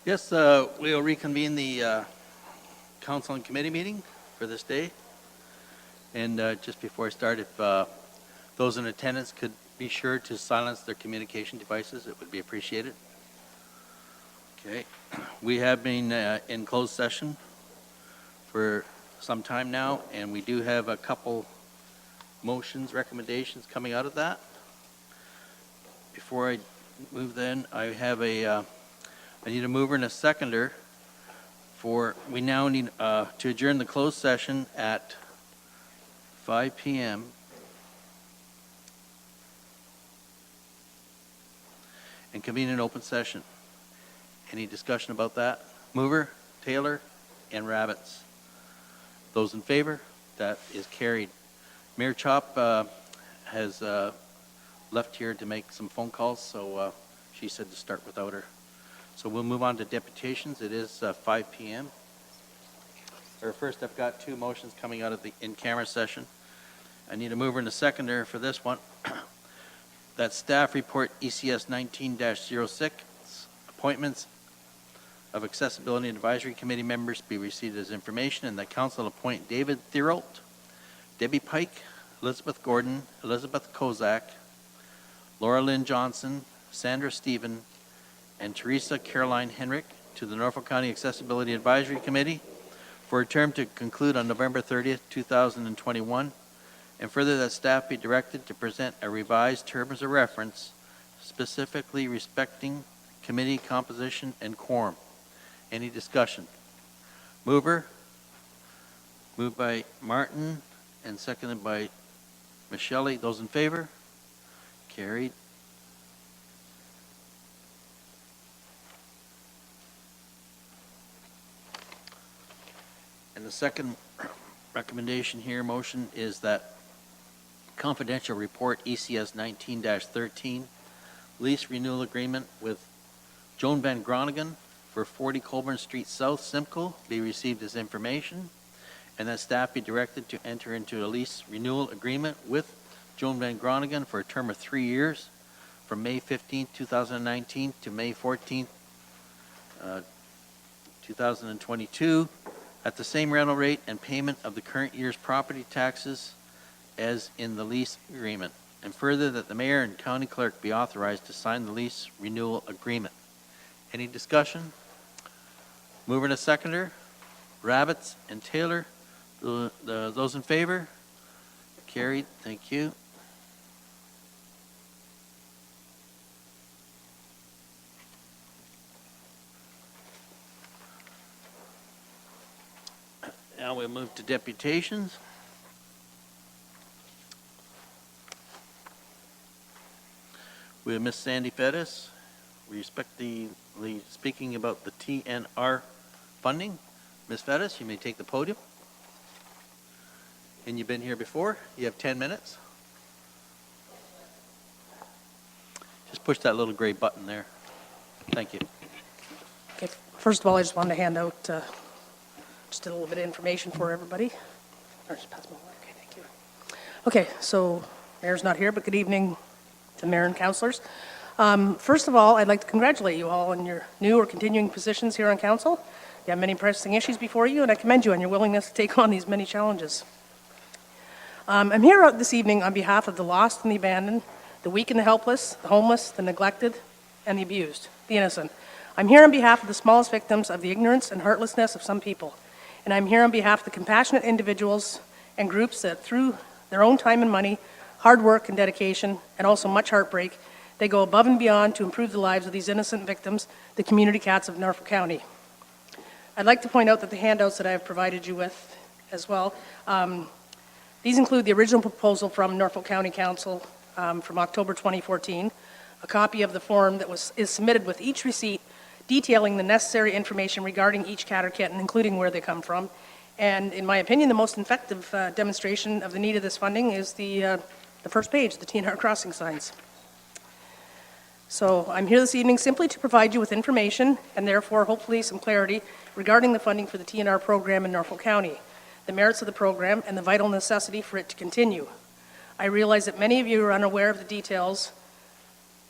Yes, we'll reconvene the council and committee meeting for this day. And just before I start, if those in attendance could be sure to silence their communication devices, it would be appreciated. Okay, we have been in closed session for some time now, and we do have a couple motions, recommendations coming out of that. Before I move then, I have I need a mover and a seconder we now need to adjourn the closed session at 5 p.m. and convene an open session. Any discussion about that? Mover, Taylor, and Rabbits. Those in favor? That is carried. Mayor Chop has left here to make some phone calls, so she said to start without her. So we'll move on to deputations. It is 5 p.m. First, I've got two motions coming out of the in-camera session. I need a mover and a seconder for this one. That staff report ECS 19-06, appointments of Accessibility and Advisory Committee members be received as information, and that council appoint David Therault, Debbie Pike, Elizabeth Gordon, Elizabeth Kozak, Laura Lynn Johnson, Sandra Stephen, and Teresa Caroline Henrik to the Norfolk County Accessibility Advisory Committee for a term to conclude on November 30th, 2021, and further that staff be directed to present a revised terms of reference specifically respecting committee composition and quorum. Any discussion? Mover? Moved by Martin and seconded by Michelle. Those in favor? Carried. And the second recommendation here, motion, is that confidential report ECS 19-13 lease renewal agreement with Joan Van Groningen for 40 Colburn Street South, Simcoe, be received as information, and that staff be directed to enter into a lease renewal agreement with Joan Van Groningen for a term of 3 years from May 15, 2019 to May 14, 2022 at the same rental rate and payment of the current year's property taxes as in the lease agreement, and further that the mayor and county clerk be authorized to sign the lease renewal agreement. Any discussion? Mover and a seconder, Rabbits and Taylor. Those in favor? Carried. Thank you. Now we'll move to deputations. We have Miss Sandy Fettis, respectfully speaking about the TNR funding. Miss Fettis, you may take the podium. And you've been here before. You have 10 minutes. Just push that little gray button there. Thank you. Okay. First of all, I just wanted to hand out just a little bit of information for everybody. Or just pass my mic. Okay, thank you. Okay, so Mayor's not here, but good evening to Mayor and councillors. First of all, I'd like to congratulate you all on your new or continuing positions here on council. You have many pressing issues before you, and I commend you on your willingness to take on these many challenges. I'm here this evening on behalf of the lost and the abandoned, the weak and the helpless, the homeless, the neglected, and the abused, the innocent. I'm here on behalf of the smallest victims of the ignorance and heartlessness of some people. And I'm here on behalf of the compassionate individuals and groups that through their own time and money, hard work and dedication, and also much heartbreak, they go above and beyond to improve the lives of these innocent victims, the community cats of Norfolk County. I'd like to point out that the handouts that I have provided you with as well, these include the original proposal from Norfolk County Council from October 2014, a copy of the form that is submitted with each receipt detailing the necessary information regarding each cat or kitten, including where they come from. And in my opinion, the most effective demonstration of the need of this funding is the first page, the TNR crossing signs. So I'm here this evening simply to provide you with information and therefore hopefully some clarity regarding the funding for the TNR program in Norfolk County, the merits of the program, and the vital necessity for it to continue. I realize that many of you are unaware of the details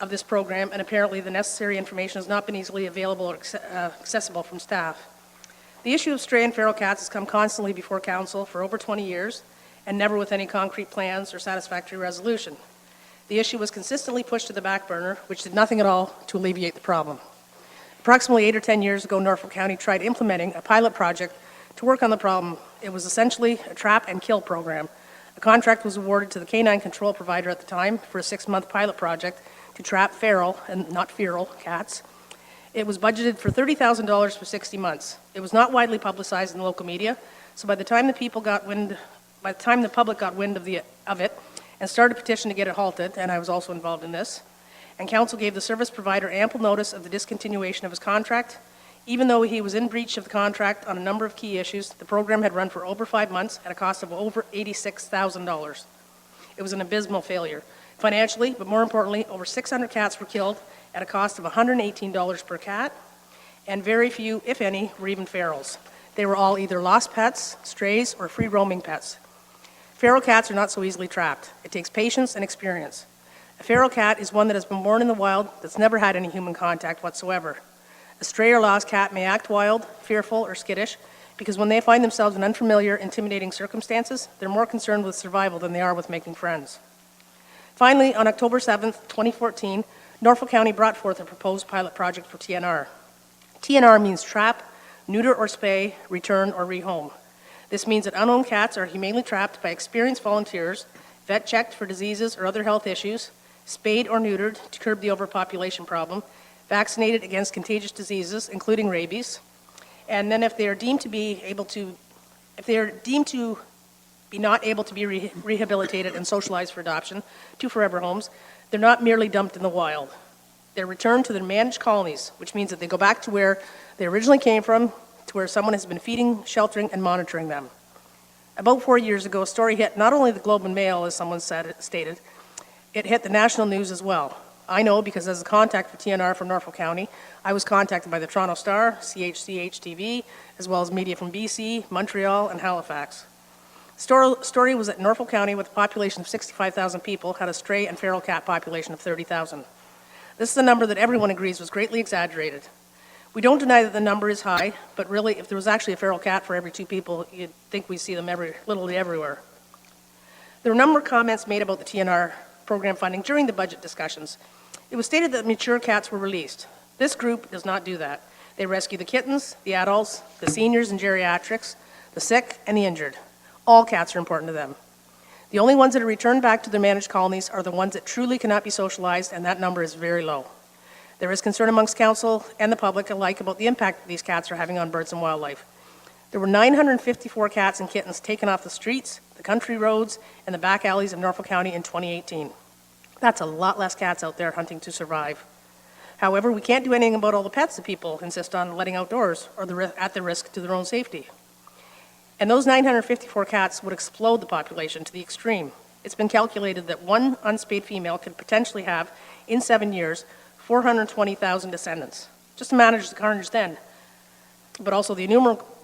of this program, and apparently the necessary information has not been easily available or accessible from staff. The issue of stray and feral cats has come constantly before council for over 20 years, and never with any concrete plans or satisfactory resolution. The issue was consistently pushed to the back burner, which did nothing at all to alleviate the problem. Approximately 8 or 10 years ago, Norfolk County tried implementing a pilot project to work on the problem. It was essentially a trap and kill program. A contract was awarded to the canine control provider at the time for a 6-month pilot project to trap feral and not feral cats. It was budgeted for $30,000 for 60 months. It was not widely publicized in the local media, so by the time the public got wind of it and started a petition to get it halted, and I was also involved in this, and council gave the service provider ample notice of the discontinuation of his contract. Even though he was in breach of the contract on a number of key issues, the program had run for over 5 months at a cost of over $86,000. It was an abysmal failure financially, but more importantly, over 600 cats were killed at a cost of $118 per cat, and very few, if any, were even ferals. They were all either lost pets, strays, or free-roaming pets. Feral cats are not so easily trapped. It takes patience and experience. A feral cat is one that has been born in the wild that's never had any human contact whatsoever. A stray or lost cat may act wild, fearful, or skittish because when they find themselves in unfamiliar, intimidating circumstances, they're more concerned with survival than they are with making friends. Finally, on October 7th, 2014, Norfolk County brought forth a proposed pilot project for TNR. TNR means trap, neuter or spay, return, or rehome. This means that unowned cats are humanely trapped by experienced volunteers, vet-checked for diseases or other health issues, spayed or neutered to curb the overpopulation problem, vaccinated against contagious diseases, including rabies, and then if they are deemed to be not able to be rehabilitated and socialized for adoption to forever homes, they're not merely dumped in the wild. They're returned to their managed colonies, which means that they go back to where they originally came from, to where someone has been feeding, sheltering, and monitoring them. About 4 years ago, a story hit not only the Globe and Mail, as someone stated, it hit the national news as well. I know because as a contact for TNR from Norfolk County, I was contacted by the Toronto Star, CHC-HTV, as well as media from BC, Montreal, and Halifax. The story was that Norfolk County, with a population of 65,000 people, had a stray and feral cat population of 30,000. This is a number that everyone agrees was greatly exaggerated. We don't deny that the number is high, but really, if there was actually a feral cat for every 2 people, you'd think we see them literally everywhere. There were a number of comments made about the TNR program funding during the budget discussions. It was stated that mature cats were released. This group does not do that. They rescue the kittens, the adults, the seniors and geriatrics, the sick, and the injured. All cats are important to them. The only ones that are returned back to their managed colonies are the ones that truly cannot be socialized, and that number is very low. There is concern amongst council and the public alike about the impact that these cats are having on birds and wildlife. There were 954 cats and kittens taken off the streets, the country roads, and the back alleys of Norfolk County in 2018. That's a lot less cats out there hunting to survive. However, we can't do anything about all the pets that people insist on letting outdoors or at the risk to their own safety. And those 954 cats would explode the population to the extreme. It's been calculated that one unspayed female could potentially have, in 7 years, 420,000 descendants, just to manage the carnage then, but also the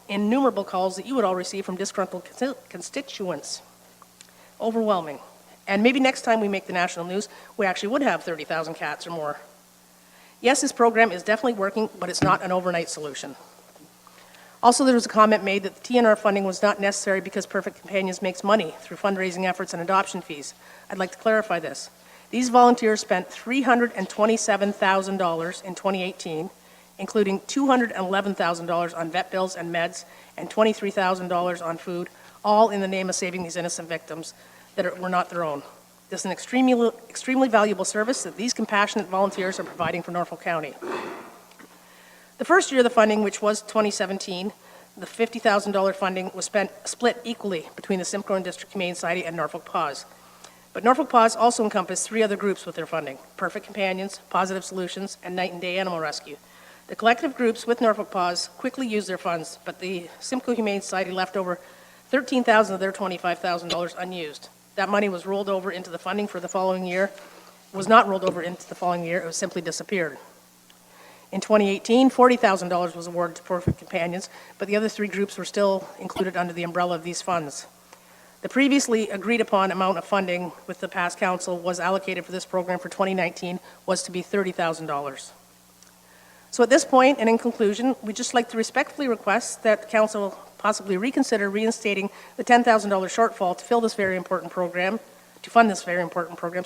innumerable calls that you would all receive from disgruntled constituents. Overwhelming. And maybe next time we make the national news, we actually would have 30,000 cats or more. Yes, this program is definitely working, but it's not an overnight solution. Also, there was a comment made that the TNR funding was not necessary because Perfect Companions makes money through fundraising efforts and adoption fees. I'd like to clarify this. These volunteers spent $327,000 in 2018, including $211,000 on vet bills and meds, and $23,000 on food, all in the name of saving these innocent victims that were not their own. This is an extremely valuable service that these compassionate volunteers are providing for Norfolk County. The first year of the funding, which was 2017, the $50,000 funding was split equally between the Simcoe and District Humane Society and Norfolk Paws. But Norfolk Paws also encompassed 3 other groups with their funding: Perfect Companions, Positive Solutions, and Night and Day Animal Rescue. The collective groups with Norfolk Paws quickly used their funds, but the Simcoe Humane Society left over $13,000 of their $25,000 unused. That money was rolled over into the funding for the following year. It was not rolled over into the following year, it was simply disappeared. In 2018, $40,000 was awarded to Perfect Companions, but the other 3 groups were still included under the umbrella of these funds. The previously agreed upon amount of funding with the past council was allocated for this program for 2019 was to be $30,000. So at this point, and in conclusion, we'd just like to respectfully request that council possibly reconsider reinstating the $10,000 shortfall to fill this very important program, to fund this very important program,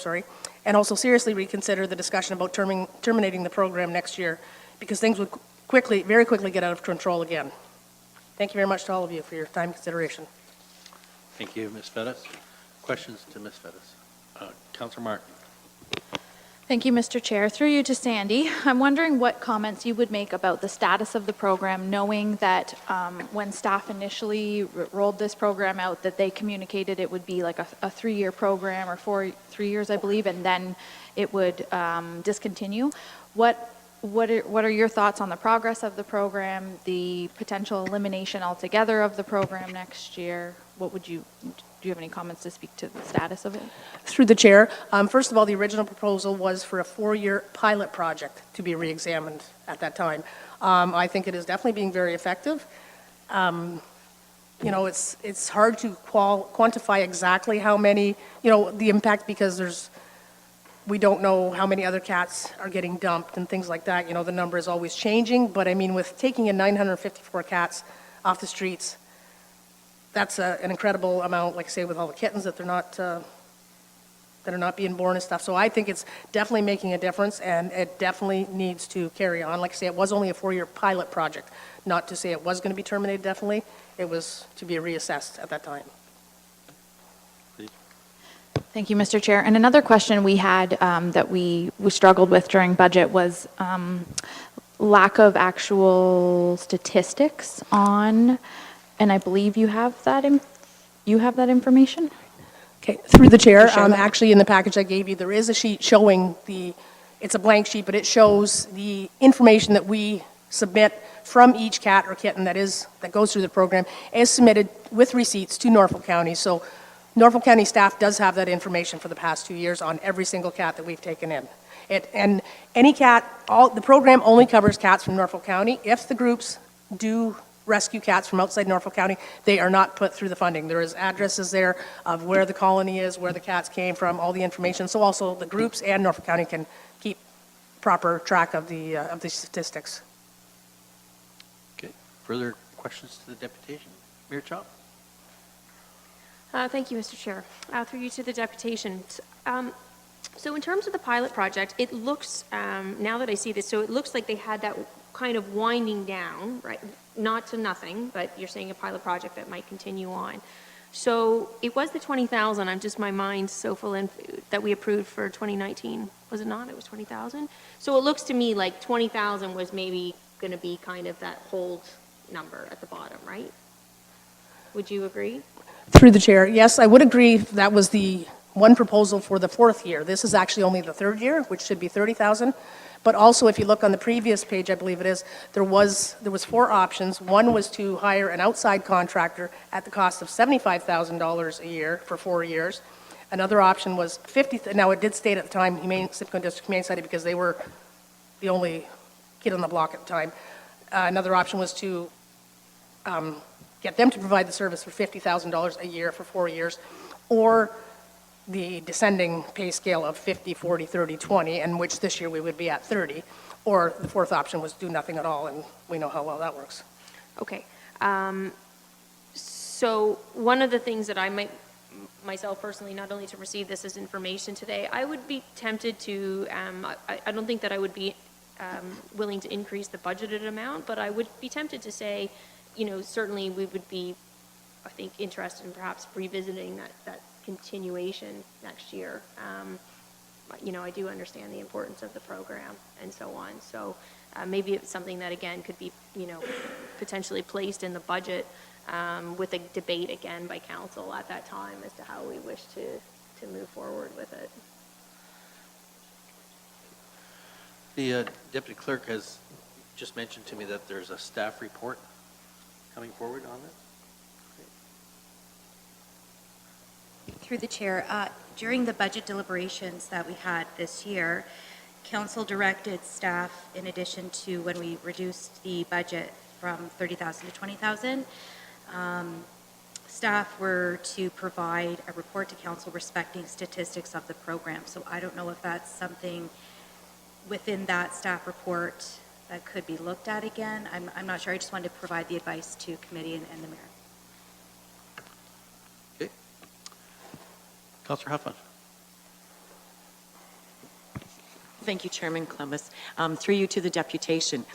and also seriously reconsider the discussion about terminating the program next year, because things would very quickly get out of control again. Thank you very much to all of you for your time and consideration. Thank you, Ms. Fettis. Questions to Ms. Fettis? Councillor Martin. Thank you, Mr. Chair. Through you to Sandy, I'm wondering what comments you would make about the status of the program, knowing that when staff initially rolled this program out, that they communicated it would be like a 3-year program, or 3 years, I believe, and then it would discontinue. What are your thoughts on the progress of the program, the potential elimination altogether of the program next year? Do you have any comments to speak to the status of it? Through the chair, first of all, the original proposal was for a 4-year pilot project to be re-examined at that time. I think it is definitely being very effective. It's hard to quantify exactly how many, the impact, because we don't know how many other cats are getting dumped and things like that. The number is always changing, but I mean, with taking in 954 cats off the streets, that's an incredible amount, like I say, with all the kittens that are not being born and stuff. So I think it's definitely making a difference, and it definitely needs to carry on. Like I say, it was only a 4-year pilot project, not to say it was going to be terminated definitely. It was to be reassessed at that time. Please. Thank you, Mr. Chair. And another question we had that we struggled with during budget was lack of actual statistics on, and I believe you have that information? Okay, through the chair, actually in the package I gave you, there is a sheet showing it's a blank sheet, but it shows the information that we submit from each cat or kitten that goes through the program is submitted with receipts to Norfolk County. So Norfolk County staff does have that information for the past 2 years on every single cat that we've taken in. And any cat, the program only covers cats from Norfolk County. If the groups do rescue cats from outside Norfolk County, they are not put through the funding. There is addresses there of where the colony is, where the cats came from, all the information. So also the groups and Norfolk County can keep proper track of the statistics. Okay. Further questions to the deputation? Mayor Chop? Thank you, Mr. Chair. Through you to the deputation. So in terms of the pilot project, it looks, now that I see this, so it looks like they had that kind of winding down, right? Not to nothing, but you're saying a pilot project that might continue on. So it was the 20,000, my mind's so full in, that we approved for 2019. Was it not? It was 20,000? So it looks to me like 20,000 was maybe going to be kind of that hold number at the bottom, right? Would you agree? Through the chair, yes, I would agree that was the one proposal for the 4th year. This is actually only the 3rd year, which should be 30,000. But also, if you look on the previous page, I believe it is, there was 4 options. One was to hire an outside contractor at the cost of $75,000 a year for 4 years. Another option was 50. Now, it did state at the time, Simcoe District Humane Society, because they were the only kid on the block at the time. Another option was to get them to provide the service for $50,000 a year for 4 years, or the descending pay scale of 50, 40, 30, 20, and which this year we would be at 30, or the 4th option was do nothing at all, and we know how well that works. Okay. So one of the things that I might, myself personally, not only to receive this as information today, I would be tempted to, I don't think that I would be willing to increase the budgeted amount, but I would be tempted to say, certainly we would be, I think, interested in perhaps revisiting that continuation next year. I do understand the importance of the program and so on. So maybe it's something that, again, could be, potentially placed in the budget with a debate again by council at that time as to how we wish to move forward with it. The deputy clerk has just mentioned to me that there's a staff report coming forward on this. Through the chair, during the budget deliberations that we had this year, council directed staff, in addition to when we reduced the budget from 30,000 to 20,000, staff were to provide a report to council respecting statistics of the program. So I don't know if that's something within that staff report that could be looked at again. I'm not sure. I just wanted to provide the advice to committee and the mayor. Okay. Councillor Huffman. Thank you, Chairman Columbus. Through you to the deputation.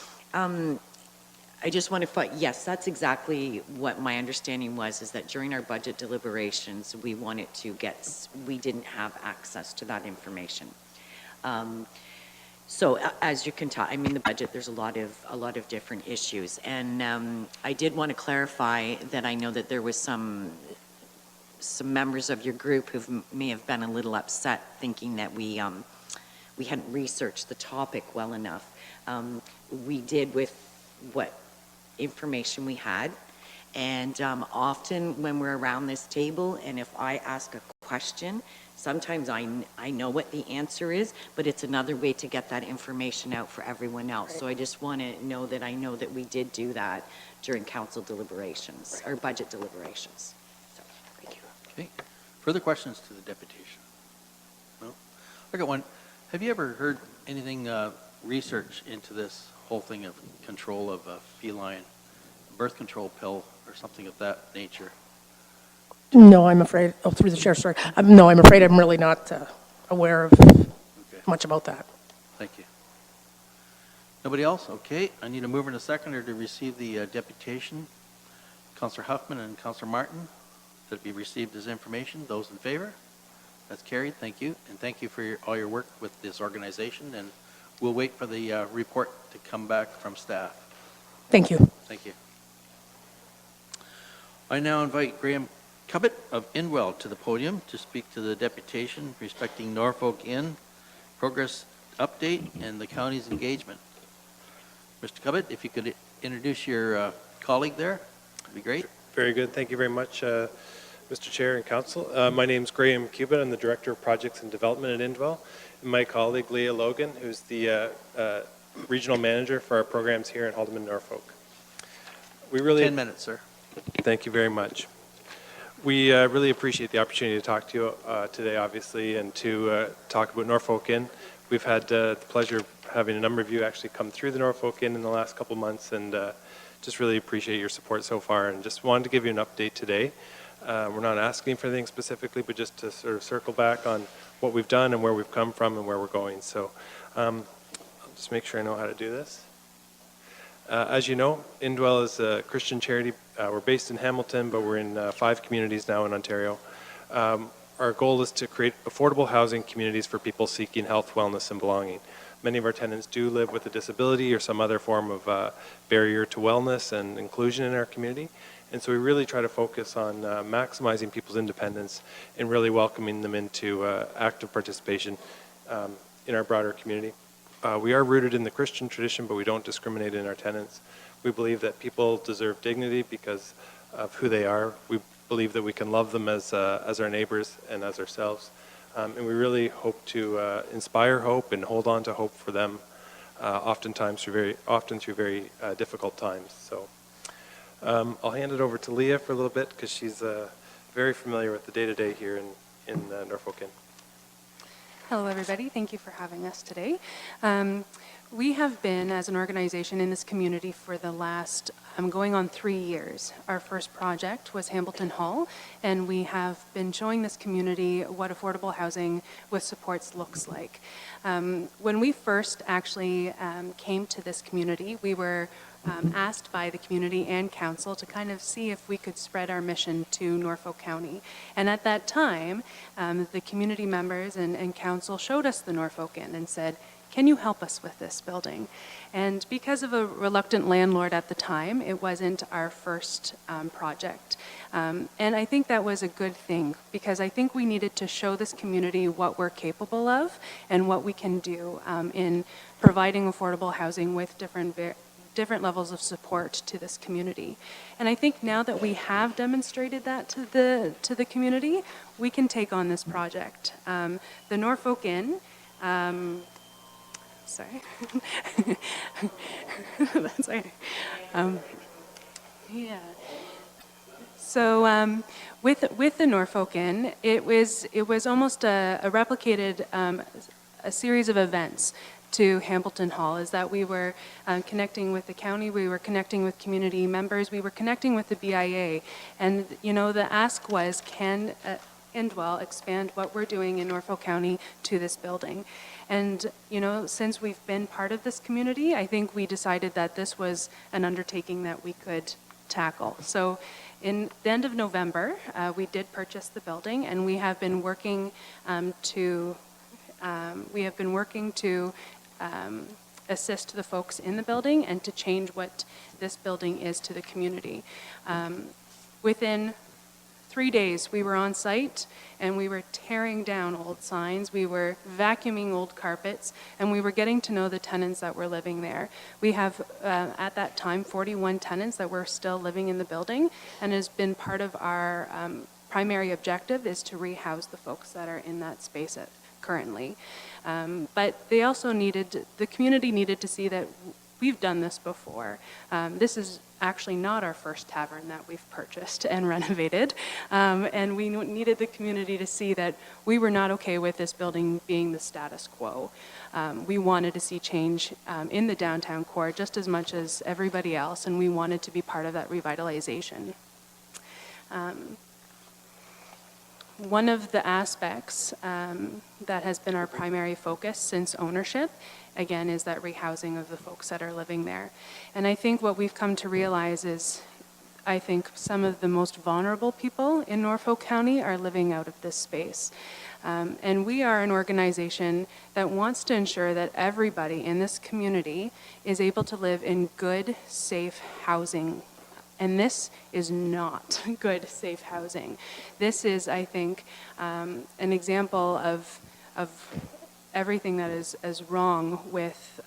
I just want to, yes, that's exactly what my understanding was, is that during our budget deliberations, we wanted to we didn't have access to that information. So as you can tell, I mean, the budget, there's a lot of different issues. And I did want to clarify that I know that there was some members of your group who may have been a little upset thinking that we hadn't researched the topic well enough. We did with what information we had, and often when we're around this table and if I ask a question, sometimes I know what the answer is, but it's another way to get that information out for everyone else. So I just want to know that I know that we did do that during council deliberations, or budget deliberations. So, thank you. Okay. Further questions to the deputation? No? I got one. Have you ever heard anything, research into this whole thing of control of a feline birth control pill or something of that nature? No, I'm afraid, oh, through the chair, sorry. No, I'm afraid I'm really not aware of Okay. much about that. Thank you. Nobody else? Okay. I need a mover and a seconder to receive the deputation. Councillor Huffman and Councillor Martin, that it be received as information. Those in favor? That's carried. Thank you. And thank you for all your work with this organization. And we'll wait for the report to come back from staff. Thank you. Thank you. I now invite Graham Cubbett of Inwell to the podium to speak to the deputation respecting Norfolk Inn progress update and the county's engagement. Mr. Cubbett, if you could introduce your colleague there, that'd be great. Very good. Thank you very much, Mr. Chair and Council. My name is Graham Cubbett. I'm the Director of Projects and Development at Inwell. And my colleague, Leah Logan, who's the Regional Manager for our programs here in Haldeman, Norfolk. We really 10 minutes, sir. Thank you very much. We really appreciate the opportunity to talk to you today, obviously, and to talk about Norfolk Inn. We've had the pleasure of having a number of you actually come through the Norfolk Inn in the last couple of months, and just really appreciate your support so far, and just wanted to give you an update today. We're not asking for anything specifically, but just to sort of circle back on what we've done and where we've come from and where we're going. So I'll just make sure I know how to do this. As you know, Indwell is a Christian charity. We're based in Hamilton, but we're in 5 communities now in Ontario. Our goal is to create affordable housing communities for people seeking health, wellness, and belonging. Many of our tenants do live with a disability or some other form of barrier to wellness and inclusion in our community. And so we really try to focus on maximizing people's independence and really welcoming them into active participation in our broader community. We are rooted in the Christian tradition, but we don't discriminate in our tenants. We believe that people deserve dignity because of who they are. We believe that we can love them as our neighbors and as ourselves. And we really hope to inspire hope and hold on to hope for them, often through very difficult times. So I'll hand it over to Leah for a little bit because she's very familiar with the day-to-day here in Norfolk Inn. Hello, everybody. Thank you for having us today. We have been, as an organization, in this community for the last, going on 3 years. Our first project was Hamilton Hall, and we have been showing this community what affordable housing with supports looks like. When we first actually came to this community, we were asked by the community and council to kind of see if we could spread our mission to Norfolk County. And at that time, the community members and council showed us the Norfolk Inn and said, can you help us with this building? And because of a reluctant landlord at the time, it wasn't our first project. And I think that was a good thing because I think we needed to show this community what we're capable of and what we can do in providing affordable housing with different levels of support to this community. And I think now that we have demonstrated that to the community, we can take on this project. The Norfolk Inn, sorry. That's right. Yeah. With the Norfolk Inn, it was almost a replicated a series of events to Hamilton Hall. Is that we were connecting with the county, we were connecting with community members, we were connecting with the BIA, and the ask was, can Indwell expand what we're doing in Norfolk County to this building? And since we've been part of this community, I think we decided that this was an undertaking that we could tackle. So in the end of November, we did purchase the building, and we have been working to assist the folks in the building and to change what this building is to the community. Within 3 days, we were on site and we were tearing down old signs, we were vacuuming old carpets, and we were getting to know the tenants that were living there. We have, at that time, 41 tenants that were still living in the building, and has been part of our primary objective is to rehouse the folks that are in that space currently. But they also the community needed to see that we've done this before. This is actually not our first tavern that we've purchased and renovated. And we needed the community to see that we were not okay with this building being the status quo. We wanted to see change in the downtown core just as much as everybody else, and we wanted to be part of that revitalization. One of the aspects that has been our primary focus since ownership, again, is that rehousing of the folks that are living there. And I think what we've come to realize is, I think some of the most vulnerable people in Norfolk County are living out of this space. And we are an organization that wants to ensure that everybody in this community is able to live in good, safe housing. And this is not good, safe housing. This is, I think, an example of everything that is wrong with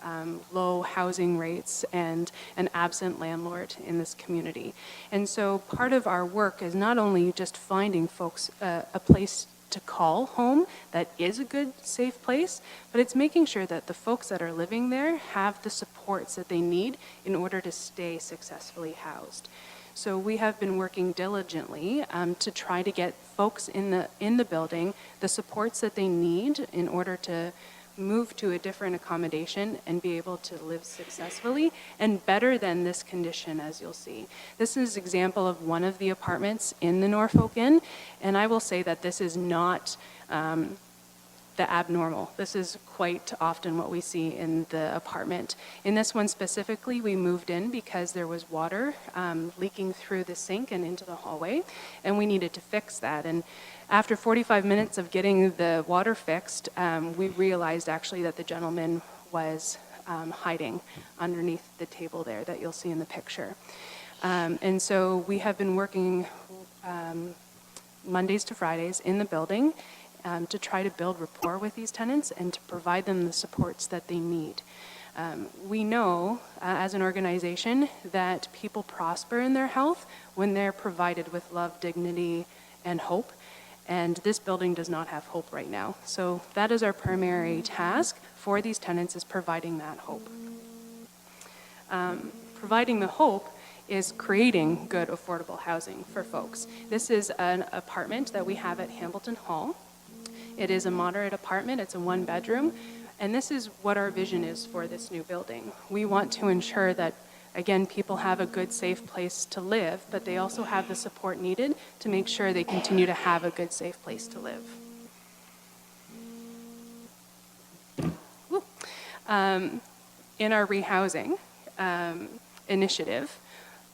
low housing rates and an absent landlord in this community. And so part of our work is not only just finding folks a place to call home that is a good, safe place, but it's making sure that the folks that are living there have the supports that they need in order to stay successfully housed. So we have been working diligently to try to get folks in the building the supports that they need in order to move to a different accommodation and be able to live successfully and better than this condition, as you'll see. This is an example of one of the apartments in the Norfolk Inn, and I will say that this is not the abnormal. This is quite often what we see in the apartment. In this one specifically, we moved in because there was water leaking through the sink and into the hallway, and we needed to fix that. And after 45 minutes of getting the water fixed, we realized actually that the gentleman was hiding underneath the table there that you'll see in the picture. And so we have been working Mondays to Fridays in the building to try to build rapport with these tenants and to provide them the supports that they need. We know as an organization that people prosper in their health when they're provided with love, dignity, and hope. And this building does not have hope right now. So that is our primary task for these tenants, is providing that hope. Providing the hope is creating good, affordable housing for folks. This is an apartment that we have at Hamilton Hall. It is a moderate apartment, it's a 1-bedroom, and this is what our vision is for this new building. We want to ensure that, again, people have a good, safe place to live, but they also have the support needed to make sure they continue to have a good, safe place to live. In our rehousing initiative,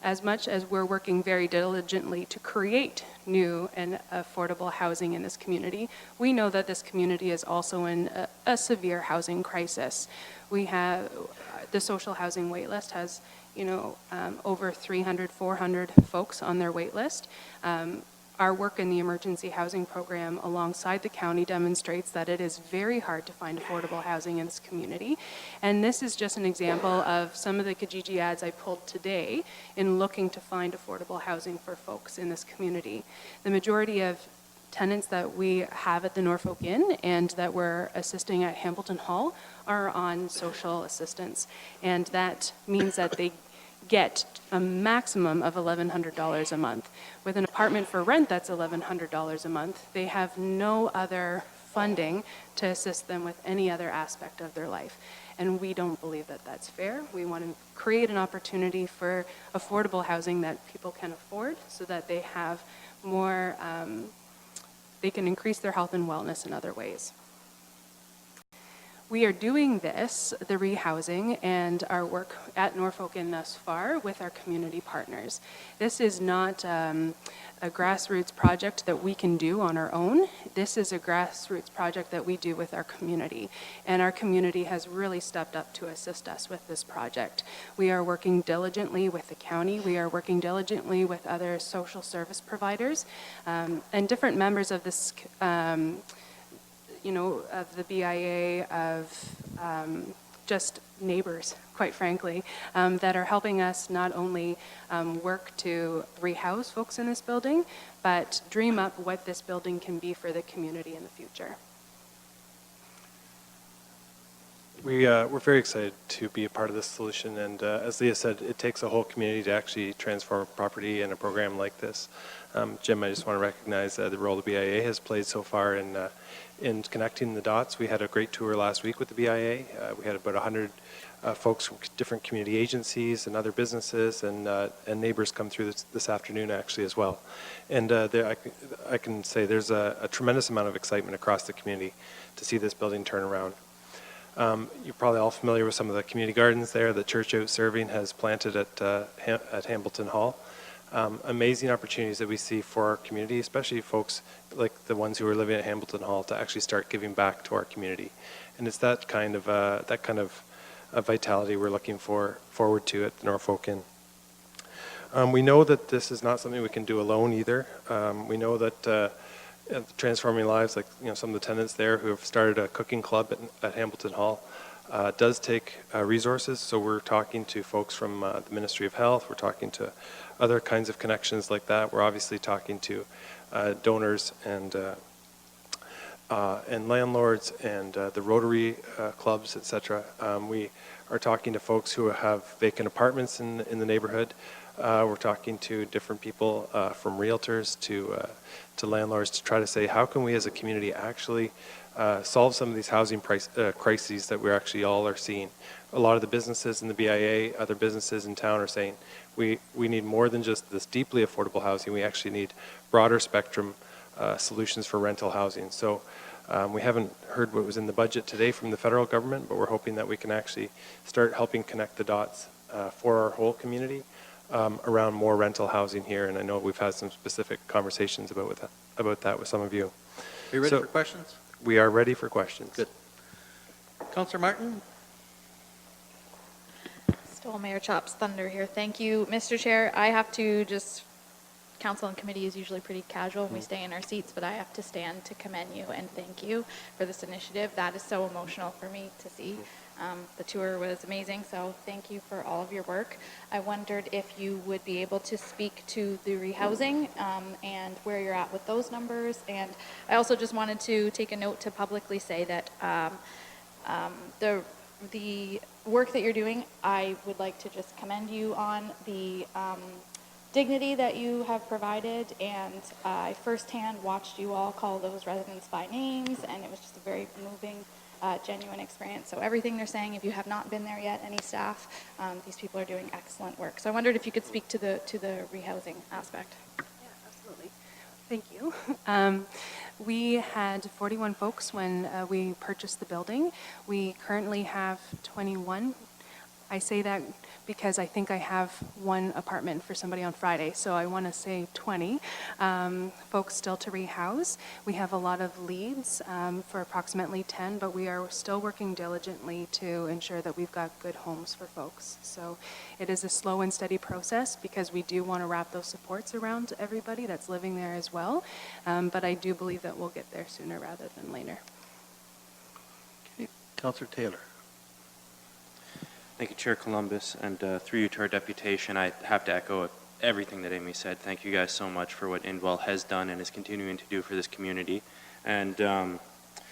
as much as we're working very diligently to create new and affordable housing in this community, we know that this community is also in a severe housing crisis. We have, the social housing wait list has, over 300, 400 folks on their wait list. Our work in the emergency housing program alongside the county demonstrates that it is very hard to find affordable housing in this community. And this is just an example of some of the Kijiji ads I pulled today in looking to find affordable housing for folks in this community. The majority of tenants that we have at the Norfolk Inn and that we're assisting at Hamilton Hall are on social assistance. And that means that they get a maximum of $1,100 a month. With an apartment for rent that's $1,100 a month, they have no other funding to assist them with any other aspect of their life. And we don't believe that that's fair. We want to create an opportunity for affordable housing that people can afford so that they have more, they can increase their health and wellness in other ways. We are doing this, the rehousing, and our work at Norfolk and thus far with our community partners. This is not a grassroots project that we can do on our own. This is a grassroots project that we do with our community, and our community has really stepped up to assist us with this project. We are working diligently with the county. We are working diligently with other social service providers and different members of this of the BIA, of just neighbors, quite frankly, that are helping us not only work to rehouse folks in this building, but dream up what this building can be for the community in the future. We're very excited to be a part of this solution, and as Leah said, it takes a whole community to actually transform a property and a program like this. Jim, I just want to recognize the role the BIA has played so far in connecting the dots. We had a great tour last week with the BIA. We had about 100 folks from different community agencies and other businesses and neighbors come through this afternoon actually as well. And I can say there's a tremendous amount of excitement across the community to see this building turn around. You're probably all familiar with some of the community gardens there that Church Out Serving has planted at Hamilton Hall. Amazing opportunities that we see for our community, especially folks like the ones who are living at Hamilton Hall, to actually start giving back to our community. And it's that kind of vitality we're looking forward to at the Norfolk Inn. We know that this is not something we can do alone either. We know that transforming lives, like some of the tenants there who have started a cooking club at Hamilton Hall, does take resources. So we're talking to folks from the Ministry of Health. We're talking to other kinds of connections like that. We're obviously talking to donors and landlords and the Rotary clubs, etc. We are talking to folks who have vacant apartments in the neighborhood. We're talking to different people from realtors to landlords to try to say, how can we as a community actually solve some of these housing crises that we actually all are seeing. A lot of the businesses in the BIA, other businesses in town are saying, we need more than just this deeply affordable housing. We actually need broader spectrum solutions for rental housing. So we haven't heard what was in the budget today from the federal government, but we're hoping that we can actually start helping connect the dots for our whole community around more rental housing here. And I know we've had some specific conversations about that with some of you. Are you ready for questions? We are ready for questions. Good. Councillor Martin? Stole Mayor Chop's thunder here. Thank you, Mr. Chair. I have to just, council and committee is usually pretty casual. We stay in our seats, but I have to stand to commend you and thank you for this initiative. That is so emotional for me to see. The tour was amazing, so thank you for all of your work. I wondered if you would be able to speak to the rehousing and where you're at with those numbers. And I also just wanted to take a note to publicly say that the work that you're doing, I would like to just commend you on the dignity that you have provided, and I firsthand watched you all call those residents by names, and it was just a very moving, genuine experience. So everything they're saying, if you have not been there yet, any staff, these people are doing excellent work. So I wondered if you could speak to the rehousing aspect. Yeah, absolutely. Thank you. We had 41 folks when we purchased the building. We currently have 21. I say that because I think I have one apartment for somebody on Friday, so I want to say 20 folks still to rehouse. We have a lot of leads for approximately 10, but we are still working diligently to ensure that we've got good homes for folks. So it is a slow and steady process because we do want to wrap those supports around everybody that's living there as well, but I do believe that we'll get there sooner rather than later. Okay. Councillor Taylor. Thank you, Chair Columbus, and through you to our deputation, I have to echo everything that Amy said. Thank you guys so much for what Indwell has done and is continuing to do for this community. And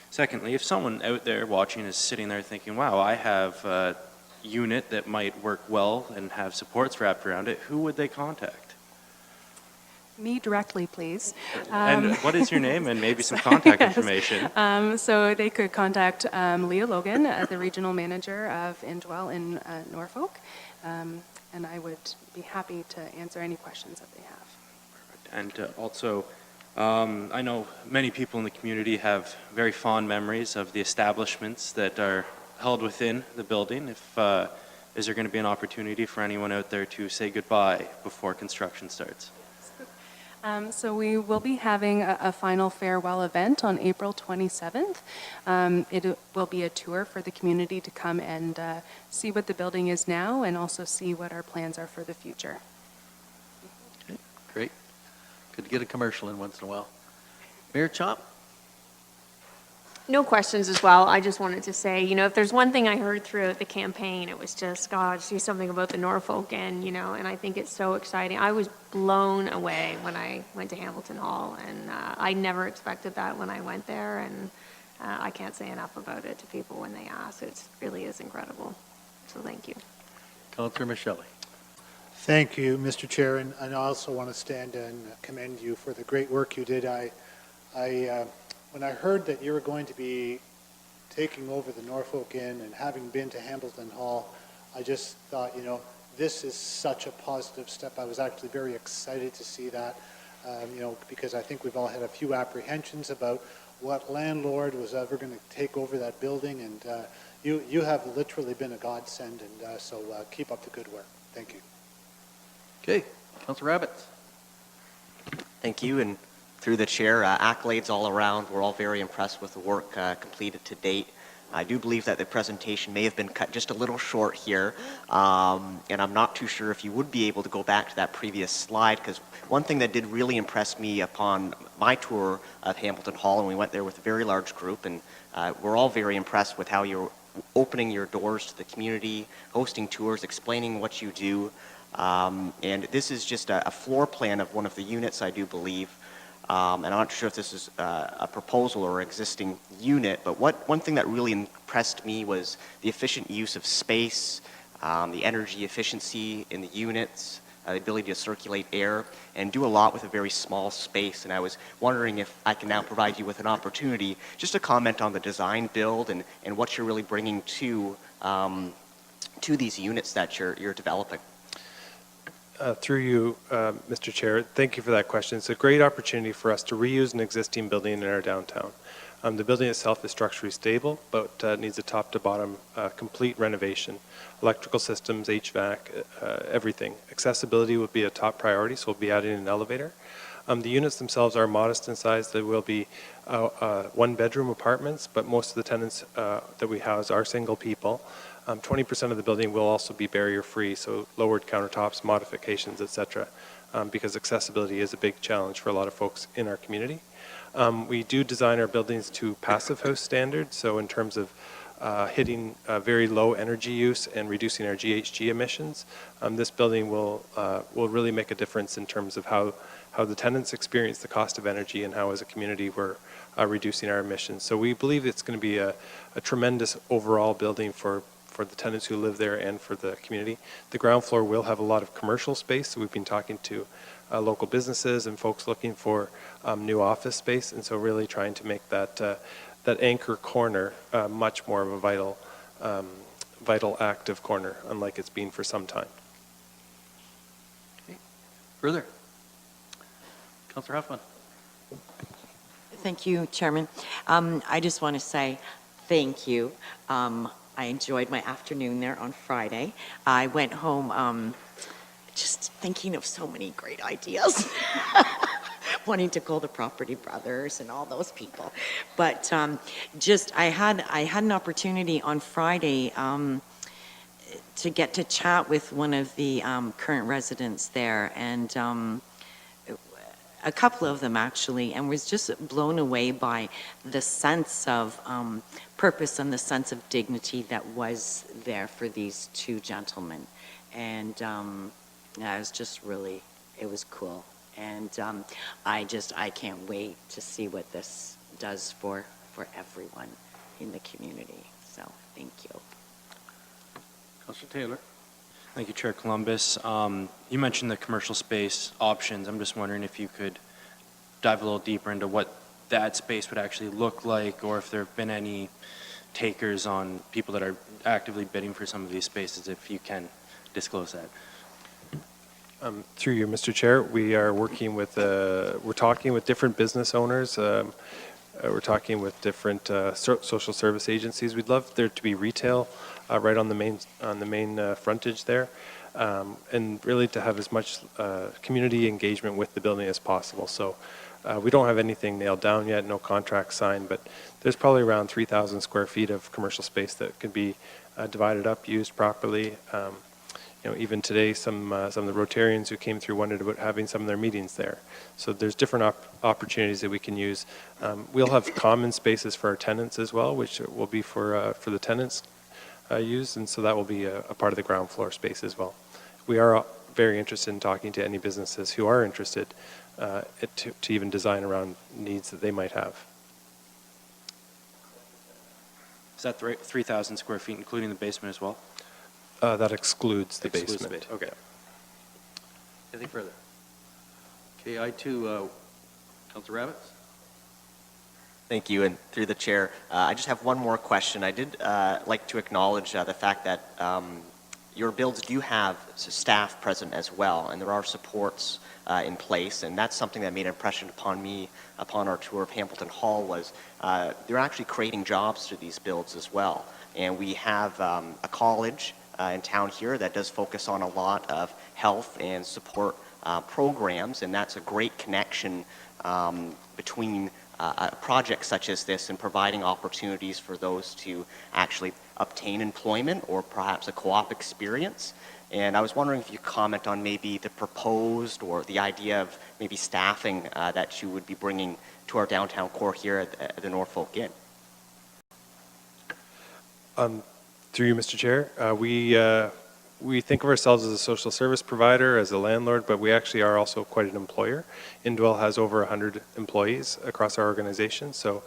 secondly, if someone out there watching is sitting there thinking, wow, I have unit that might work well and have supports wrapped around it, who would they contact? Me directly, please. And what is your name and maybe some contact Yes. information? So they could contact Leah Logan, the regional manager of Indwell in Norfolk, and I would be happy to answer any questions that they have. And also, I know many people in the community have very fond memories of the establishments that are held within the building. Is there going to be an opportunity for anyone out there to say goodbye before construction starts? So we will be having a final farewell event on April 27th. It will be a tour for the community to come and see what the building is now and also see what our plans are for the future. Okay, great. Good to get a commercial in once in a while. Mayor Chop? No questions as well. I just wanted to say, if there's one thing I heard throughout the campaign, it was just, God, do something about the Norfolk Inn, and I think it's so exciting. I was blown away when I went to Hamilton Hall, and I never expected that when I went there, and I can't say enough about it to people when they ask. It really is incredible. So thank you. Councillor Michelle. Thank you, Mr. Chair, and I also want to stand and commend you for the great work you did. When I heard that you were going to be taking over the Norfolk Inn and having been to Hamilton Hall, I just thought, this is such a positive step. I was actually very excited to see that, because I think we've all had a few apprehensions about what landlord was ever going to take over that building, and you have literally been a godsend, and so keep up the good work. Thank you. Okay, Councillor Rabbits. Thank you, and through the chair, accolades all around. We're all very impressed with the work completed to date. I do believe that the presentation may have been cut just a little short here, and I'm not too sure if you would be able to go back to that previous slide, because one thing that did really impress me upon my tour of Hamilton Hall, and we went there with a very large group, and we're all very impressed with how you're opening your doors to the community, hosting tours, explaining what you do, and this is just a floor plan of one of the units, I do believe. And I'm not sure if this is a proposal or existing unit, but one thing that really impressed me was the efficient use of space, the energy efficiency in the units, the ability to circulate air, and do a lot with a very small space. And I was wondering if I can now provide you with an opportunity just to comment on the design build and what you're really bringing to these units that you're developing. Through you, Mr. Chair, thank you for that question. It's a great opportunity for us to reuse an existing building in our downtown. The building itself is structurally stable, but needs a top-to-bottom complete renovation. Electrical systems, HVAC, everything. Accessibility would be a top priority, so we'll be adding an elevator. The units themselves are modest in size. They will be one-bedroom apartments, but most of the tenants that we house are single people. 20% of the building will also be barrier-free, so lowered countertops, modifications, etc., because accessibility is a big challenge for a lot of folks in our community. We do design our buildings to passive house standards, so in terms of hitting very low energy use and reducing our GHG emissions, this building will really make a difference in terms of how the tenants experience the cost of energy and how as a community we're reducing our emissions. So we believe it's going to be a tremendous overall building for the tenants who live there and for the community. The ground floor will have a lot of commercial space. So we've been talking to local businesses and folks looking for new office space, and so really trying to make that anchor corner much more of a vital active corner, unlike it's been for some time. Okay. Further. Councillor Huffman. Thank you, Chairman. I just want to say thank you. I enjoyed my afternoon there on Friday. I went home just thinking of so many great ideas, wanting to call the Property Brothers and all those people. But I had an opportunity on Friday to get to chat with one of the current residents there, and a couple of them actually, and was just blown away by the sense of purpose and the sense of dignity that was there for these two gentlemen. And it was just really, it was cool. And I can't wait to see what this does for everyone in the community. So thank you. Councillor Taylor. Thank you, Chair Columbus. You mentioned the commercial space options. I'm just wondering if you could dive a little deeper into what that space would actually look like, or if there have been any takers on people that are actively bidding for some of these spaces, if you can disclose that. Through you, Mr. Chair, we are working with, we're talking with different business owners. We're talking with different social service agencies. We'd love there to be retail right on the main frontage there, and really to have as much community engagement with the building as possible. So we don't have anything nailed down yet, no contract signed, but there's probably around 3,000 square feet of commercial space that could be divided up, used properly. Even today, some of the Rotarians who came through wondered about having some of their meetings there. So there's different opportunities that we can use. We'll have common spaces for our tenants as well, which will be for the tenants use, and so that will be a part of the ground floor space as well. We are very interested in talking to any businesses who are interested to even design around needs that they might have. Is that 3,000 square feet, including the basement as well? That excludes the Excludes basement. the okay. Anything further? Okay, I2, Councillor Rabbits. Thank you, and through the chair, I just have one more question. I did like to acknowledge the fact that your builds do have staff present as well, and there are supports in place, and that's something that made an impression upon me upon our tour of Hamilton Hall was they're actually creating jobs through these builds as well. And we have a college in town here that does focus on a lot of health and support programs, and that's a great connection between projects such as this and providing opportunities for those to actually obtain employment or perhaps a co-op experience. And I was wondering if you comment on maybe the proposed or the idea of maybe staffing that you would be bringing to our downtown core here at the Norfolk Inn. Through you, Mr. Chair, we think of ourselves as a social service provider, as a landlord, but we actually are also quite an employer. Indwell has over 100 employees across our organization, so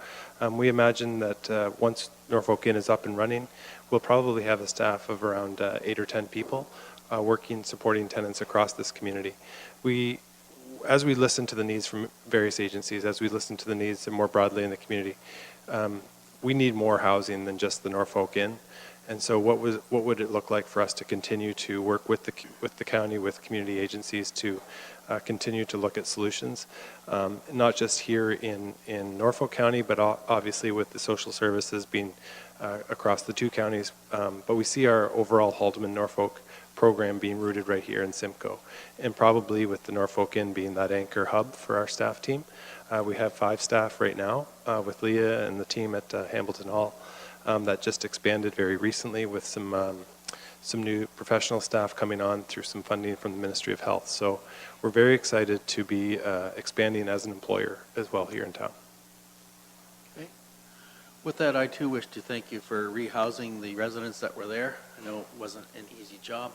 we imagine that once Norfolk Inn is up and running, we'll probably have a staff of around 8 or 10 people working, supporting tenants across this community. As we listen to the needs from various agencies, as we listen to the needs more broadly in the community, we need more housing than just the Norfolk Inn. And so what would it look like for us to continue to work with the county, with community agencies to continue to look at solutions, not just here in Norfolk County, but obviously with the social services being across the two counties. But we see our overall Haldeman-Norfolk program being rooted right here in Simcoe, and probably with the Norfolk Inn being that anchor hub for our staff team. We have 5 staff right now with Leah and the team at Hamilton Hall. That just expanded very recently with some new professional staff coming on through some funding from the Ministry of Health. So we're very excited to be expanding as an employer as well here in town. Okay. With that, I too wish to thank you for rehousing the residents that were there. I know it wasn't an easy job,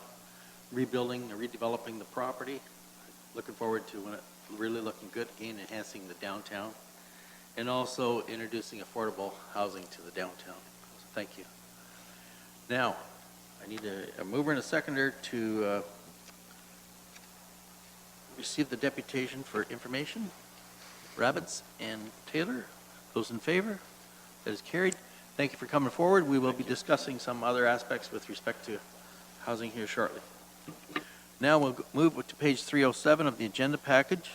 rebuilding and redeveloping the property. Looking forward to when it really looking good again, enhancing the downtown, and also introducing affordable housing to the downtown. Thank you. Now, I need a mover and a seconder to receive the deputation for information. Rabbits and Taylor, those in favor? That is carried. Thank you for coming forward. We will be discussing some other aspects with respect to housing here shortly. Now we'll move to page 307 of the agenda package.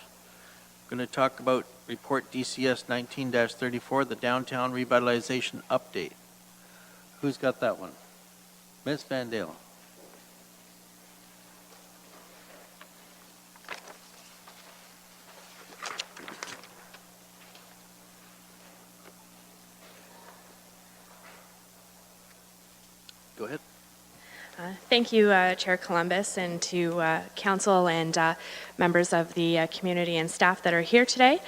We're going to talk about report DCS 19-34, the downtown revitalization update. Who's got that one? Ms. Van Dalen. Go ahead. Thank you, Chair Columbus, and to Council and members of the community and staff that are here today.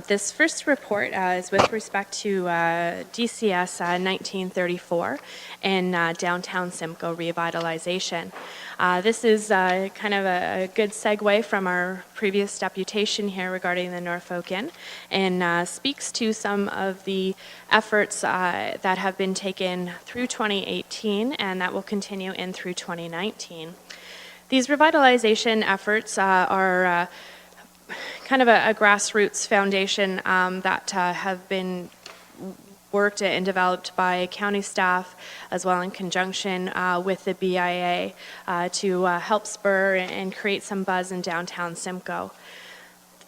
This first report is with respect to DCS 1934 and downtown Simcoe revitalization. This is kind of a good segue from our previous deputation here regarding the Norfolk Inn, and speaks to some of the efforts that have been taken through 2018 and that will continue in through 2019. These revitalization efforts are kind of a grassroots foundation that have been worked and developed by county staff as well in conjunction with the BIA to help spur and create some buzz in downtown Simcoe.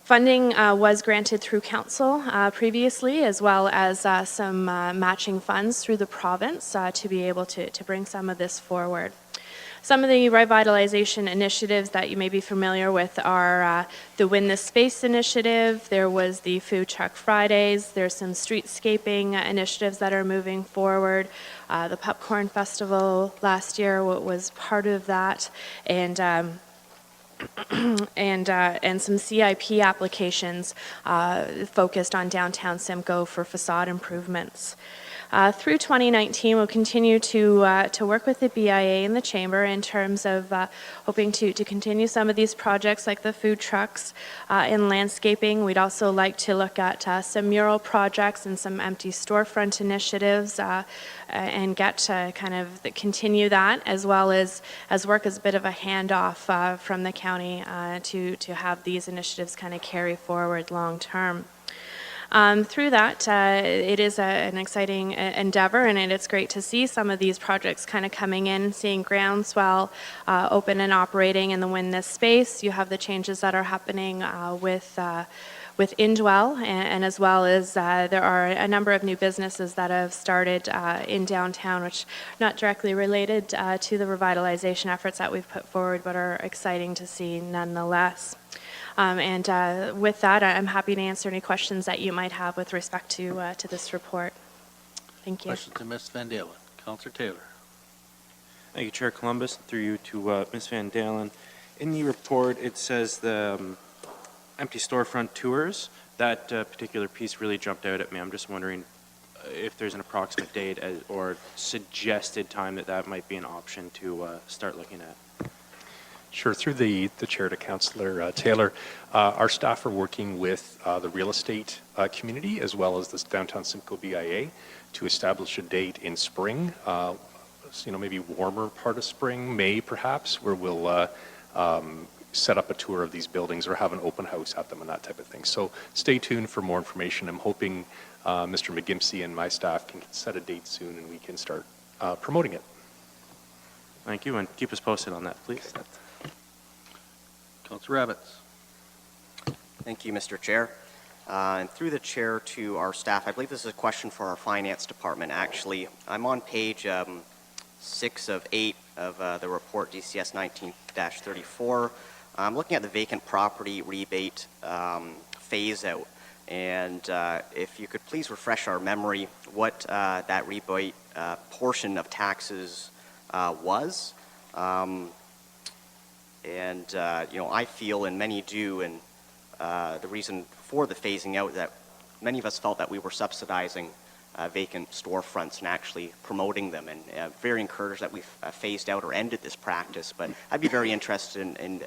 Funding was granted through council previously, as well as some matching funds through the province to be able to bring some of this forward. Some of the revitalization initiatives that you may be familiar with are the Win This Space initiative. There was the Food Truck Fridays. There's some streetscaping initiatives that are moving forward. The Popcorn Festival last year was part of that, and some CIP applications focused on downtown Simcoe for facade improvements. Through 2019, we'll continue to work with the BIA and the Chamber in terms of hoping to continue some of these projects like the food trucks in landscaping. We'd also like to look at some mural projects and some empty storefront initiatives and get to kind of continue that, as well as work as a bit of a handoff from the county to have these initiatives kind of carry forward long term. Through that, it is an exciting endeavor, and it's great to see some of these projects kind of coming in, seeing Groundswell open and operating in the Win This Space. You have the changes that are happening with Indwell, and as well as there are a number of new businesses that have started in downtown, which are not directly related to the revitalization efforts that we've put forward, but are exciting to see nonetheless. With that, I'm happy to answer any questions that you might have with respect to this report. Thank you. Question to Ms. Van Dalen. Councillor Taylor. Thank you, Chair Columbus. Through you to Ms. Van Dalen. In the report, it says the empty storefront tours. That particular piece really jumped out at me. I'm just wondering if there's an approximate date or suggested time that might be an option to start looking at. Sure. Through the chair to Councillor Taylor, our staff are working with the real estate community as well as the downtown Simcoe BIA to establish a date in spring, maybe warmer part of spring, May perhaps, where we'll set up a tour of these buildings or have an open house at them and that type of thing. So stay tuned for more information. I'm hoping Mr. McGimpsey and my staff can set a date soon and we can start promoting it. Thank you, and keep us posted on that, please. Councillor Rabbits. Thank you, Mr. Chair. And through the chair to our staff, I believe this is a question for our finance department, actually. I'm on page 6 of 8 of the report, DCS 19-34. I'm looking at the vacant property rebate phase out. And if you could please refresh our memory what that rebate portion of taxes was. I feel, and many do, and the reason for the phasing out, that many of us felt that we were subsidizing vacant storefronts and actually promoting them, and very encouraged that we've phased out or ended this practice. But I'd be very interested in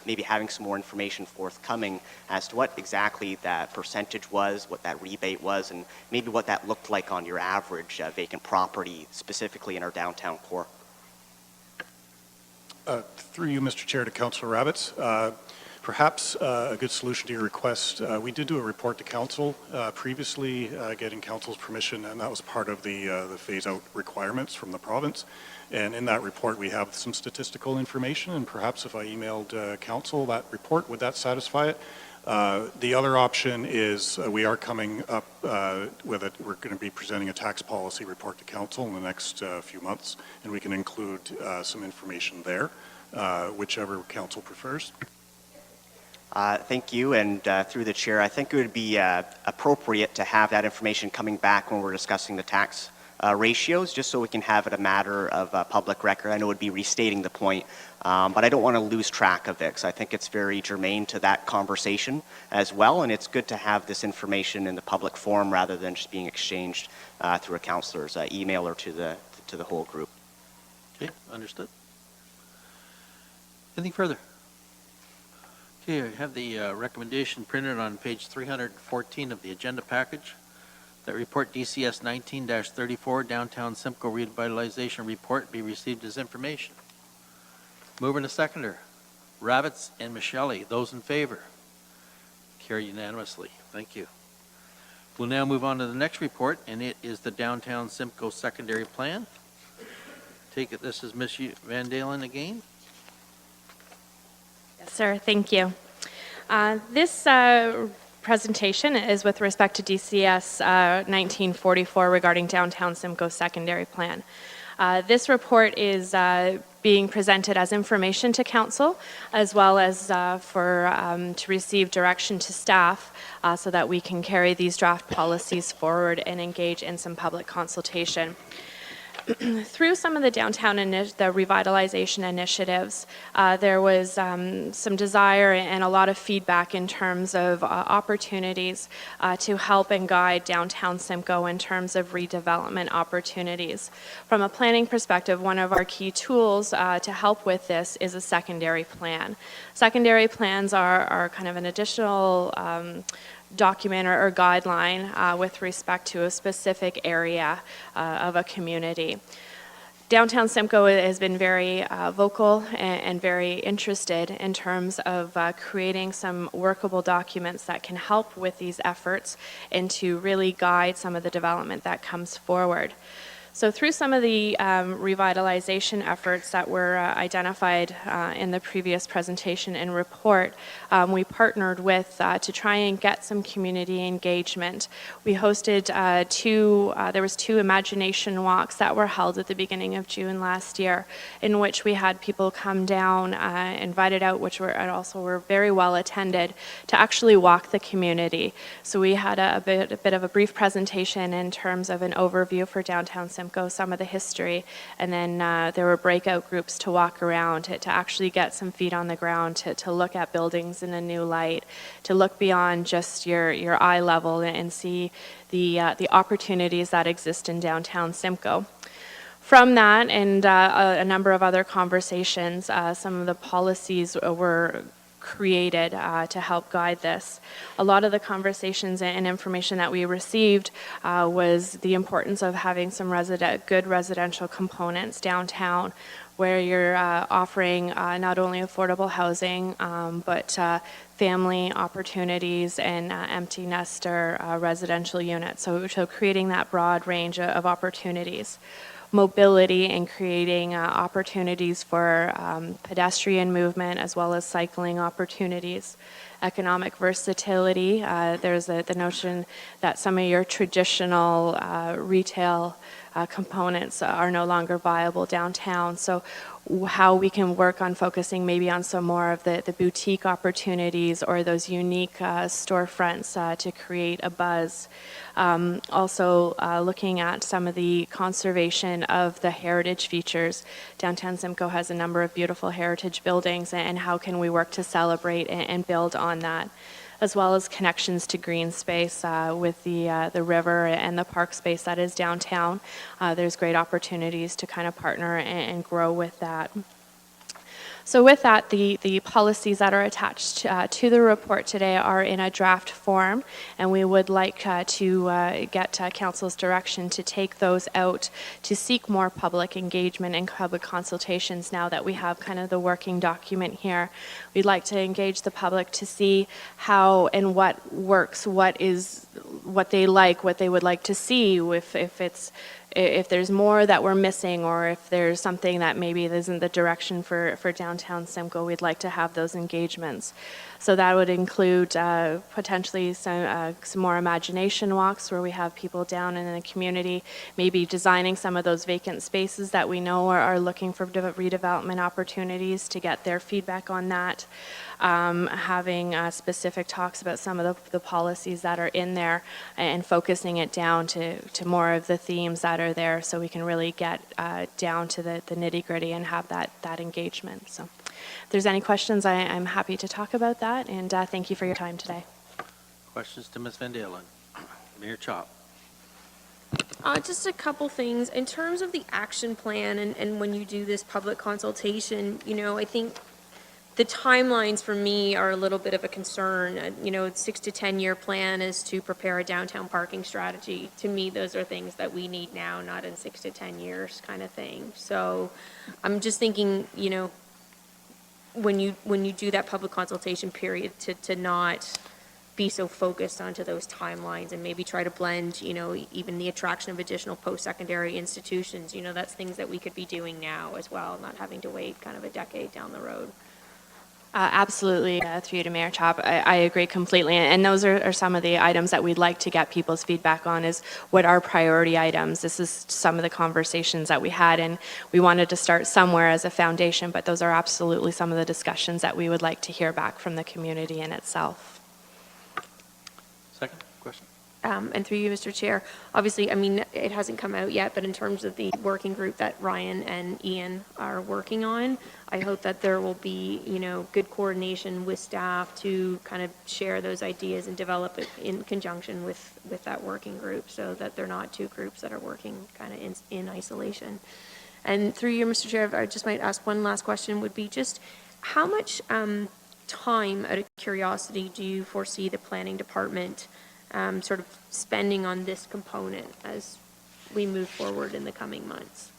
maybe having some more information forthcoming as to what exactly that percentage was, what that rebate was, and maybe what that looked like on your average vacant property, specifically in our downtown core. Through you, Mr. Chair, to Councillor Rabbits. Perhaps a good solution to your request. We did do a report to council previously, getting council's permission, and that was part of the phase-out requirements from the province. And in that report, we have some statistical information, and perhaps if I emailed council that report, would that satisfy it? The other option is we are coming up with it. We're going to be presenting a tax policy report to council in the next few months, and we can include some information there, whichever council prefers. Thank you, and through the chair, I think it would be appropriate to have that information coming back when we're discussing the tax ratios, just so we can have it a matter of public record. I know it would be restating the point, but I don't want to lose track of it, because I think it's very germane to that conversation as well, and it's good to have this information in the public forum rather than just being exchanged through a councillor's email or to the whole group. Okay, understood. Anything further? Okay, I have the recommendation printed on page 314 of the agenda package. That report DCS 19-34 Downtown Simcoe Revitalization Report be received as information. Mover and a seconder. Rabbits and Michelli. Those in favor? Carried unanimously. Thank you. We'll now move on to the next report, and it is the Downtown Simcoe Secondary Plan. Take it this is Ms. Van Dalen again. Yes, sir. Thank you. This presentation is with respect to DCS 1944 regarding Downtown Simcoe Secondary Plan. This report is being presented as information to council, as well as to receive direction to staff so that we can carry these draft policies forward and engage in some public consultation. Through some of the downtown the revitalization initiatives, there was some desire and a lot of feedback in terms of opportunities to help and guide downtown Simcoe in terms of redevelopment opportunities. From a planning perspective, one of our key tools to help with this is a secondary plan. Secondary plans are kind of an additional document or guideline with respect to a specific area of a community. Downtown Simcoe has been very vocal and very interested in terms of creating some workable documents that can help with these efforts and to really guide some of the development that comes forward. So through some of the revitalization efforts that were identified in the previous presentation and report, we partnered with to try and get some community engagement. We hosted there was two imagination walks that were held at the beginning of June last year, in which we had people come down, invited out, which were and also were very well attended, to actually walk the community. So we had a bit of a brief presentation in terms of an overview for downtown Simcoe, some of the history, and then there were breakout groups to walk around to actually get some feet on the ground, to look at buildings in a new light, to look beyond just your eye level and see the opportunities that exist in downtown Simcoe. From that and a number of other conversations, some of the policies were created to help guide this. A lot of the conversations and information that we received was the importance of having some good residential components downtown, where you're offering not only affordable housing, but family opportunities and empty nester residential units. So creating that broad range of opportunities. Mobility and creating opportunities for pedestrian movement as well as cycling opportunities. Economic versatility. There's the notion that some of your traditional retail components are no longer viable downtown. So how we can work on focusing maybe on some more of the boutique opportunities or those unique storefronts to create a buzz. Also looking at some of the conservation of the heritage features. Downtown Simcoe has a number of beautiful heritage buildings, and how can we work to celebrate and build on that, as well as connections to green space with the river and the park space that is downtown. There's great opportunities to kind of partner and grow with that. So with that, the policies that are attached to the report today are in a draft form, and we would like to get council's direction to take those out to seek more public engagement and public consultations now that we have kind of the working document here. We'd like to engage the public to see how and what works, what they like, what they would like to see, if there's more that we're missing, or if there's something that maybe isn't the direction for downtown Simcoe, we'd like to have those engagements. So that would include potentially some more imagination walks where we have people down in the community, maybe designing some of those vacant spaces that we know are looking for redevelopment opportunities, to get their feedback on that. having specific talks about some of the policies that are in there and focusing it down to more of the themes that are there so we can really get down to the nitty-gritty and have that engagement. So if there's any questions, I'm happy to talk about that, and thank you for your time today. Questions to Ms. Van Dalen? Mayor Chop. Just a couple things. In terms of the action plan and when you do this public consultation, I think the timelines for me are a little bit of a concern. 6 to 10 year plan is to prepare a downtown parking strategy. To me, those are things that we need now, not in 6 to 10 years kind of thing. So I'm just thinking, when you do that public consultation period to not be so focused onto those timelines and maybe try to blend, even the attraction of additional post-secondary institutions, that's things that we could be doing now as well, not having to wait kind of a decade down the road. Absolutely, through you to Mayor Chop. I agree completely, and those are some of the items that we'd like to get people's feedback on is what are priority items. This is some of the conversations that we had, and we wanted to start somewhere as a foundation, but those are absolutely some of the discussions that we would like to hear back from the community in itself. Second question. And through you, Mr. Chair, obviously, it hasn't come out yet, but in terms of the working group that Ryan and Ian are working on, I hope that there will be, good coordination with staff to kind of share those ideas and develop it in conjunction with that working group so that they're not two groups that are working kind of in isolation. And through you, Mr. Chair, I just might ask one last question would be just how much time, out of curiosity, do you foresee the planning department sort of spending on this component as we move forward in the coming months?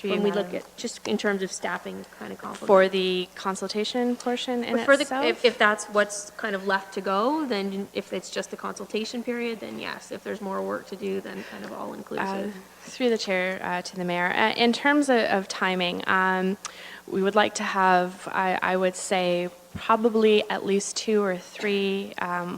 When we look at, just in terms of staffing kind of complement. For the consultation portion in itself? If that's what's kind of left to go, then if it's just the consultation period, then yes. If there's more work to do, then kind of all inclusive. Through the chair to the mayor. In terms of timing, we would like to have, I would say, probably at least 2 or 3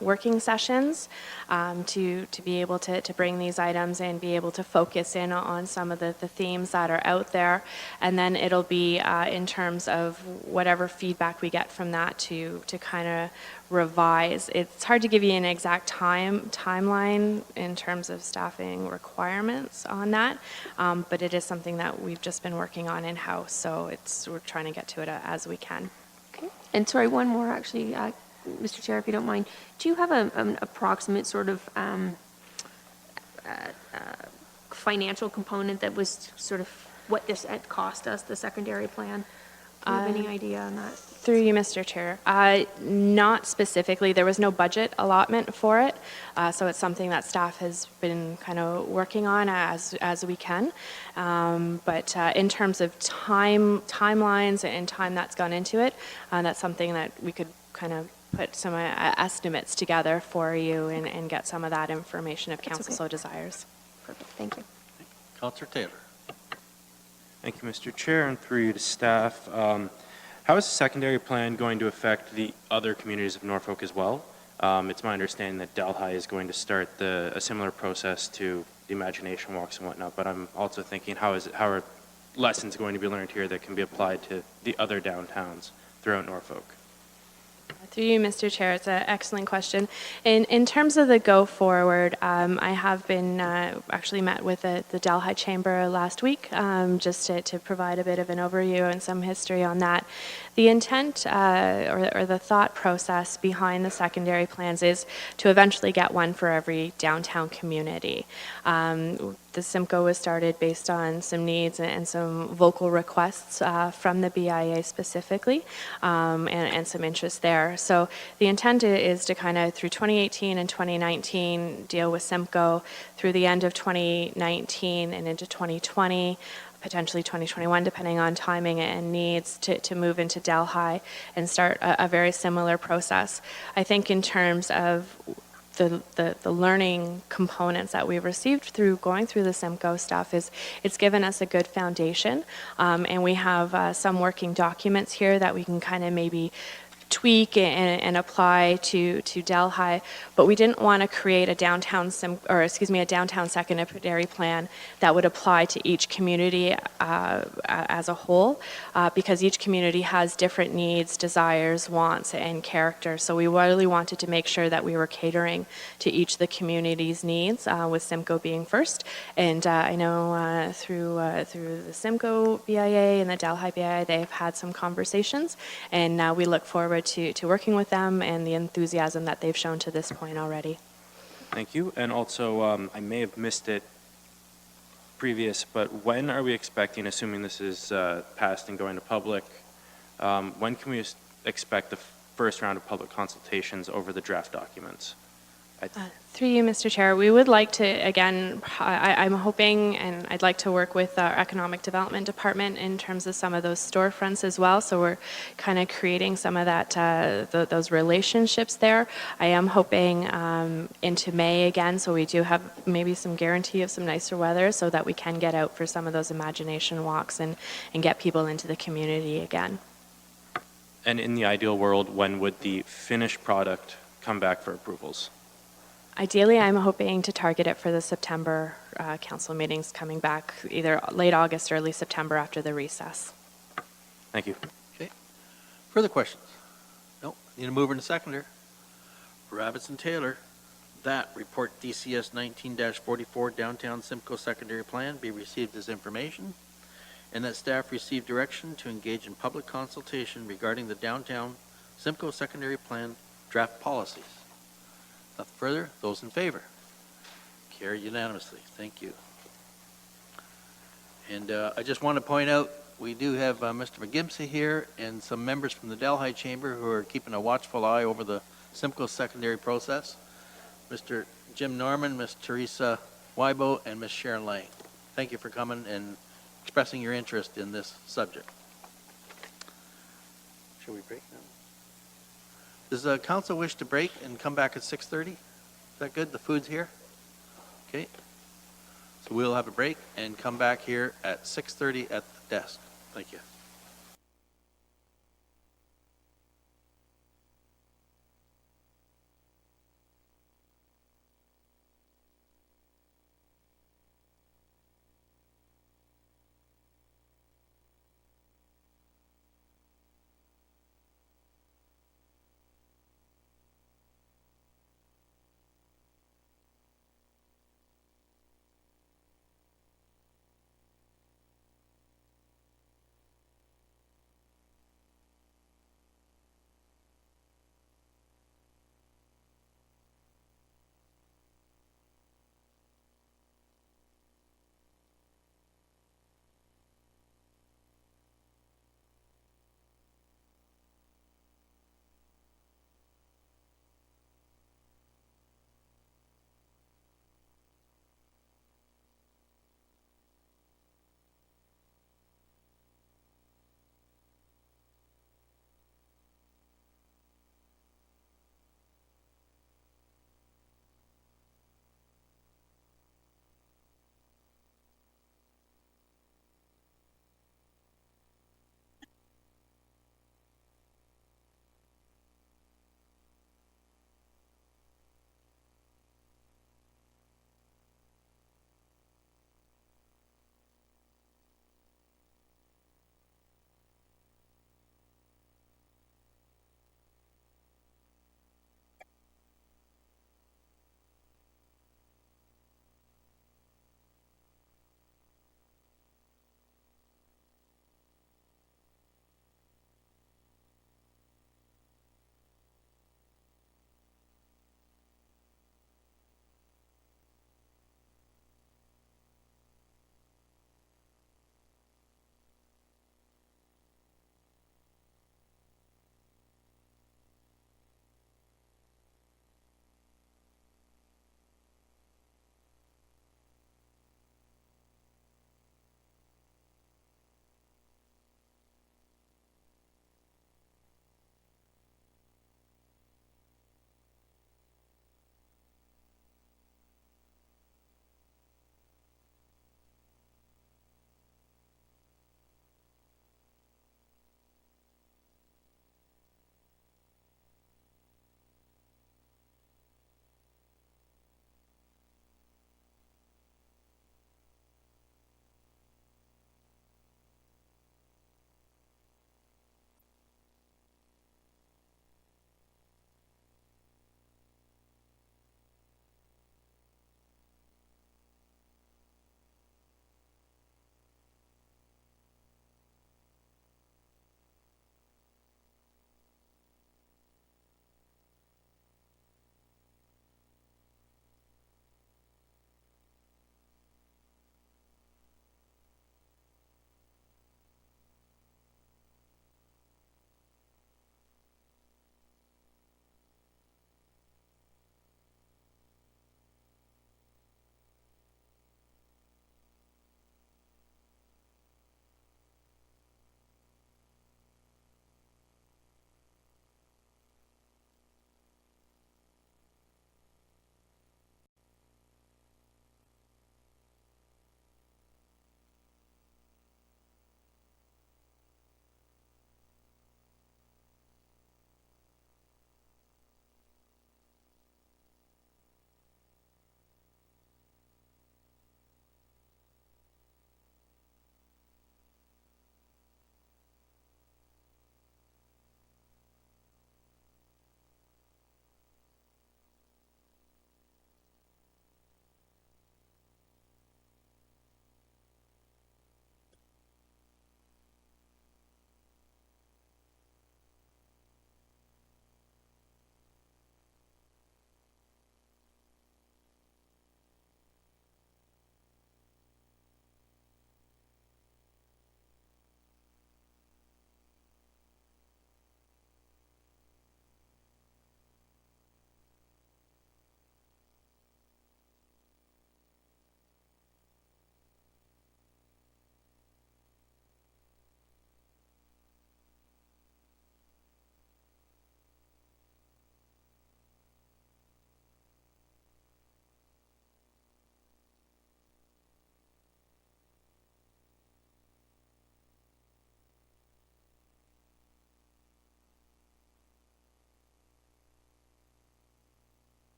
working sessions to be able to bring these items and be able to focus in on some of the themes that are out there. And then it'll be in terms of whatever feedback we get from that to kind of revise. It's hard to give you an exact timeline in terms of staffing requirements on that, but it is something that we've just been working on in-house, so we're trying to get to it as we can. Okay. And sorry, one more actually, Mr. Chair, if you don't mind. Do you have an approximate sort of financial component that was sort of what this cost us, the secondary plan? Do you have any idea on that? Through you, Mr. Chair. Not specifically. There was no budget allotment for it, so it's something that staff has been kind of working on as we can. But in terms of timelines and time that's gone into it, that's something that we could kind of put some estimates together for you and get some of that information if council so desires. Perfect. Thank you. Councillor Taylor. Thank you, Mr. Chair, and through you to staff. How is the secondary plan going to affect the other communities of Norfolk as well? It's my understanding that Delhi is going to start a similar process to the imagination walks and whatnot, but I'm also thinking how are lessons going to be learned here that can be applied to the other downtowns throughout Norfolk? Through you, Mr. Chair, it's an excellent question. In terms of the go forward, I have been actually met with the Delhi Chamber last week just to provide a bit of an overview and some history on that. The intent or the thought process behind the secondary plans is to eventually get one for every downtown community. The SIMCO was started based on some needs and some vocal requests from the BIA specifically, and some interest there. So the intent is to kind of through 2018 and 2019 deal with SIMCO, through the end of 2019 and into 2020, potentially 2021, depending on timing and needs, to move into Delhi and start a very similar process. I think in terms of the learning components that we've received through going through the SIMCO stuff it's given us a good foundation, and we have some working documents here that we can kind of maybe tweak and apply to Delhi, but we didn't want to create a downtown a downtown secondary plan that would apply to each community as a whole, because each community has different needs, desires, wants, and character. So we really wanted to make sure that we were catering to each of the community's needs, with Simcoe being first. And I know through the Simcoe BIA and the Delhi BIA, they've had some conversations, and we look forward to working with them and the enthusiasm that they've shown to this point already. Thank you. And also, I may have missed it previous, but when are we expecting, assuming this is passed and going to public, when can we expect the first round of public consultations over the draft documents? Through you, Mr. Chair, we would like to, again, I'm hoping, and I'd like to work with our Economic Development Department in terms of some of those storefronts as well, so we're kind of creating some of that, those relationships there. I am hoping into May again, so we do have maybe some guarantee of some nicer weather so that we can get out for some of those imagination walks and get people into the community again. And in the ideal world, when would the finished product come back for approvals? Ideally, I'm hoping to target it for the September council meetings coming back, either late August or early September after the recess. Thank you. Okay. Further questions? No. Need a mover and a seconder. Rabbits and Taylor, that report DCS 19-44 Downtown Simcoe Secondary Plan be received as information, and that staff receive direction to engage in public consultation regarding the Downtown Simcoe Secondary Plan draft policies. Nothing further. Those in favor? Carried unanimously. Thank you. And I just want to point out, we do have Mr. McGimsey here and some members from the Delhi Chamber who are keeping a watchful eye over the Simcoe secondary process. Mr. Jim Norman, Ms. Teresa Weibo, and Ms. Sharon Lang. Thank you for coming and expressing your interest in this subject. Shall we break now? Does the council wish to break and come back at 6:30? Is that good? The food's here? Okay. So we'll have a break and come back here at 6:30 at the desk. Thank you.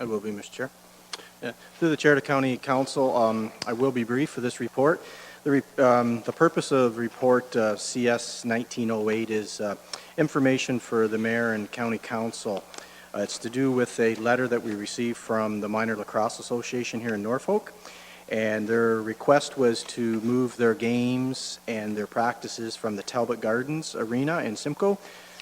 I will be, Mr. Chair. Through the Chair to County Council, I will be brief for this report. The purpose of report CS 1908 is information for the Mayor and County Council. It's to do with a letter that we received from the Minor Lacrosse Association here in Norfolk, and their request was to move their games and their practices from the Talbot Gardens Arena in Simcoe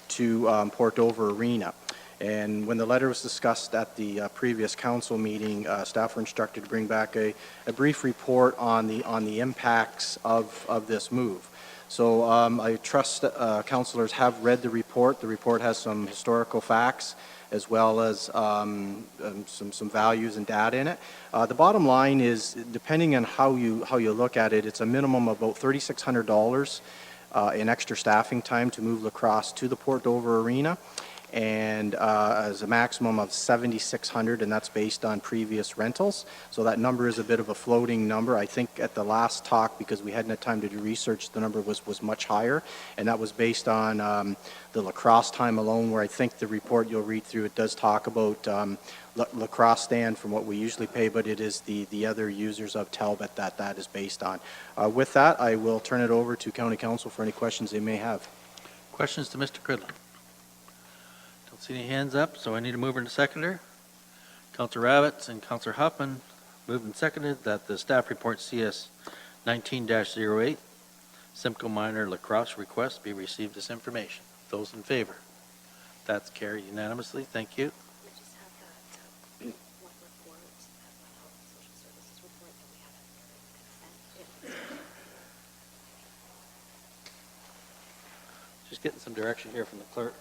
to Port Dover Arena. And when the letter was discussed at the previous council meeting, staff were instructed to bring back a brief report on the impacts of this move. So I trust councillors have read the report. The report has some historical facts as well as some values and data in it. The bottom line is, depending on how you look at it, it's a minimum of about $3,600 in extra staffing time to move lacrosse to the Port Dover Arena, and as a maximum of $7,600, and that's based on previous rentals. So that number is a bit of a floating number. I think at the last talk, because we hadn't had time to do research, the number was much higher, and that was based on the lacrosse time alone, where I think the report you'll read through, it does talk about lacrosse stand from what we usually pay, but it is the other users of Talbot that is based on. With that, I will turn it over to County Council for any questions they may have. Questions to Mr. Cridlin? Don't see any hands up, so I need a mover and a seconder. Councillor Rabbits and Councillor Huffman moved and seconded that the staff report CS 19-08, Simcoe Minor Lacrosse request, be received as information. Those in favor? That's carried unanimously. Thank you. Just getting some direction here from the clerk.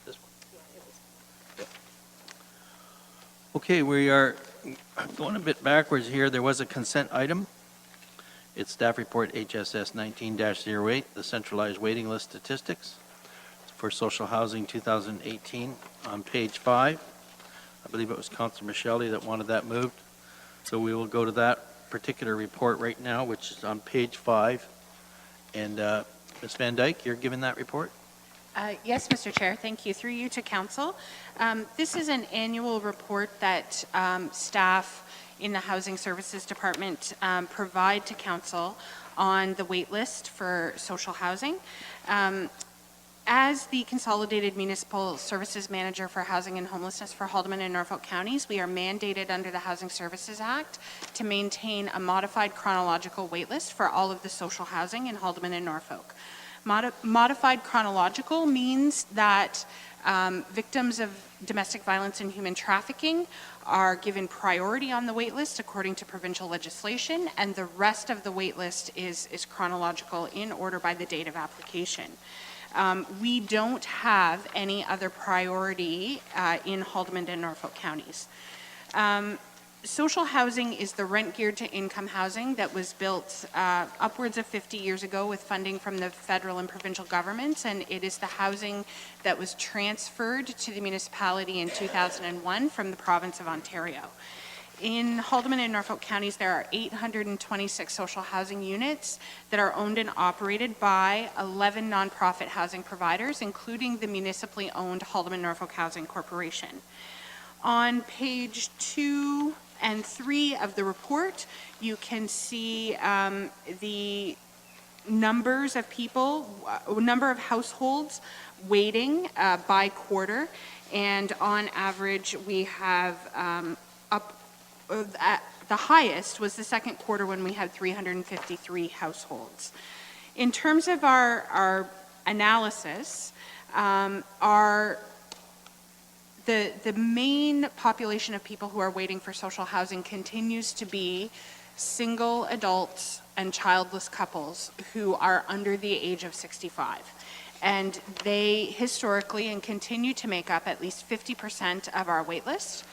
This one? Yep. Okay, we are going a bit backwards here. There was a consent item. It's staff report HSS 19-08, the centralized waiting list statistics for social housing 2018 on page 5. I believe it was Councillor Michelli that wanted that moved. So we will go to that particular report right now, which is on page 5. And Ms. Van Dyke, you're giving that report? Yes, Mr. Chair, thank you. Through you to Council. This is an annual report that staff in the Housing Services Department provide to Council on the wait list for social housing. As the Consolidated Municipal Services Manager for Housing and Homelessness for Haldimand and Norfolk counties, we are mandated under the Housing Services Act to maintain a modified chronological wait list for all of the social housing in Haldimand and Norfolk. Modified chronological means that victims of domestic violence and human trafficking are given priority on the wait list according to provincial legislation, and the rest of the wait list is chronological in order by the date of application. We don't have any other priority in Haldimand and Norfolk counties. Social housing is the rent geared to income housing that was built upwards of 50 years ago with funding from the federal and provincial governments, and it is the housing that was transferred to the municipality in 2001 from the province of Ontario. In Haldimand and Norfolk counties, there are 826 social housing units that are owned and operated by 11 nonprofit housing providers, including the municipally owned Haldimand Norfolk Housing Corporation. On page 2 and 3 of the report, you can see the numbers of people, number of households waiting by quarter, and on average we have at the highest was the second quarter when we had 353 households. In terms of our analysis, the main population of people who are waiting for social housing continues to be single adults and childless couples who are under the age of 65. And they historically and continue to make up at least 50% of our wait list.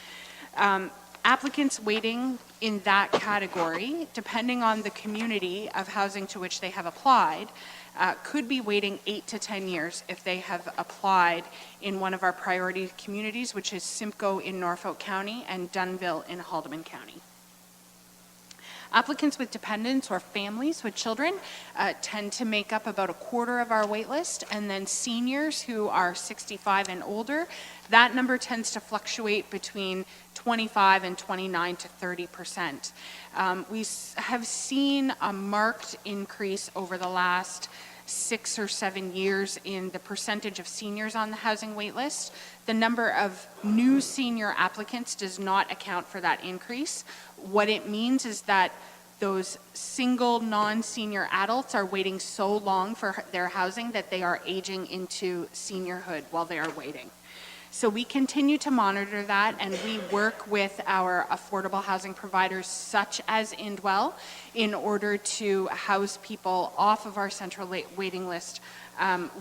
Applicants waiting in that category, depending on the community of housing to which they have applied, could be waiting 8 to 10 years if they have applied in one of our priority communities, which is Simcoe in Norfolk County and Dunnville in Haldimand County. Applicants with dependents or families with children tend to make up about a quarter of our wait list, and then seniors who are 65 and older, that number tends to fluctuate between 25 and 29 to 30%. We have seen a marked increase over the last 6 or 7 years in the percentage of seniors on the housing wait list. The number of new senior applicants does not account for that increase. What it means is that those single non-senior adults are waiting so long for their housing that they are aging into seniorhood while they are waiting. So we continue to monitor that, and we work with our affordable housing providers such as Indwell in order to house people off of our central waiting list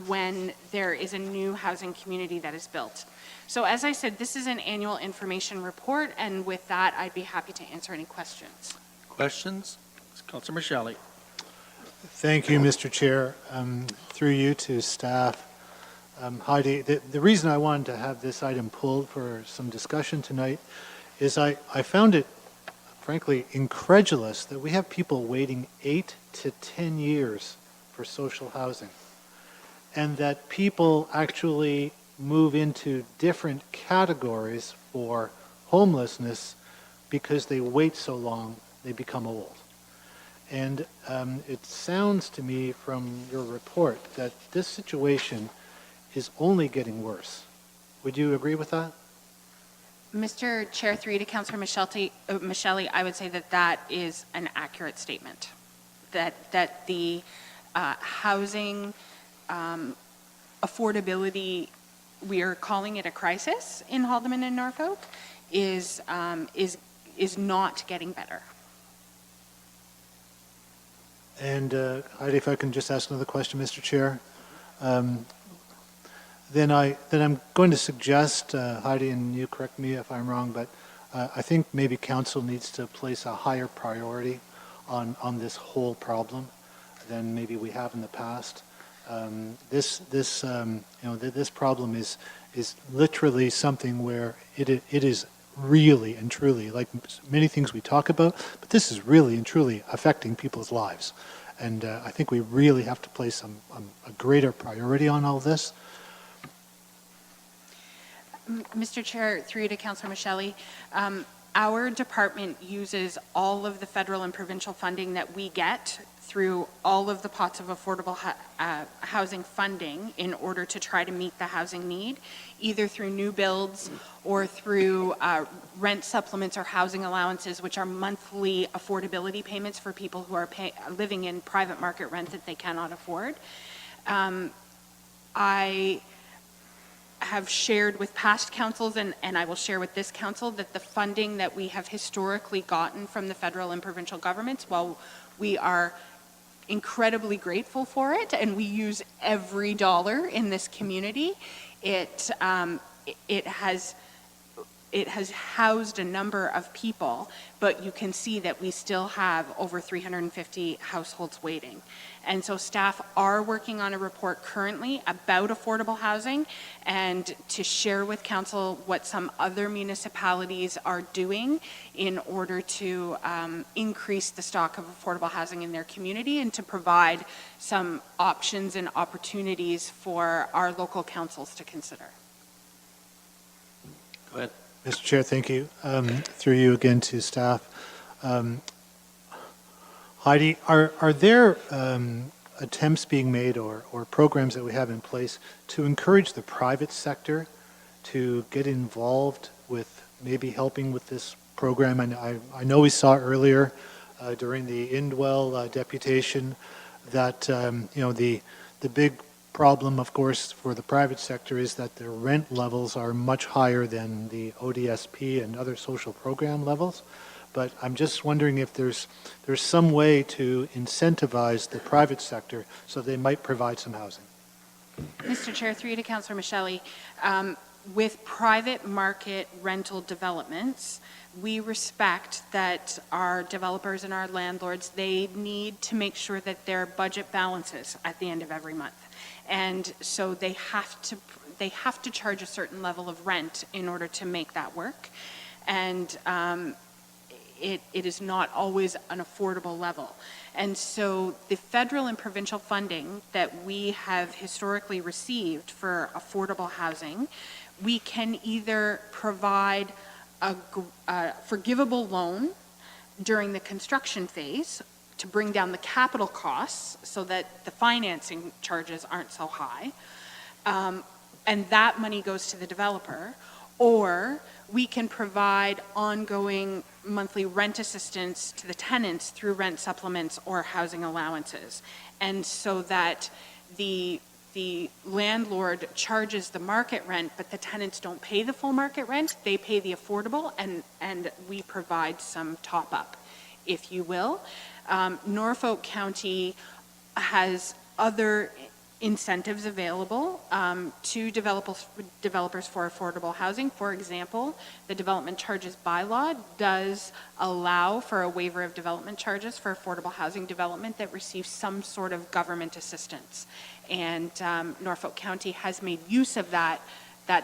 when there is a new housing community that is built. So as I said, this is an annual information report, and with that, I'd be happy to answer any questions. Questions? Councillor Michele. Thank you, Mr. Chair. Through you to staff. Heidi, the reason I wanted to have this item pulled for some discussion tonight is I found it, frankly, incredulous that we have people waiting 8 to 10 years for social housing, and that people actually move into different categories for homelessness because they wait so long, they become old. And it sounds to me from your report that this situation is only getting worse. Would you agree with that? Mr. Chair, through you to Councillor Michele, I would say that that is an accurate statement. That the housing affordability, we are calling it a crisis in Haldimand and Norfolk, is not getting better. And Heidi, if I can just ask another question, Mr. Chair. Then I'm going to suggest, Heidi, and you correct me if I'm wrong, but I think maybe council needs to place a higher priority on this whole problem than maybe we have in the past. This problem is literally something where it is really and truly, like many things we talk about, but this is really and truly affecting people's lives. And I think we really have to place a greater priority on all this. Mr. Chair, through you to Councillor Michele, our department uses all of the federal and provincial funding that we get through all of the pots of affordable housing funding in order to try to meet the housing need, either through new builds or through rent supplements or housing allowances, which are monthly affordability payments for people who are living in private market rent that they cannot afford. I have shared with past councils, and I will share with this council, that the funding that we have historically gotten from the federal and provincial governments, while we are incredibly grateful for it, and we use every dollar in this community, it has housed a number of people, but you can see that we still have over 350 households waiting. And so staff are working on a report currently about affordable housing, and to share with council what some other municipalities are doing in order to increase the stock of affordable housing in their community, and to provide some options and opportunities for our local councils to consider. Go ahead. Mr. Chair, thank you. Through you again to staff. Heidi, are there attempts being made or programs that we have in place to encourage the private sector to get involved with maybe helping with this program? And I know we saw earlier during the Indwell deputation that the big problem, of course, for the private sector is that the rent levels are much higher than the ODSP and other social program levels. But I'm just wondering if there's some way to incentivize the private sector so they might provide some housing. Mr. Chair, through you to Councillor Michele, with private market rental developments, we respect that our developers and our landlords, they need to make sure that their budget balances at the end of every month. And so they have to charge a certain level of rent in order to make that work. And it is not always an affordable level. And so the federal and provincial funding that we have historically received for affordable housing, we can either provide a forgivable loan during the construction phase to bring down the capital costs so that the financing charges aren't so high, and that money goes to the developer, or we can provide ongoing monthly rent assistance to the tenants through rent supplements or housing allowances. And so that the landlord charges the market rent, but the tenants don't pay the full market rent, they pay the affordable, and we provide some top up, if you will. Norfolk County has other incentives available to developers for affordable housing. For example, the development charges bylaw does allow for a waiver of development charges for affordable housing development that receives some sort of government assistance. And Norfolk County has made use of that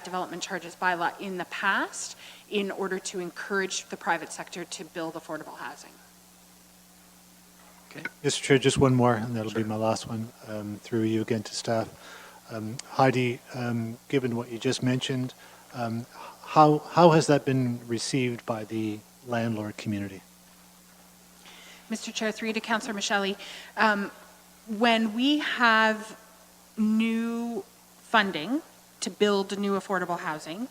development charges bylaw in the past in order to encourage the private sector to build affordable housing. Okay. Mr. Chair, just one more, and that'll be my last one, through you again to staff. Heidi, given what you just mentioned, how has that been received by the landlord community? Mr. Chair, through you to Councillor Michelli. When we have new funding to build new affordable housing,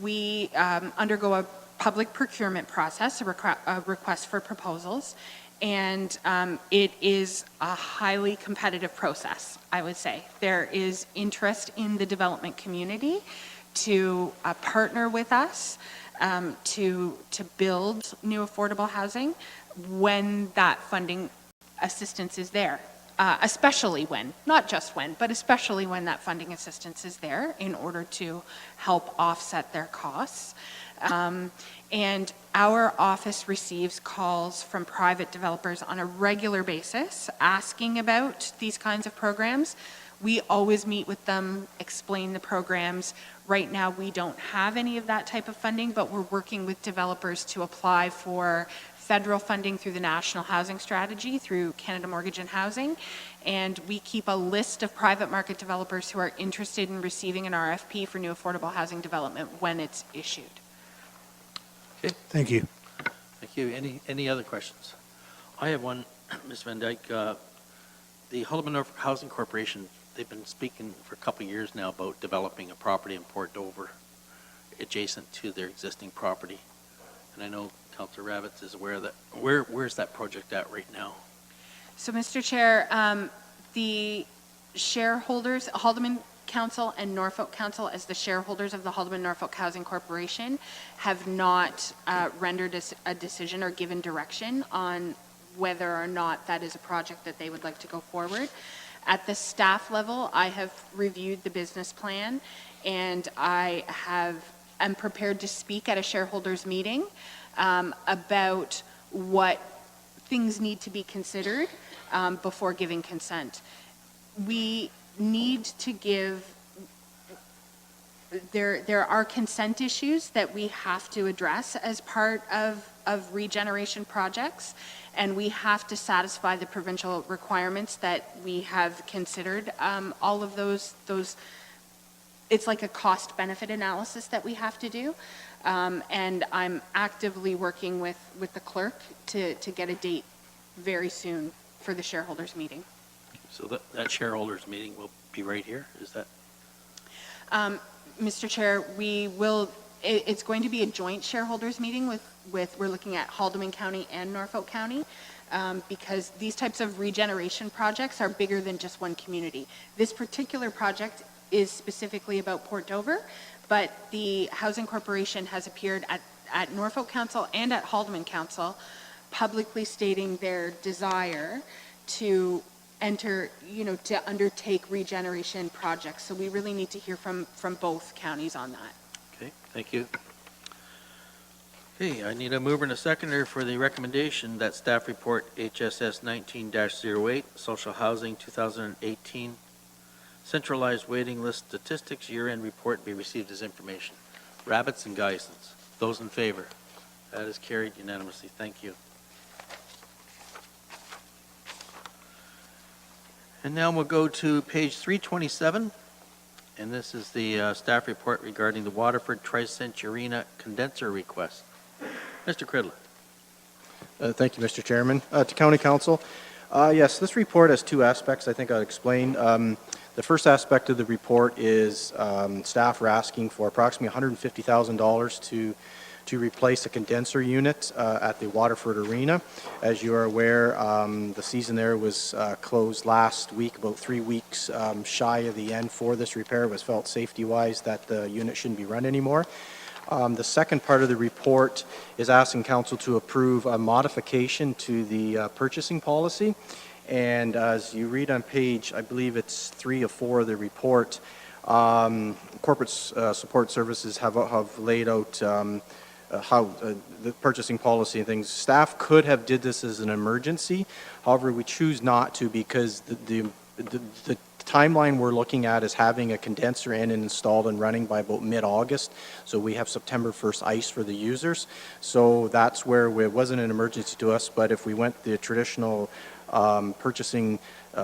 we undergo a public procurement process, a request for proposals, and it is a highly competitive process, I would say. There is interest in the development community to partner with us to build new affordable housing when that funding assistance is there. Especially when, not just when, but especially when that funding assistance is there in order to help offset their costs. And our office receives calls from private developers on a regular basis asking about these kinds of programs. We always meet with them, explain the programs. Right now, we don't have any of that type of funding, but we're working with developers to apply for federal funding through the National Housing Strategy, through Canada Mortgage and Housing, and we keep a list of private market developers who are interested in receiving an RFP for new affordable housing development when it's issued. Okay. Thank you. Thank you. Any other questions? I have one, Ms. Van Dyke. The Haldimand Norfolk Housing Corporation, they've been speaking for a couple of years now about developing a property in Port Dover adjacent to their existing property. And I know Councillor Ravitz is aware of that. Where's that project at right now? So, Mr. Chair, the shareholders, Haldimand Council and Norfolk Council, as the shareholders of the Haldimand Norfolk Housing Corporation, have not rendered a decision or given direction on whether or not that is a project that they would like to go forward. At the staff level, I have reviewed the business plan, and I am prepared to speak at a shareholders meeting about what things need to be considered before giving consent. We need to give, there are consent issues that we have to address as part of regeneration projects, and we have to satisfy the provincial requirements that we have considered. All of those, it's like a cost-benefit analysis that we have to do. And I'm actively working with the clerk to get a date very soon for the shareholders meeting. So that shareholders meeting will be right here, is that? Mr. Chair, it's going to be a joint shareholders meeting we're looking at Haldimand County and Norfolk County, because these types of regeneration projects are bigger than just one community. This particular project is specifically about Port Dover, but the Housing Corporation has appeared at Norfolk Council and at Haldimand Council publicly stating their desire to enter, to undertake regeneration projects. So we really need to hear from both counties on that. Okay, thank you. Okay, I need a mover and a seconder for the recommendation that staff report HSS 19-08, Social Housing 2018, Centralized Waiting List Statistics Year-End Report be received as information. Rabbits and Geisens. Those in favor? That is carried unanimously. Thank you. And now we'll go to page 327, and this is the staff report regarding the Waterford Tricentennial condenser request. Mr. Cridlin. Thank you, Mr. Chairman. To County Council, yes, this report has two aspects I think I'll explain. The first aspect of the report is staff are asking for approximately $150,000 to replace a condenser unit at the Waterford Arena. As you are aware, the season there was closed last week, about 3 weeks shy of the end for this repair. It was felt safety-wise that the unit shouldn't be run anymore. The second part of the report is asking Council to approve a modification to the purchasing policy. And as you read on page, I believe it's 3 or 4 of the report, corporate support services have laid out how the purchasing policy and things. Staff could have did this as an emergency. However, we choose not to because the timeline we're looking at is having a condenser in and installed and running by about mid-August. So we have September 1st ice for the users. So that's where it wasn't an emergency to us, but if we went the traditional purchasing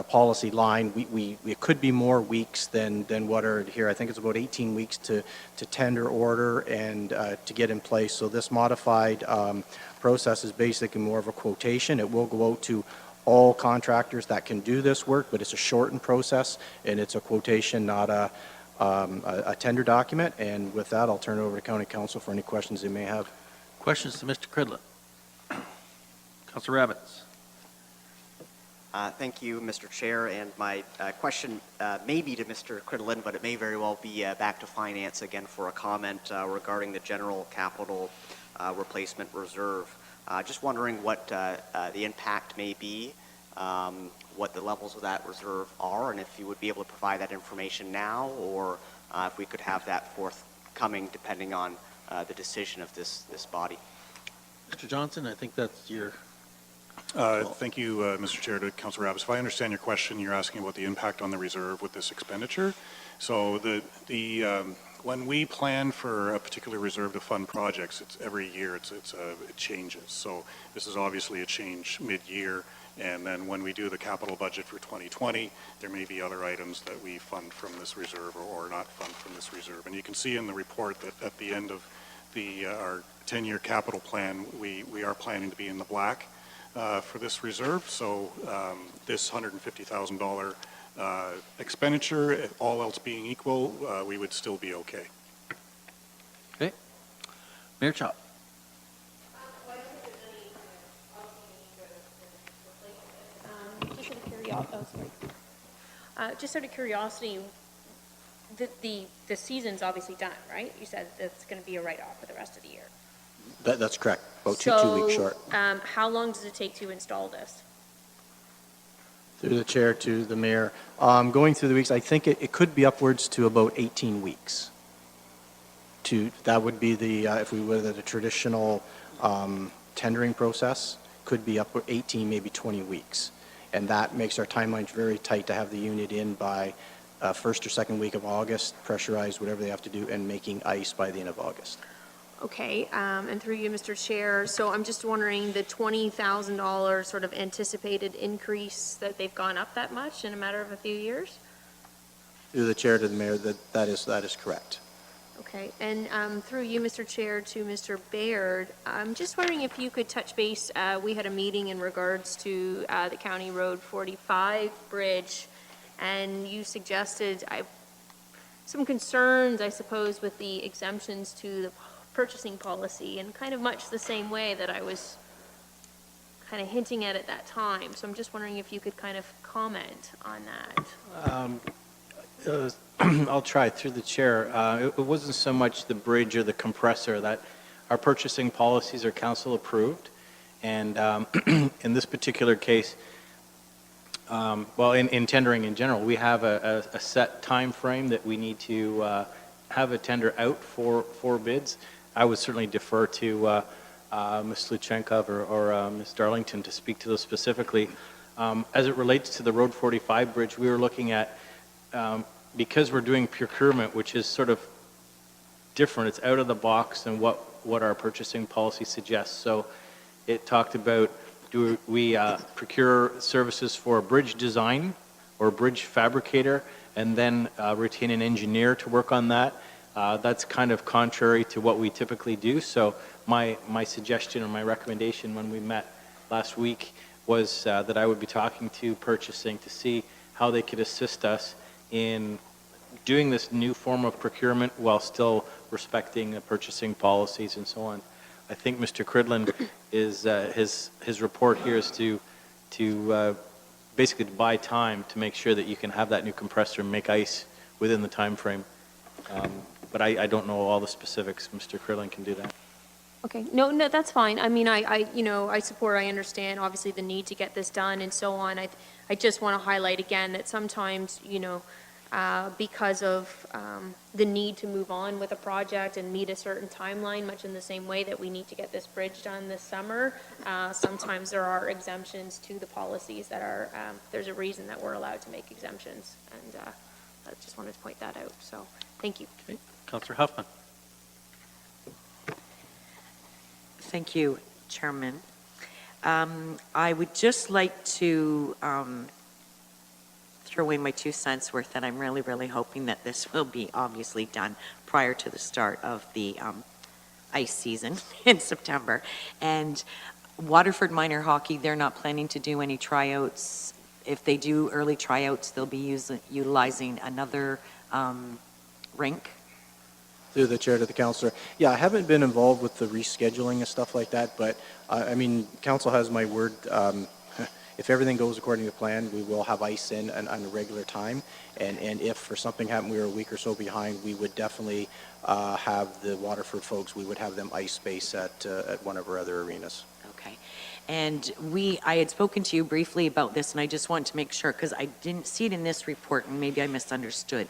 policy line, it could be more weeks than what are here. I think it's about 18 weeks to tender order and to get in place. So this modified process is basically more of a quotation. It will go out to all contractors that can do this work, but it's a shortened process and it's a quotation, not a tender document. And with that, I'll turn it over to County Council for any questions they may have. Questions to Mr. Cridlin? Councilor Rabbits. Thank you, Mr. Chair, and my question may be to Mr. Cridlin, but it may very well be back to Finance again for a comment regarding the General Capital Replacement Reserve. Just wondering what the impact may be, what the levels of that reserve are, and if you would be able to provide that information now, or if we could have that forthcoming depending on the decision of this body. Mr. Johnson, I think that's your... Thank you, Mr. Chair, to Councilor Rabbits. If I understand your question, you're asking about the impact on the reserve with this expenditure. So when we plan for a particular reserve to fund projects, it's every year it changes. So this is obviously a change mid-year, and then when we do the capital budget for 2020, there may be other items that we fund from this reserve or not fund from this reserve. And you can see in the report that at the end of our 10-year capital plan, we are planning to be in the black for this reserve. So this $150,000 expenditure, all else being equal, we would still be okay. Okay. Mayor Chop. Just out of curiosity, the season's obviously done, right? You said that's going to be a write-off for the rest of the year. That's correct. About two weeks short. How long does it take to install this? Through the chair to the mayor. Going through the weeks, I think it could be upwards to about 18 weeks. That would be if we were the traditional tendering process, could be up to 18, maybe 20 weeks. And that makes our timelines very tight to have the unit in by first or second week of August, pressurized, whatever they have to do, and making ice by the end of August. Okay, and through you, Mr. Chair, so I'm just wondering the $20,000 sort of anticipated increase that they've gone up that much in a matter of a few years? Through the chair to the mayor, that is correct. Okay, and through you, Mr. Chair, to Mr. Baird, I'm just wondering if you could touch base. We had a meeting in regards to the County Road 45 bridge, and you suggested some concerns, I suppose, with the exemptions to the purchasing policy, and kind of much the same way that I was kind of hinting at that time. So I'm just wondering if you could kind of comment on that. I'll try through the chair. It wasn't so much the bridge or the compressor. That our purchasing policies are council approved, and in this particular case, Well, in tendering in general, we have a set time frame that we need to have a tender out for bids. I would certainly defer to Ms. Luchenkov or Ms. Darlington to speak to those specifically. As it relates to the Road 45 bridge, we were looking at, because we're doing procurement, which is sort of different, it's out of the box than what our purchasing policy suggests. So it talked about, do we procure services for a bridge design or a bridge fabricator and then retain an engineer to work on that? That's kind of contrary to what we typically do. So my suggestion or my recommendation when we met last week was that I would be talking to purchasing to see how they could assist us in doing this new form of procurement while still respecting the purchasing policies and so on. I think Mr. Cridland is his report here is to basically to buy time to make sure that you can have that new compressor and make ice within the time frame. But I don't know all the specifics. Mr. Cridland can do that. Okay, no, that's fine. I mean, I support, I understand, obviously, the need to get this done and so on. I just want to highlight again that sometimes, because of the need to move on with a project and meet a certain timeline, much in the same way that we need to get this bridge done this summer, sometimes there are exemptions to the policies that are, there's a reason that we're allowed to make exemptions. And I just wanted to point that out. So, thank you. Okay. Councillor Huffman. Thank you, Chairman. I would just like to throw in my 2 cents worth that I'm really, really hoping that this will be obviously done prior to the start of the ice season in September. And Waterford Minor Hockey, they're not planning to do any tryouts. If they do early tryouts, they'll be utilizing another rink. Through the chair to the councillor. Yeah, I haven't been involved with the rescheduling and stuff like that, but I mean, council has my word. If everything goes according to plan, we will have ice in on a regular time. And if for something happened, we were a week or so behind, we would definitely have the Waterford folks, we would have them ice space at one of our other arenas. Okay. And I had spoken to you briefly about this, and I just want to make sure, because I didn't see it in this report, and maybe I misunderstood.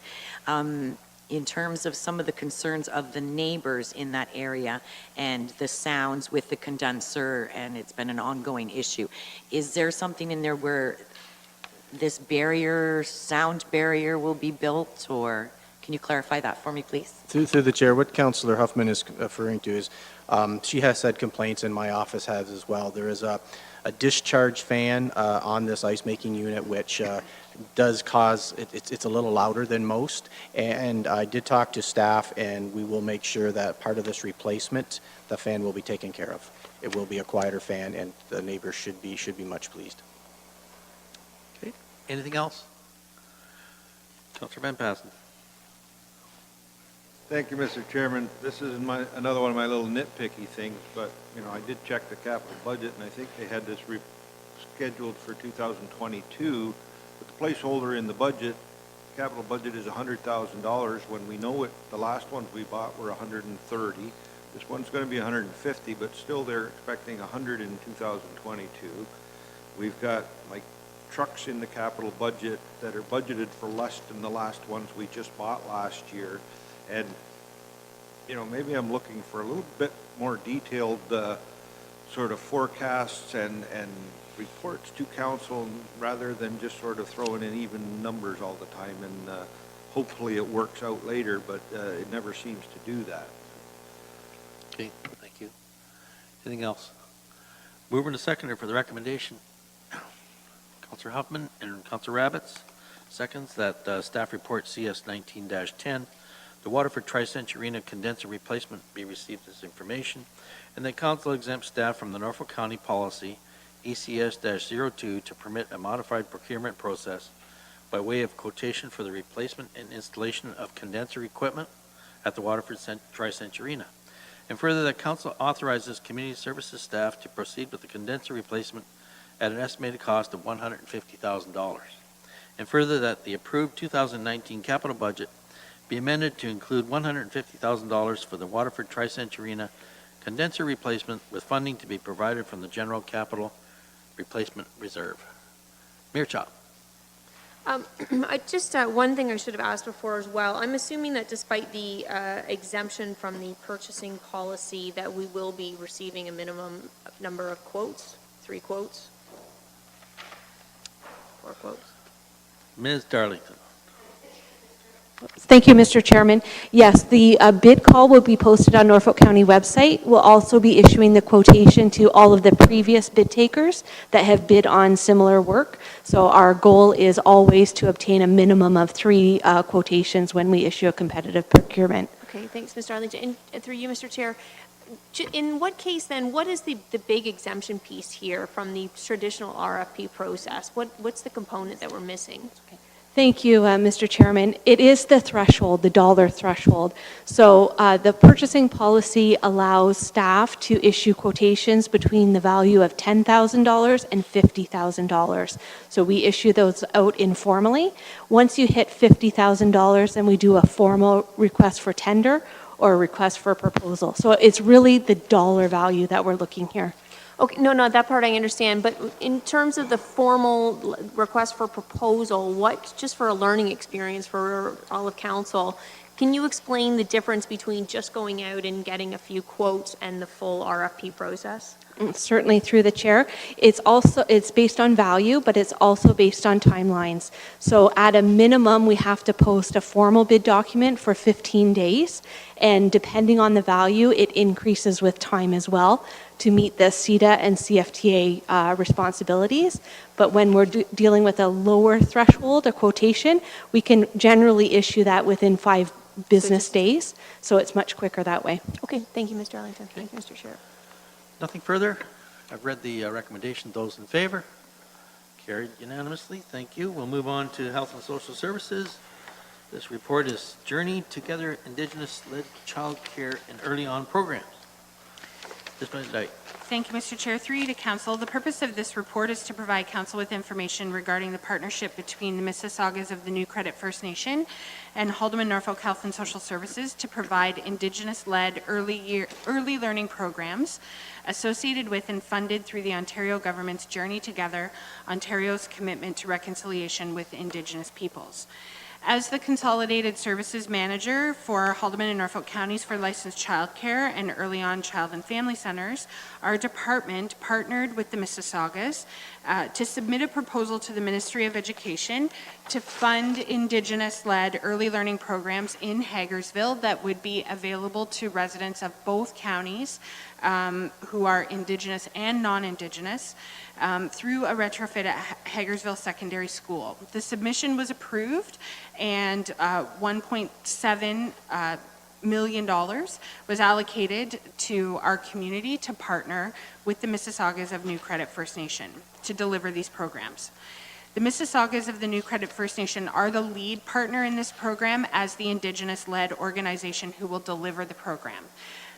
In terms of some of the concerns of the neighbors in that area and the sounds with the condenser, and it's been an ongoing issue. Is there something in there where this sound barrier will be built, or can you clarify that for me, please? Through the chair, what Councillor Huffman is referring to is, she has had complaints, and my office has as well. There is a discharge fan on this ice making unit, which does cause, it's a little louder than most. And I did talk to staff, and we will make sure that part of this replacement, the fan will be taken care of. It will be a quieter fan, and the neighbors should be much pleased. Okay. Anything else? Councillor Van Passen. Thank you, Mr. Chairman. This is another one of my little nitpicky things, but, I did check the capital budget, and I think they had this scheduled for 2022, but the placeholder in the budget, capital budget is $100,000, when we know the last ones we bought were 130. This one's going to be 150, but still they're expecting 100 in 2022. We've got, trucks in the capital budget that are budgeted for less than the last ones we just bought last year. And, maybe I'm looking for a little bit more detailed sort of forecasts and reports to council rather than just sort of throwing in even numbers all the time. And hopefully it works out later, but it never seems to do that. Okay, thank you. Anything else? Mover and a seconder for the recommendation. Councillor Huffman and Councillor Rabbits. Seconds that staff report CS 19-10. The Waterford Tri-Century condenser replacement be received as information, and that council exempt staff from the Norfolk County policy ECS-02 to permit a modified procurement process by way of quotation for the replacement and installation of condenser equipment at the Waterford Tri-Century. And further, that council authorizes community services staff to proceed with the condenser replacement at an estimated cost of $150,000. And further, that the approved 2019 capital budget be amended to include $150,000 for the Waterford Tri-Century condenser replacement, with funding to be provided from the General Capital Replacement Reserve. Mayor Chop. I just, one thing I should have asked before as well. I'm assuming that despite the exemption from the purchasing policy, that we will be receiving a minimum number of quotes, 3 quotes, 4 quotes. Ms. Darlington. Thank you, Mr. Chairman. Yes, the bid call will be posted on Norfolk County website. We'll also be issuing the quotation to all of the previous bid takers that have bid on similar work. So our goal is always to obtain a minimum of 3 quotations when we issue a competitive procurement. Okay, thanks, Ms. Darlington. And through you, Mr. Chair, in what case then, what is the big exemption piece here from the traditional RFP process? What's the component that we're missing? Thank you, Mr. Chairman. It is the threshold, the dollar threshold. So the purchasing policy allows staff to issue quotations between the value of $10,000 and $50,000. So we issue those out informally. Once you hit $50,000, then we do a formal request for tender or a request for proposal. So it's really the dollar value that we're looking here. Okay, no, that part I understand, but in terms of the formal request for proposal, just for a learning experience for all of council, can you explain the difference between just going out and getting a few quotes and the full RFP process? Certainly, through the chair. It's based on value, but it's also based on timelines. So at a minimum, we have to post a formal bid document for 15 days. And depending on the value, it increases with time as well to meet the CETA and CFTA responsibilities. But when we're dealing with a lower threshold, a quotation, we can generally issue that within 5 business days. So it's much quicker that way. Okay, thank you, Mr. Arlington. Thank you, Mr. Chair. Nothing further? I've read the recommendation. Those in favor? Carried unanimously. Thank you. We'll move on to Health and Social Services. This report is Journey Together Indigenous-Led Child Care and Early On Programs. Ms. Dyke. Thank you, Mr. Chair. Through you to Council. The purpose of this report is to provide Council with information regarding the partnership between the Mississaugas of the New Credit First Nation and Haldeman Norfolk Health and Social Services to provide Indigenous-led early learning programs associated with and funded through the Ontario government's Journey Together, Ontario's commitment to reconciliation with Indigenous peoples. As the Consolidated Services Manager for Haldeman and Norfolk Counties for Licensed Childcare and Early On Child and Family Centers, our department partnered with the Mississaugas to submit a proposal to the Ministry of Education to fund Indigenous-led early learning programs in Hagersville that would be available to residents of both counties who are Indigenous and non-Indigenous through a retrofit at Hagersville Secondary School. The submission was approved and $1.7 million was allocated to our community to partner with the Mississaugas of New Credit First Nation to deliver these programs. The Mississaugas of the New Credit First Nation are the lead partner in this program as the Indigenous-led organization who will deliver the program.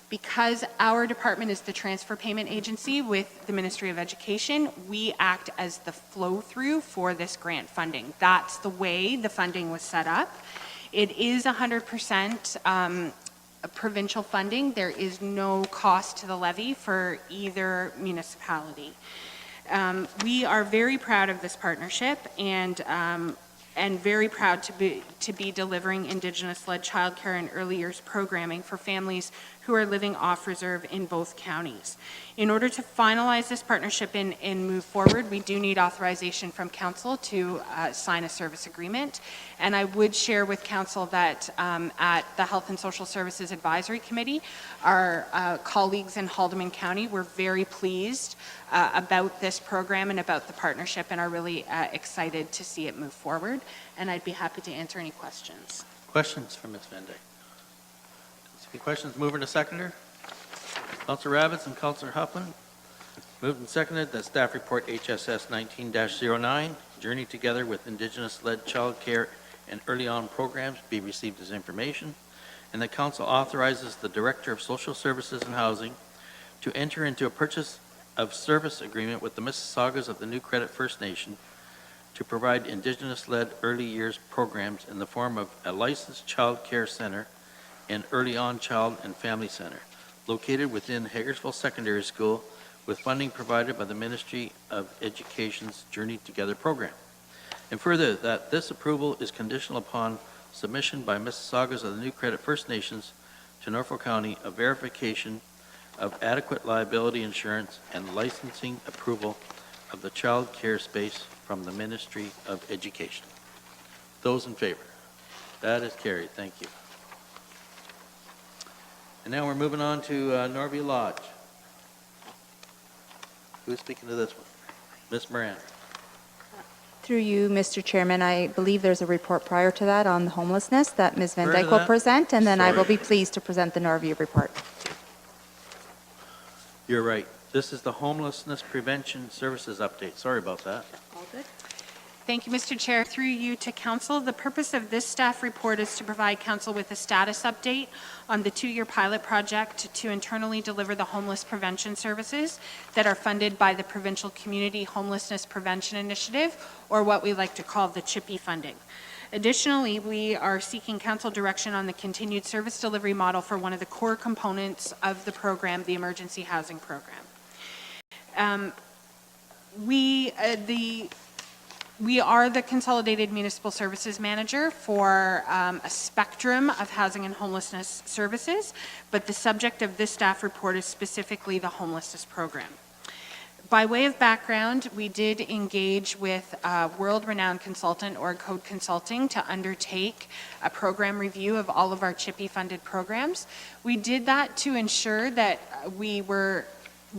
Because our department is the transfer payment agency with the Ministry of Education, we act as the flow-through for this grant funding. That's the way the funding was set up. It is 100% provincial funding. There is no cost to the levy for either municipality. We are very proud of this partnership and very proud to be delivering Indigenous-led childcare and early years programming for families who are living off reserve in both counties. In order to finalize this partnership and move forward, we do need authorization from Council to sign a service agreement. And I would share with Council that at the Health and Social Services Advisory Committee, our colleagues in Haldeman County were very pleased about this program and about the partnership and are really excited to see it move forward. And I'd be happy to answer any questions. Questions from Ms. Van Dyke? Any questions? Mover to seconder. Councillor Rabbits and Councillor Huffman. Moved and seconded that staff report HSS 19-09, Journey Together with Indigenous-Led Child Care and Early On Programs, be received as information, and that Council authorizes the Director of Social Services and Housing to enter into a purchase of service agreement with the Mississaugas of the New Credit First Nation to provide Indigenous-led early years programs in the form of a licensed child care center and Early On Child and Family Center located within Hagersville Secondary School with funding provided by the Ministry of Education's Journey Together program. And further, that this approval is conditional upon submission by Mississaugas of the New Credit First Nations to Norfolk County of verification of adequate liability insurance and licensing approval of the child care space from the Ministry of Education. Those in favor? That is carried. Thank you. And now we're moving on to Norview Lodge. Who's speaking to this one? Ms. Moran. Through you, Mr. Chairman, I believe there's a report prior to that on homelessness that Ms. Van Prior to Dyke will that? present, and then I will Sorry. be pleased to present the Norview report. You're right. This is the Homelessness Prevention Services update. Sorry about that. All good. Thank you, Mr. Chair. Through you to Council, the purpose of this staff report is to provide Council with a status update on the 2-year pilot project to internally deliver the homeless prevention services that are funded by the Provincial Community Homelessness Prevention Initiative, or what we like to call the CHIPPY funding. Additionally, we are seeking Council direction on the continued service delivery model for one of the core components of the program, the emergency housing program. We are the Consolidated Municipal Services Manager for a spectrum of housing and homelessness services, but the subject of this staff report is specifically the homelessness program. By way of background, we did engage with a world-renowned consultant, Org Code Consulting, to undertake a program review of all of our CHIPPY-funded programs. We did that to ensure that we were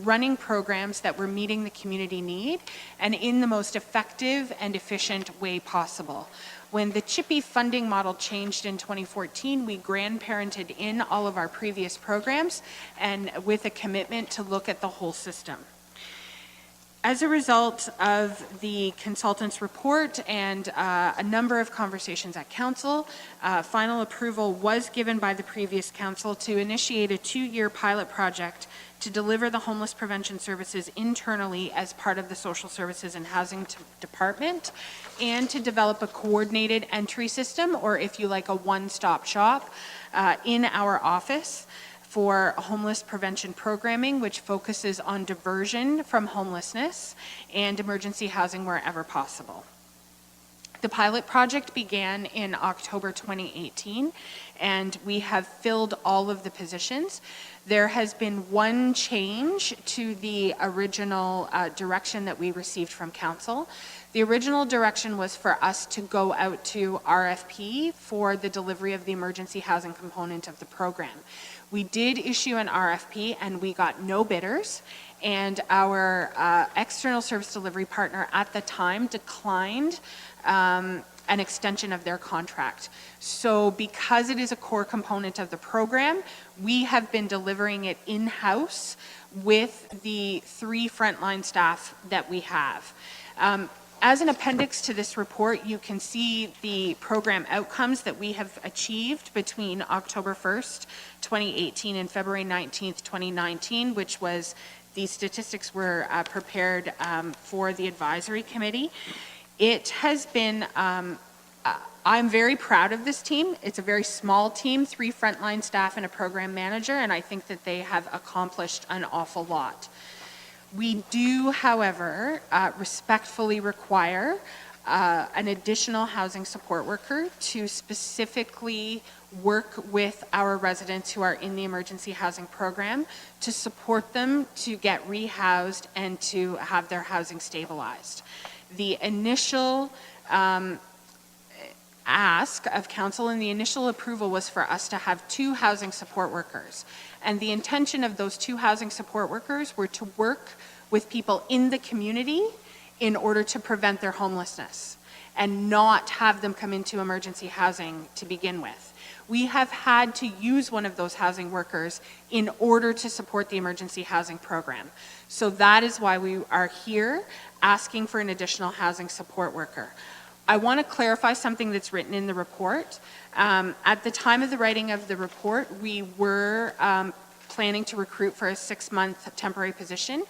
running programs that were meeting the community need and in the most effective and efficient way possible. When the CHIPPY funding model changed in 2014, we grandparented in all of our previous programs and with a commitment to look at the whole system. As a result of the consultant's report and a number of conversations at Council, final approval was given by the previous Council to initiate a 2-year pilot project to deliver the homeless prevention services internally as part of the Social Services and Housing Department, and to develop a coordinated entry system, or if you like, a one-stop shop in our office for homeless prevention programming, which focuses on diversion from homelessness and emergency housing wherever possible. The pilot project began in October 2018, and we have filled all of the positions. There has been one change to the original direction that we received from Council. The original direction was for us to go out to RFP for the delivery of the emergency housing component of the program. We did issue an RFP and we got no bidders, and our external service delivery partner at the time declined an extension of their contract. So because it is a core component of the program, we have been delivering it in-house with the 3 frontline staff that we have. As an appendix to this report, you can see the program outcomes that we have achieved between October 1st, 2018 and February 19th, 2019, which was the statistics were prepared for the advisory committee. It has been, I'm very proud of this team. It's a very small team, 3 frontline staff and a program manager, and I think that they have accomplished an awful lot. We do, however, respectfully require an additional housing support worker to specifically work with our residents who are in the emergency housing program to support them to get rehoused and to have their housing stabilized. The initial ask of Council and the initial approval was for us to have 2 housing support workers. And the intention of those 2 housing support workers were to work with people in the community in order to prevent their homelessness and not have them come into emergency housing to begin with. We have had to use one of those housing workers in order to support the emergency housing program. So that is why we are here asking for an additional housing support worker. I want to clarify something that's written in the report. At the time of the writing of the report, we were planning to recruit for a 6-month temporary position.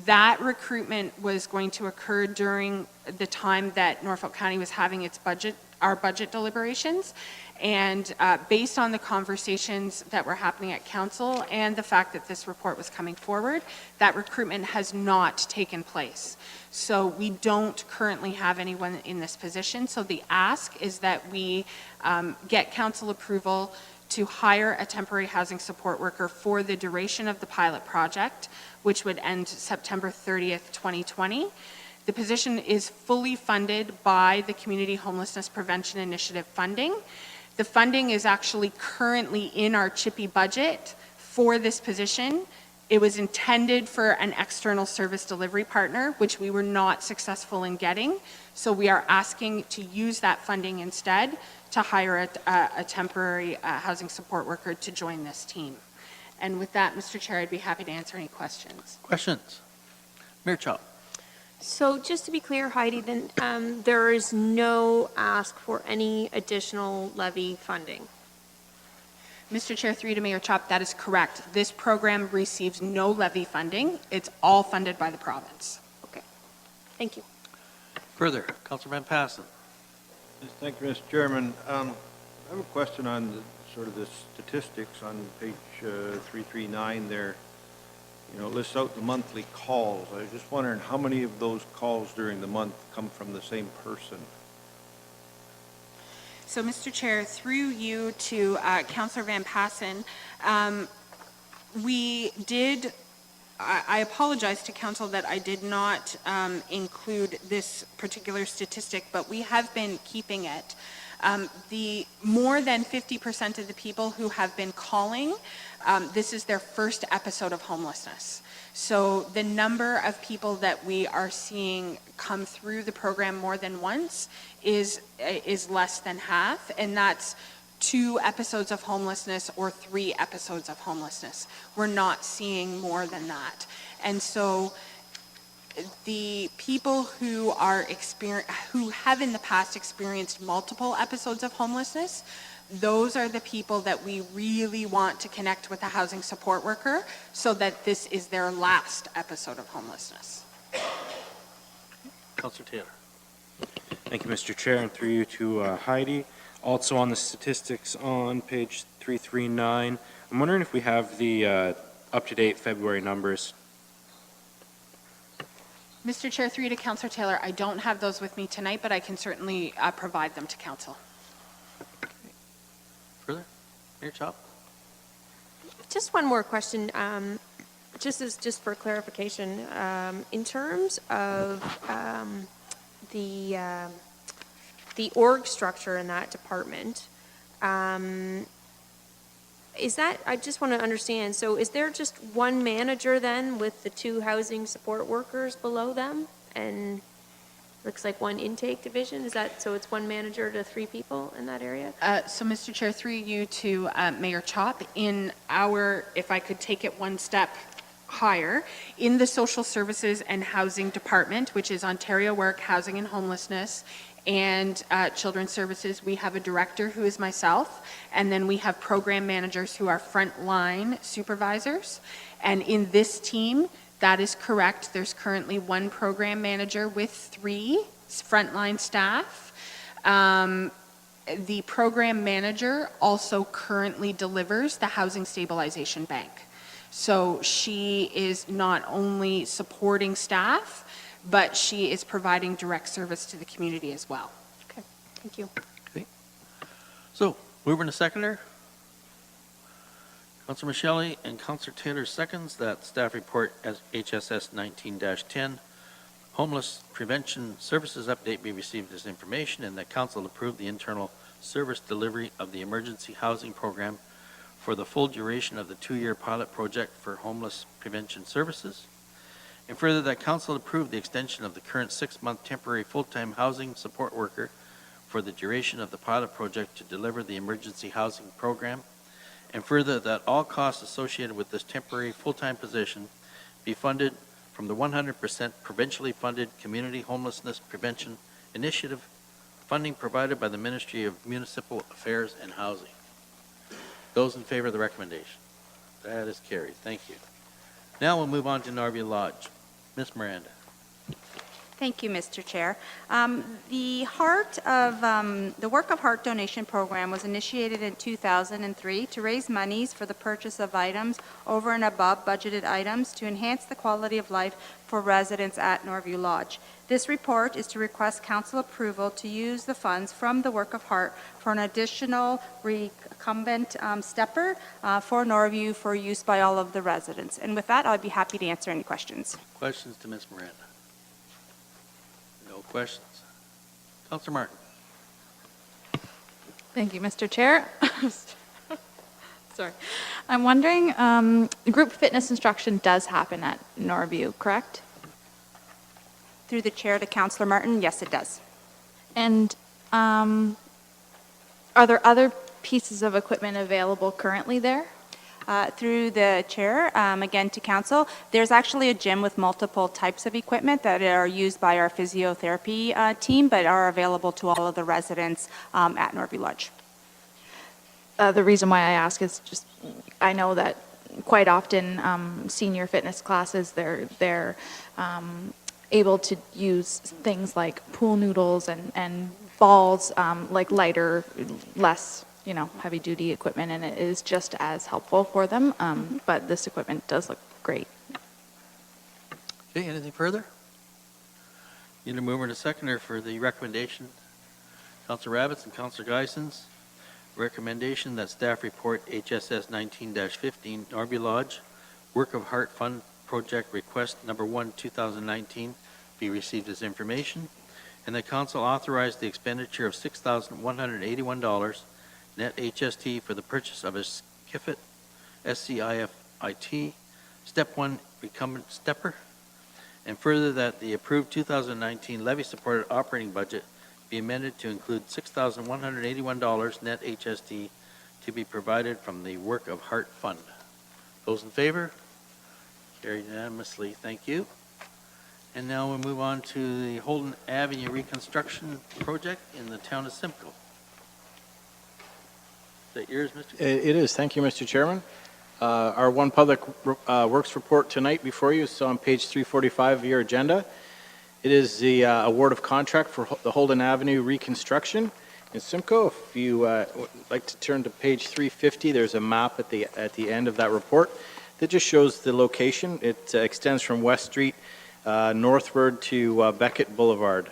That recruitment was going to occur during the time that Norfolk County was having its budget, our budget deliberations. And based on the conversations that were happening at council and the fact that this report was coming forward, that recruitment has not taken place. So we don't currently have anyone in this position. So the ask is that we get council approval to hire a temporary housing support worker for the duration of the pilot project, which would end September 30th, 2020. The position is fully funded by the Community Homelessness Prevention Initiative funding. The funding is actually currently in our CHIPI budget for this position. It was intended for an external service delivery partner, which we were not successful in getting. So we are asking to use that funding instead to hire a temporary housing support worker to join this team. And with that, Mr. Chair, I'd be happy to answer any questions. Questions? Mayor Chop. So just to be clear, Heidi, then there is no ask for any additional levy funding? Mr. Chair, through to Mayor Chop, that is correct. This program receives no levy funding. It's all funded by the province. Okay. Thank you. Further, Councillor Van Passen. Yes, thank you, Mr. Chairman. I have a question on sort of the statistics on page 339 there. You know, it lists out the monthly calls. I was just wondering how many of those calls during the month come from the same person? So, Mr. Chair, through you to Councillor Van Passen, we did, I apologize to Council that I did not include this particular statistic, but we have been keeping it. The more than 50% of the people who have been calling, this is their first episode of homelessness. So the number of people that we are seeing come through the program more than once is less than half, and that's 2 episodes of homelessness or 3 episodes of homelessness. We're not seeing more than that. And so the people who have in the past experienced multiple episodes of homelessness, those are the people that we really want to connect with a housing support worker so that this is their last episode of homelessness. Councillor Taylor. Thank you, Mr. Chair, and through you to Heidi. Also on the statistics on page 339, I'm wondering if we have the up-to-date February numbers. Mr. Chair, through you to Councillor Taylor, I don't have those with me tonight, but I can certainly provide them to Council. Further? Mayor Chop. Just one more question, just for clarification. In terms of the org structure in that department, is that, I just want to understand, so is there just one manager then with the 2 housing support workers below them? And looks like 1 intake division? Is that, so it's 1 manager to 3 people in that area? So, Mr. Chair, through you to Mayor Chop, in our, if I could take it one step higher, in the Social Services and Housing Department, which is Ontario Work, Housing and Homelessness, and Children's Services, we have a director who is myself, and then we have program managers who are frontline supervisors. And in this team, that is correct. There's currently 1 program manager with 3 frontline staff. The program manager also currently delivers the Housing Stabilization Bank. So she is not only supporting staff, but she is providing direct service to the community as well. Okay, thank you. Okay. So, mover and a seconder. Councillor Michele and Councillor Taylor seconds that staff report as HSS 19-10, Homeless Prevention Services Update be received as information, and that Council approve the internal service delivery of the emergency housing program for the full duration of the 2-year pilot project for homeless prevention services. And further, that Council approve the extension of the current 6-month temporary full-time housing support worker for the duration of the pilot project to deliver the emergency housing program. And further, that all costs associated with this temporary full-time position be funded from the 100% provincially funded Community Homelessness Prevention Initiative funding provided by the Ministry of Municipal Affairs and Housing. Those in favor of the recommendation? That is carried. Thank you. Now we'll move on to Narvia Lodge. Ms. Miranda. Thank you, Mr. Chair. The Work of Heart donation program was initiated in 2003 to raise monies for the purchase of items over and above budgeted items to enhance the quality of life for residents at Norview Lodge. This report is to request council approval to use the funds from the Work of Heart for an additional recumbent stepper for Norview for use by all of the residents. And with that, I'd be happy to answer any questions. Questions to Ms. Miranda? No questions. Councillor Martin. Thank you, Mr. Chair. Sorry. I'm wondering, group fitness instruction does happen at Norview, correct? Through the chair to Councillor Martin, yes, it does. And are there other pieces of equipment available currently there? Through the chair, again to council, there's actually a gym with multiple types of equipment that are used by our physiotherapy team, but are available to all of the residents at Norview Lodge. The reason why I ask is just, I know that quite often senior fitness classes, they're able to use things like pool noodles and balls, like lighter, less heavy duty equipment, and it is just as helpful for them. But this equipment does look great. Okay, anything further? Need a mover and a seconder for the recommendation. Councillor Rabbits and Councillor Geisens. Recommendation that staff report HSS 19-15 Norview Lodge Work of Heart Fund Project Request Number 1, 2019 be received as information, and the council authorized the expenditure of $6,181 net HST for the purchase of a SCIFIT, SCIFIT, Step 1 recumbent stepper, and further that the approved 2019 levy-supported operating budget be amended to include $6,181 net HST to be provided from the Work of Heart Fund. Those in favor? Carried unanimously. Thank you. And now we'll move on to the Holden Avenue reconstruction project in the town of Simcoe. Is that yours, Mr. It is. Thank you, Mr. Chairman. Our one public works report tonight before you is on page 345 of your agenda. It is the award of contract for the Holden Avenue reconstruction in Simcoe. If you would like to turn to page 350, there's a map at the end of that report that just shows the location. It extends from West Street northward to Beckett Boulevard.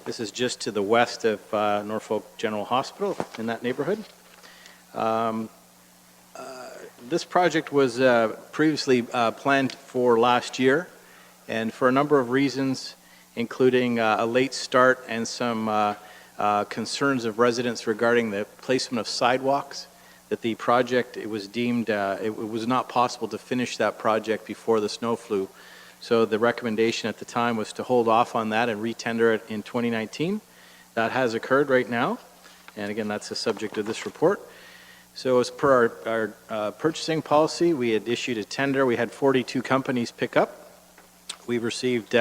This is just to the west of Norfolk General Hospital in that neighborhood. This project was previously planned for last year, and for a number of reasons, including a late start and some concerns of residents regarding the placement of sidewalks, that the project, it was deemed, it was not possible to finish that project before the snow flew. So the recommendation at the time was to hold off on that and retender it in 2019. That has occurred right now, and again, that's the subject of this report. So as per our purchasing policy, we had issued a tender. We had 42 companies pick up. We've received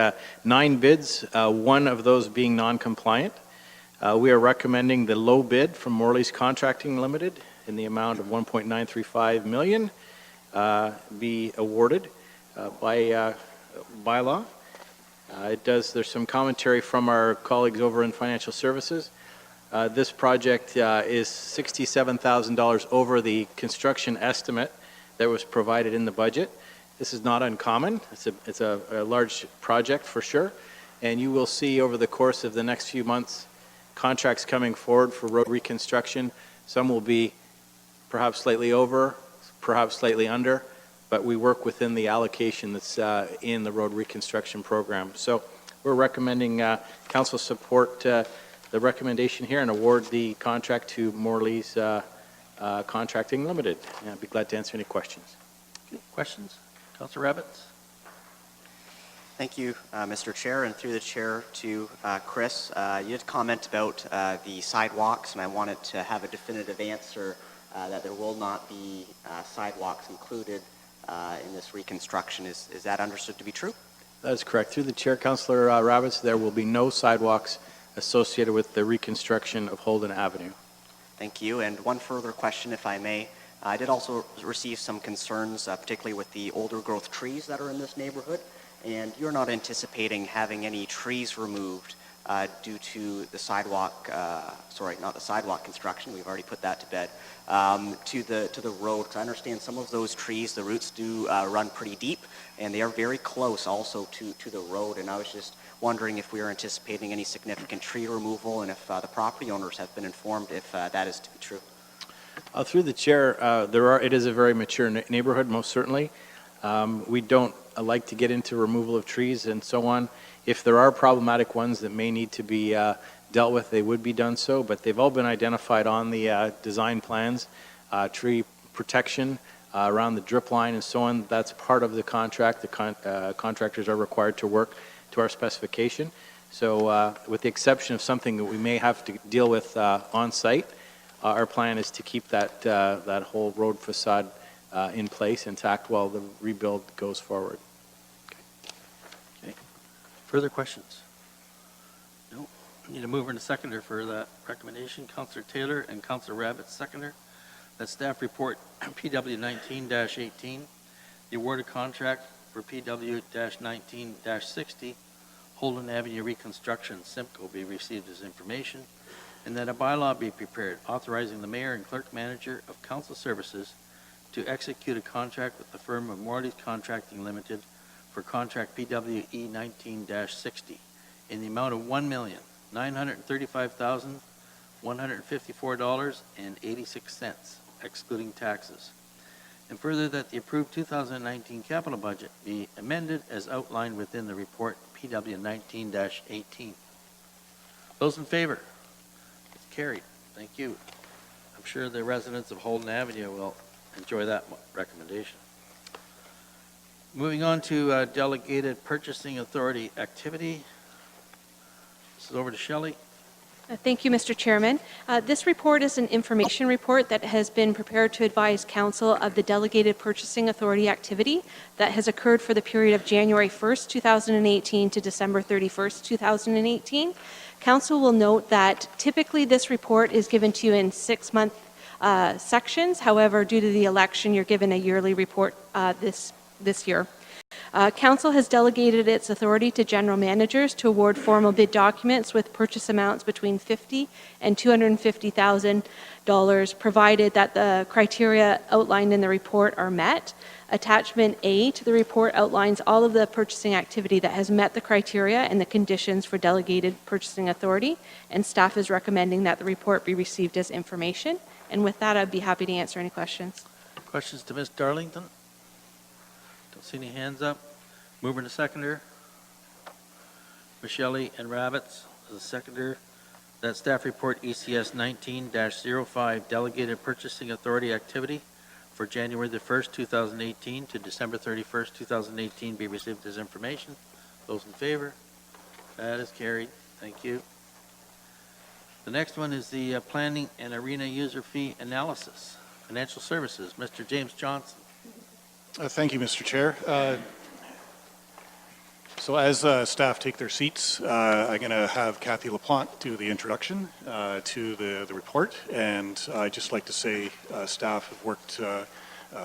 9 bids, one of those being non-compliant. We are recommending the low bid from Morley's Contracting Limited in the amount of $1.935 million be awarded by law. There's some commentary from our colleagues over in Financial Services. This project is $67,000 over the construction estimate that was provided in the budget. This is not uncommon. It's a large project for sure, and you will see over the course of the next few months contracts coming forward for road reconstruction. Some will be perhaps slightly over, perhaps slightly under, but we work within the allocation that's in the road reconstruction program. So we're recommending council support the recommendation here and award the contract to Morley's Contracting Limited. And I'd be glad to answer any questions. Okay, questions? Councillor Rabbits? Thank you, Mr. Chair, and through the chair to Chris. You did comment about the sidewalks, and I wanted to have a definitive answer that there will not be sidewalks included in this reconstruction. Is that understood to be true? That is correct. Through the chair, Councillor Rabbits, there will be no sidewalks associated with the reconstruction of Holden Avenue. Thank you. And one further question, if I may. I did also receive some concerns, particularly with the older growth trees that are in this neighborhood. and you're not anticipating having any trees removed due to the sidewalk, sorry, not the sidewalk construction, we've already put that to bed, to the road. 'Cause I understand some of those trees, the roots do run pretty deep, and they are very close also to the road. And I was just wondering if we are anticipating any significant tree removal, and if the property owners have been informed if that is to be true. Through the chair, it is a very mature neighborhood, most certainly. We don't like to get into removal of trees and so on. If there are problematic ones that may need to be dealt with, they would be done so, but they've all been identified on the design plans. Tree protection around the drip line and so on, that's part of the contract. The contractors are required to work to our specification. So with the exception of something that we may have to deal with on site, our plan is to keep that whole road facade in place, intact, while the rebuild goes forward. Okay. Further questions? No. Need a mover and a seconder for that recommendation. Councillor Taylor and Councillor Rabbit, seconder. That staff report PW 19-18, the awarded contract for PW 19-60, Holden Avenue reconstruction, Simcoe, be received as information, and that a bylaw be prepared authorizing the mayor and clerk manager of council services to execute a contract with the firm of Morley's Contracting Limited for contract PWE 19-60 in the amount of $1,935,154.86, excluding taxes. And further, that the approved 2019 capital budget be amended as outlined within the report PW 19-18. Those in favor? It's carried. Thank you. I'm sure the residents of Holden Avenue will enjoy that recommendation. Moving on to delegated purchasing authority activity. This is over to Shelley. Thank you, Mr. Chairman. This report is an information report that has been prepared to advise Council of the Delegated Purchasing Authority activity that has occurred for the period of January 1st, 2018 to December 31st, 2018. Council will note that typically this report is given to you in 6-month sections. However, due to the election, you're given a yearly report this year. Council has delegated its authority to general managers to award formal bid documents with purchase amounts between $50,000 and $250,000, provided that the criteria outlined in the report are met. Attachment A to the report outlines all of the purchasing activity that has met the criteria and the conditions for delegated purchasing authority, and staff is recommending that the report be received as information. And with that, I'd be happy to answer any questions. Questions to Ms. Darlington? Don't see any hands up. Mover and a seconder. Michelle and Rabbits as a seconder. That staff report ECS 19-05 Delegated Purchasing Authority activity for January the 1st, 2018 to December 31st, 2018 be received as information. Those in favor? That is carried. Thank you. The next one is the planning and arena user fee analysis. Financial Services, Mr. James Johnson. Thank you, Mr. Chair. So as staff take their seats, I'm going to have Kathy LaPlante do the introduction to the report. And I'd just like to say staff have worked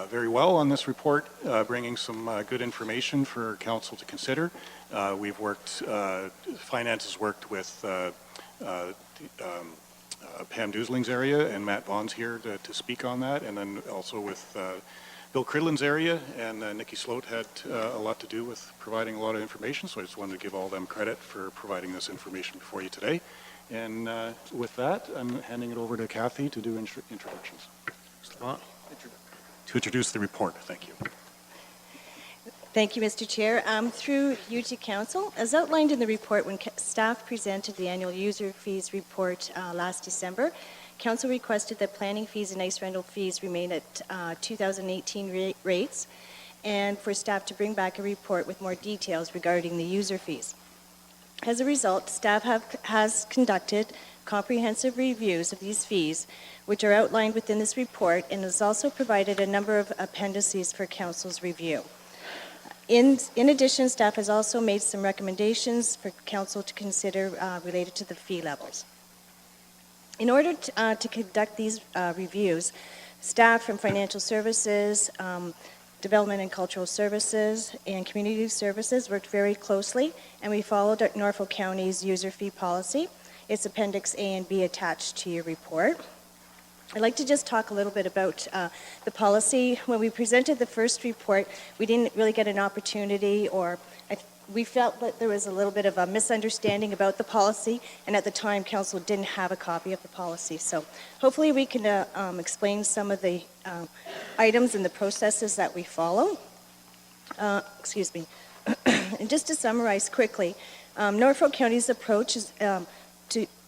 very well on this report, bringing some good information for council to consider. We've worked, finance has worked with Pam Dusling's area, and Matt Vaughn's here to speak on that, and then also with Bill Cridlin's area, and Nikki Sloat had a lot to do with providing a lot of information, so I just wanted to give all them credit for providing this information before you today. And with that, I'm handing it over to Kathy to do introductions. To introduce the report. Thank you. Thank you, Mr. Chair. Through you to Council, as outlined in the report when staff presented the annual user fees report last December, Council requested that planning fees and ice rental fees remain at 2018 rates, and for staff to bring back a report with more details regarding the user fees. As a result, staff has conducted comprehensive reviews of these fees, which are outlined within this report, and has also provided a number of appendices for Council's review. In addition, staff has also made some recommendations for Council to consider related to the fee levels. In order to conduct these reviews, staff from Financial Services, Development and Cultural Services, and Community Services worked very closely, and we followed Norfolk County's user fee policy. It's Appendix A and B attached to your report. I'd like to just talk a little bit about the policy. When we presented the first report, we didn't really get an opportunity, or we felt that there was a little bit of a misunderstanding about the policy, and at the time, Council didn't have a copy of the policy. So hopefully we can explain some of the items and the processes that we follow. Excuse me. And just to summarize quickly, Norfolk County's approach is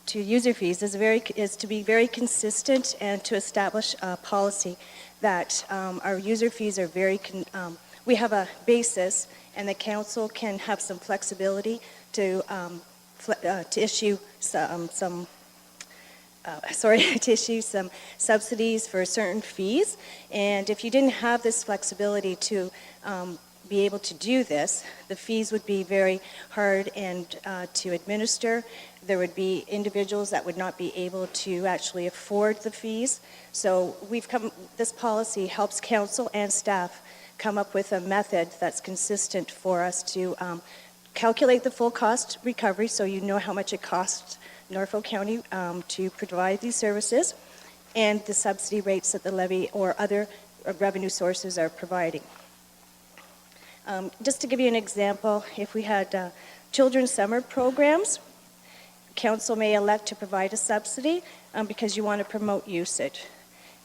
to user fees is to be very consistent and to establish a policy that our user fees are we have a basis, and the council can have some flexibility to issue some subsidies for certain fees. And if you didn't have this flexibility to be able to do this, the fees would be very hard and to administer. There would be individuals that would not be able to actually afford the fees. So this policy helps council and staff come up with a method that's consistent for us to calculate the full cost recovery, so you know how much it costs Norfolk County to provide these services, and the subsidy rates that the levy or other revenue sources are providing. Just to give you an example, if we had children's summer programs, council may elect to provide a subsidy because you want to promote usage.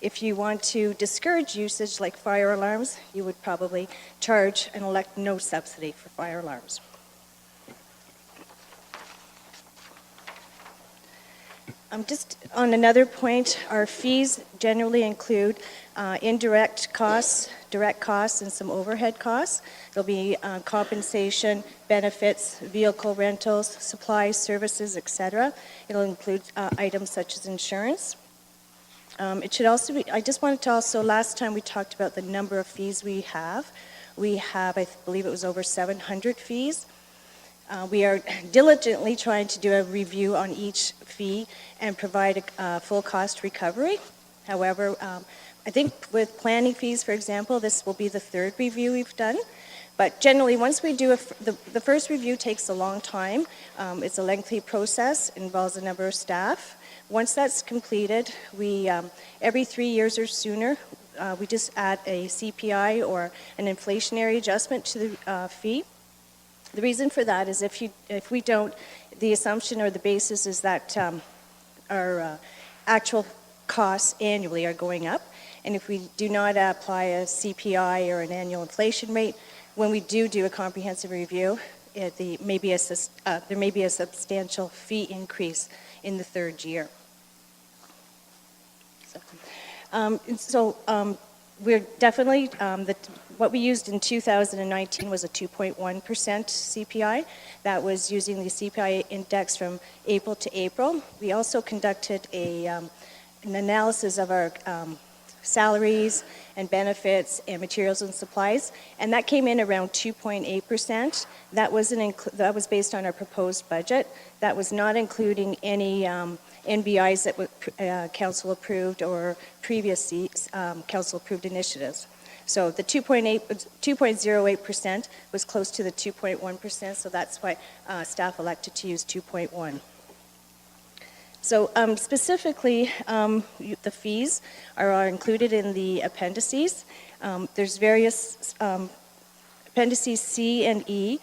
If you want to discourage usage like fire alarms, you would probably charge and elect no subsidy for fire alarms. Just on another point, our fees generally include indirect costs, direct costs, and some overhead costs. There'll be compensation, benefits, vehicle rentals, supplies, services, etc. It'll include items such as insurance. It should also be, I just wanted to also, last time we talked about the number of fees we have. We have, I believe it was over 700 fees. We are diligently trying to do a review on each fee and provide a full cost recovery. However, I think with planning fees, for example, this will be the third review we've done. But generally, once we do the first review takes a long time. It's a lengthy process, involves a number of staff. Once that's completed, we every 3 years or sooner, we just add a CPI or an inflationary adjustment to the fee. The reason for that is if we don't, the assumption or the basis is that our actual costs annually are going up, and if we do not apply a CPI or an annual inflation rate, when we do a comprehensive review, there may be a substantial fee increase in the third year. We're definitely, what we used in 2019 was a 2.1% CPI. That was using the CPI index from April to April. We also conducted an analysis of our salaries and benefits and materials and supplies, and that came in around 2.8%. That was based on our proposed budget. That was not including any NBIs that council approved or previous council approved initiatives. So the 2.08% was close to the 2.1%, so that's why staff elected to use 2.1. So specifically, the fees are included in the appendices. There's various appendices C and E.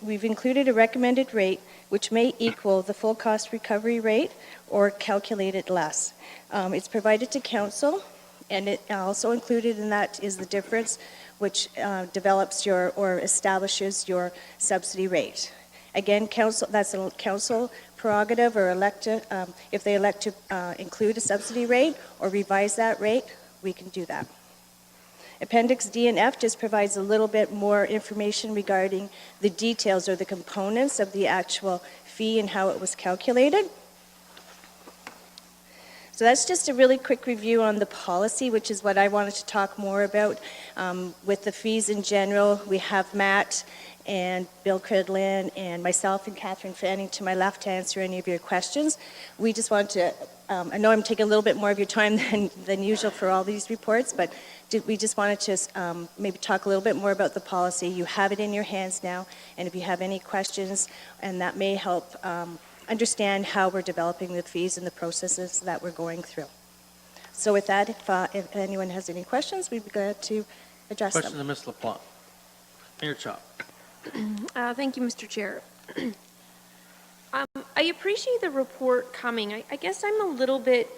We've included a recommended rate which may equal the full cost recovery rate or calculated less. It's provided to council, and it also included in that is the difference which develops or establishes your subsidy rate. Again, that's a council prerogative or if they elect to include a subsidy rate or revise that rate, we can do that. Appendix D and F just provides a little bit more information regarding the details or the components of the actual fee and how it was calculated. So that's just a really quick review on the policy, which is what I wanted to talk more about. With the fees in general, we have MAT and Bill Cridlin and myself and Catherine Fanning to my left to answer any of your questions. We just want to, I know I'm taking a little bit more of your time than usual for all these reports, but we just wanted to maybe talk a little bit more about the policy. You have it in your hands now, and if you have any questions, and that may help understand how we're developing the fees and the processes that we're going through. So with that, if anyone has any questions, we'd be glad to address Question them. to Ms. LaPlante. Mayor Chop. Thank you, Mr. Chair. I appreciate the report coming. I guess I'm a little bit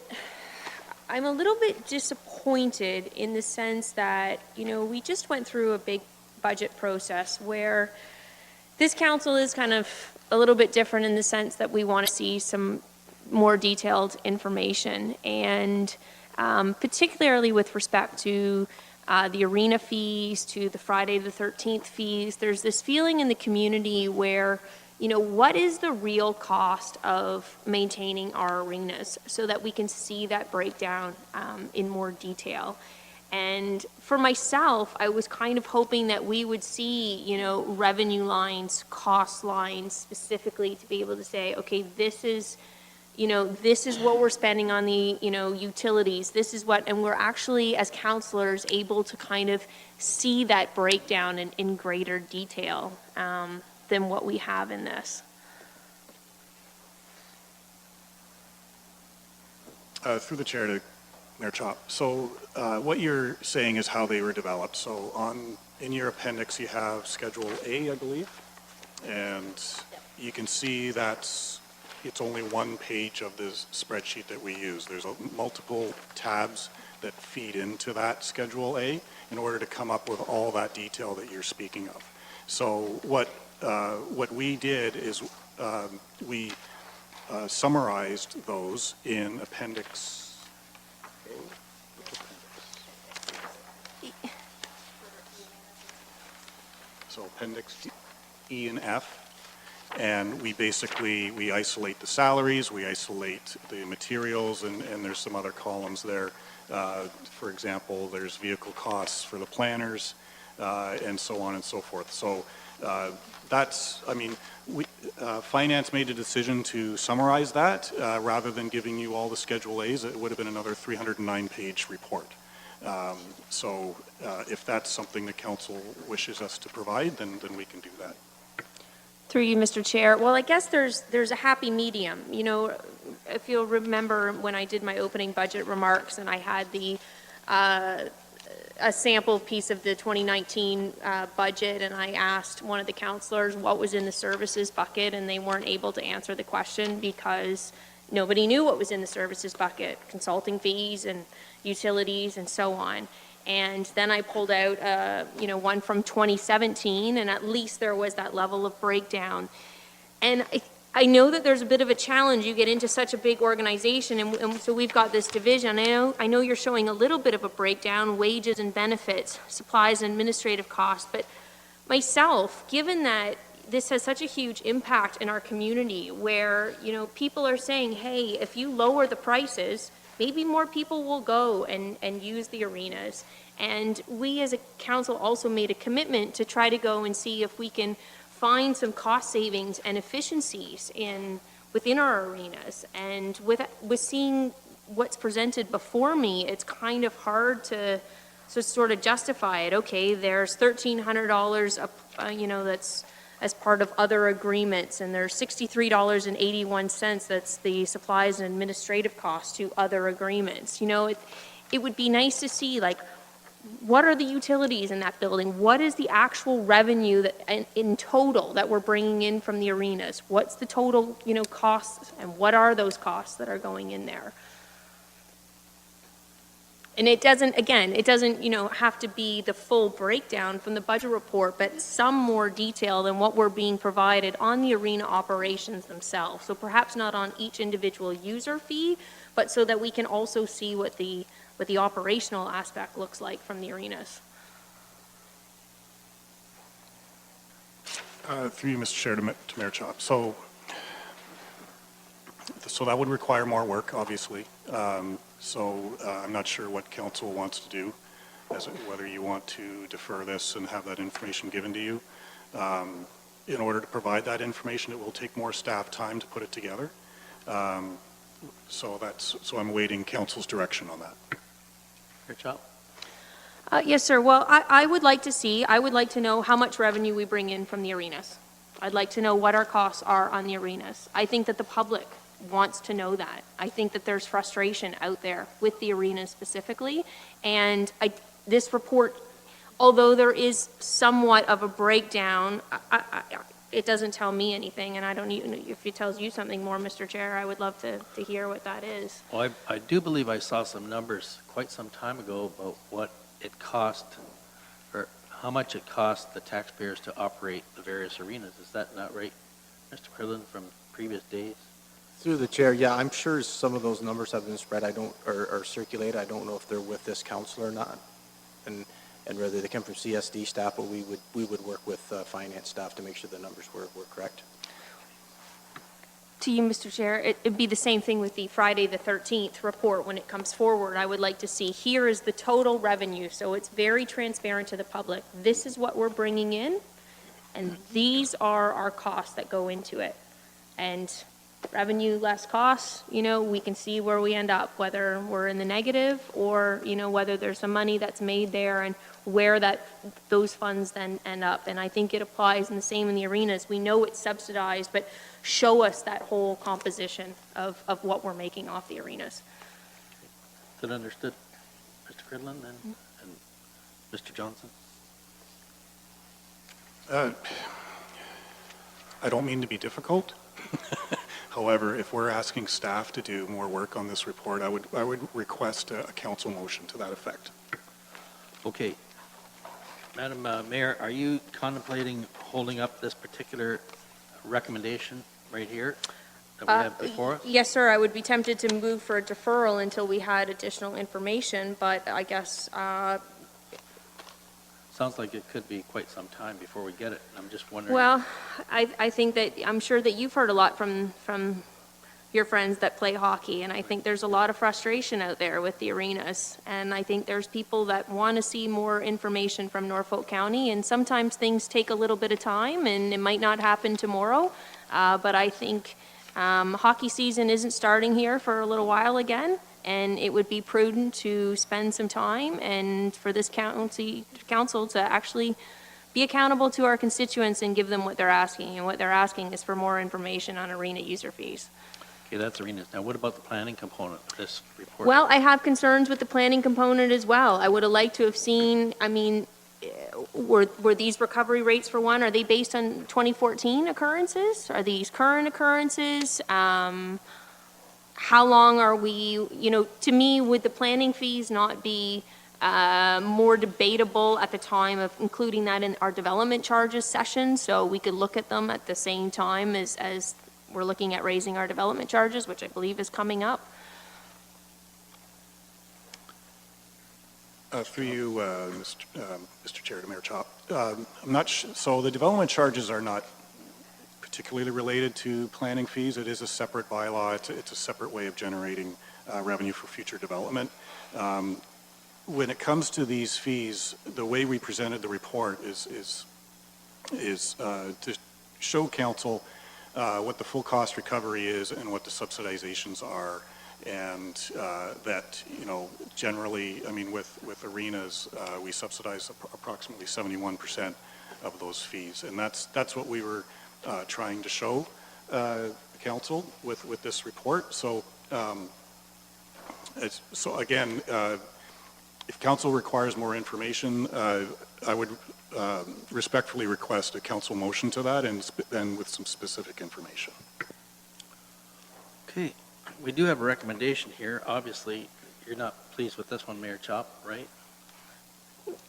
disappointed in the sense that, you know, we just went through a big budget process where this council is kind of a little bit different in the sense that we want to see some more detailed information, and particularly with respect to the arena fees, to the Friday the 13th fees. There's this feeling in the community where, you know, what is the real cost of maintaining our arenas so that we can see that breakdown in more detail. And for myself, I was kind of hoping that we would see, you know, revenue lines, cost lines specifically to be able to say, okay, this is, you know, this is what we're spending on the, you know, utilities. This is what, and we're actually, as councillors, able to kind of see that breakdown in greater detail than what we have in this. Through the chair to Mayor Chop. So what you're saying is how they were developed. So in your appendix, you have Schedule A, I believe, and you can see that's it's only one page of this spreadsheet that we use. There's multiple tabs that feed into that Schedule A in order to come up with all that detail that you're speaking of. So what we did is we summarized those in Appendix So Appendix E and F. And we isolate the salaries, we isolate the materials, and there's some other columns there. For example, there's vehicle costs for the planners, and so on and so forth. So Finance made a decision to summarize that rather than giving you all the Schedule A's. It would have been another 309-page report. If that's something the council wishes us to provide, then we can do that. Through you, Mr. Chair. Well, I guess there's a happy medium. You know, if you'll remember when I did my opening budget remarks and I had a sample piece of the 2019 budget, and I asked one of the councillors what was in the services bucket, and they weren't able to answer the question because nobody knew what was in the services bucket, consulting fees and utilities and so on. And then I pulled out, one from 2017, and at least there was that level of breakdown. And I know that there's a bit of a challenge. You get into such a big organization, and so we've got this division. I know you're showing a little bit of a breakdown, wages and benefits, supplies and administrative costs. But myself, given that this has such a huge impact in our community where, you know, people are saying, hey, if you lower the prices, maybe more people will go and use the arenas. And we as a council also made a commitment to try to go and see if we can find some cost savings and efficiencies within our arenas. And with seeing what's presented before me, it's kind of hard to sort of justify it. Okay, there's $1,300 that's as part of other agreements, and there's $63.81 that's the supplies and administrative costs to other agreements. You know, it would be nice to see, like, what are the utilities in that building? What is the actual revenue that in total that we're bringing in from the arenas? What's the total, costs, and what are those costs that are going in there? And it doesn't have to be the full breakdown from the budget report, but some more detail than what we're being provided on the arena operations themselves. So perhaps not on each individual user fee, but so that we can also see what the operational aspect looks like from the arenas. Through you, Mr. Chair, to Mayor Chop. So that would require more work, obviously. I'm not sure what council wants to do, whether you want to defer this and have that information given to you. In order to provide that information, it will take more staff time to put it together. So I'm awaiting council's direction on that. Mayor Chop? Yes, sir. Well, I would like to know how much revenue we bring in from the arenas. I'd like to know what our costs are on the arenas. I think that the public wants to know that. I think that there's frustration out there with the arenas specifically. And this report, although there is somewhat of a breakdown, it doesn't tell me anything, and I don't even, if it tells you something more, Mr. Chair, I would love to hear what that is. Well, I do believe I saw some numbers quite some time ago about what it cost, or how much it cost the taxpayers to operate the various arenas. Is that not right, Mr. Krillin, from previous days? Through the chair, yeah, I'm sure some of those numbers have been spread. Or circulated. I don't know if they're with this council or not, and whether they come from CSD staff, but we would work with finance staff to make sure the numbers were correct. To you, Mr. Chair, it'd be the same thing with the Friday the 13th report when it comes forward. I would like to see, here is the total revenue, so it's very transparent to the public. This is what we're bringing in, and these are our costs that go into it. And revenue less costs, we can see where we end up, whether we're in the negative or, whether there's some money that's made there and where those funds then end up. And I think it applies in the same in the arenas. We know it's subsidized, but show us that whole composition of what we're making off the arenas. Is that understood, Mr. Cridlin and Mr. Johnson? I don't mean to be difficult. However, if we're asking staff to do more work on this report, I would request a council motion to that effect. Okay. Madam Mayor, are you contemplating holding up this particular recommendation right here that we have before us? Yes, sir. I would be tempted to move for a deferral until we had additional information, but I guess Sounds like it could be quite some time before we get it. I'm just wondering. well, I think that I'm sure that you've heard a lot from your friends that play hockey, and I think there's a lot of frustration out there with the arenas, and I think there's people that want to see more information from Norfolk County, and sometimes things take a little bit of time, and it might not happen tomorrow, but I think hockey season isn't starting here for a little while again, and it would be prudent to spend some time and for this council to actually be accountable to our constituents and give them what they're asking, and what they're asking is for more information on arena user fees. Okay, that's arenas. Now, what about the planning component of this report? Well, I have concerns with the planning component as well. I would have liked to have seen, were these recovery rates for one, are they based on 2014 occurrences? Are these current occurrences? How long are we, to me, would the planning fees not be more debatable at the time of including that in our development charges session, so we could look at them at the same time as we're looking at raising our development charges, which I believe is coming up? Through you, Mr. Chair, to Mayor Chop. I'm not so the development charges are not particularly related to planning fees. It is a separate bylaw. It's a separate way of generating revenue for future development. When it comes to these fees, the way we presented the report is to show council what the full cost recovery is and what the subsidizations are, and that, generally, with arenas, we subsidize approximately 71% of those fees, and that's what we were trying to show council with this report. So, again, if council requires more information, I would respectfully request a council motion to that, and with some specific information. Okay, we do have a recommendation here. Obviously, you're not pleased with this one, Mayor Chop, right?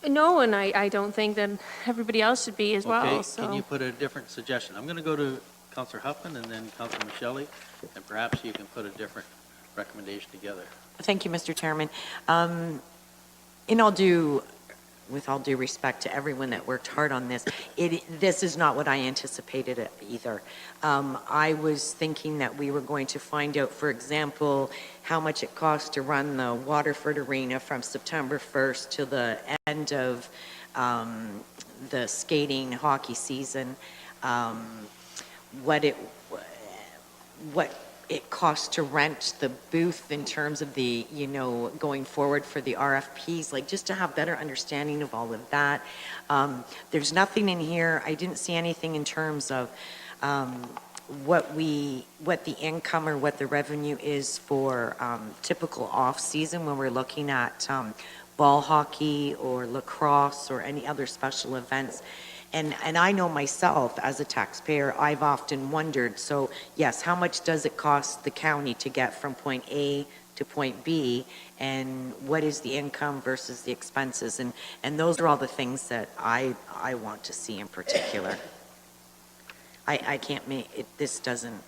No, and I don't think that everybody else should be as well. Okay, So. can you put a different suggestion? I'm going to go to Councillor Huffman and then Councillor Michelli, and perhaps you can put a different recommendation together. Thank you, Mr. Chairman. With all due respect to everyone that worked hard on this, this is not what I anticipated either. I was thinking that we were going to find out, for example, how much it costs to run the Waterford Arena from September 1st to the end of the skating hockey season, what it costs to rent the booth in terms of the, going forward for the RFPs, like just to have better understanding of all of that. There's nothing in here, I didn't see anything in terms of what the income or what the revenue is for typical off-season when we're looking at ball hockey or lacrosse or any other special events. And I know myself as a taxpayer, I've often wondered, so yes, how much does it cost the county to get from point A to point B, and what is the income versus the expenses? And those are all the things that I want to see in particular. I can't make it, this doesn't,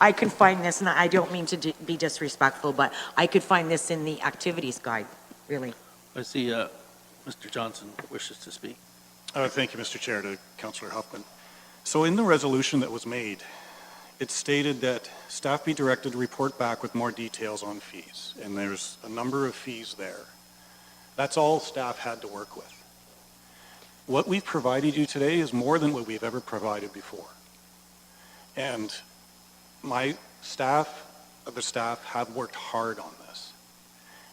I could find this, and I don't mean to be disrespectful, but I could find this in the activities guide, really. I see Mr. Johnson wishes to speak. Thank you, Mr. Chair, to Councillor Huffman. So in the resolution that was made, it stated that staff be directed to report back with more details on fees, and there's a number of fees there. That's all staff had to work with. What we've provided you today is more than what we've ever provided before. And my staff, other staff, have worked hard on this.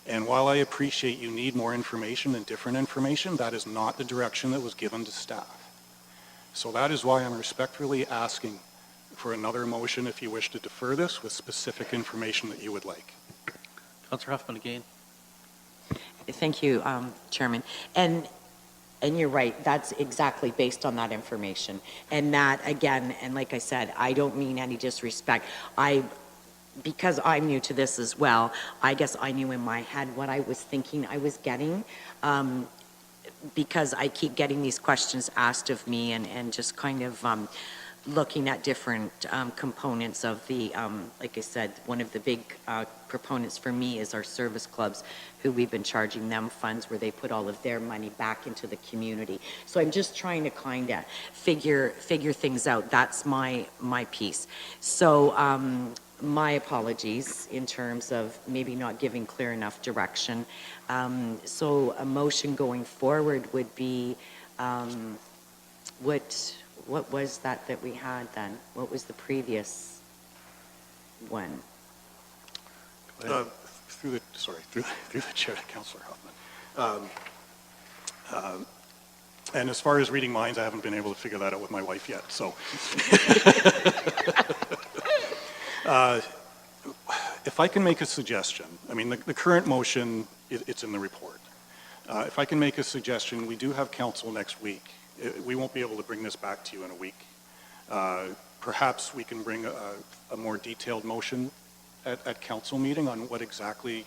And while I appreciate you need more information and different information, that is not the direction that was given to staff. So that is why I'm respectfully asking for another motion if you wish to defer this with specific information that you would like. Councillor Huffman again. Thank you, Chairman. And you're right, that's exactly based on that information. And that, again, and like I said, I don't mean any disrespect. Because I'm new to this as well, I guess I knew in my head what I was thinking I was getting, because I keep getting these questions asked of me and just kind of looking at different components of the, like I said, one of the big proponents for me is our service clubs, who we've been charging them funds where they put all of their money back into the community. So I'm just trying to kind of figure things out. That's my piece. So my apologies in terms of maybe not giving clear enough direction. So a motion going forward would be, what was that we had then? What was the previous one? Through the chair to Councillor Huffman. And as far as reading minds, I haven't been able to figure that out with my wife yet, so. If I can make a suggestion, I mean, the current motion, it's in the report. If I can make a suggestion, we do have council next week. We won't be able to bring this back to you in a week. Perhaps we can bring a more detailed motion at council meeting on what exactly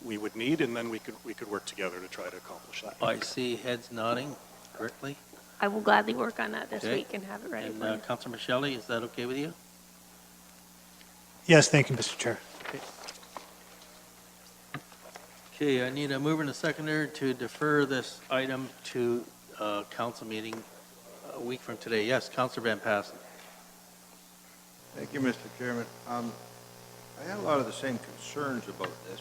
we would need, and then we could work together to try to accomplish that. I see heads nodding correctly. I will gladly work on that this Okay. week and have it ready for you. And Councillor Michelle, is that okay with you? Yes, thank you, Mr. Chair. Okay, I need a mover and a seconder to defer this item to council meeting a week from today. Yes, Councillor Van Passen. Thank you, Mr. Chairman. I had a lot of the same concerns about this.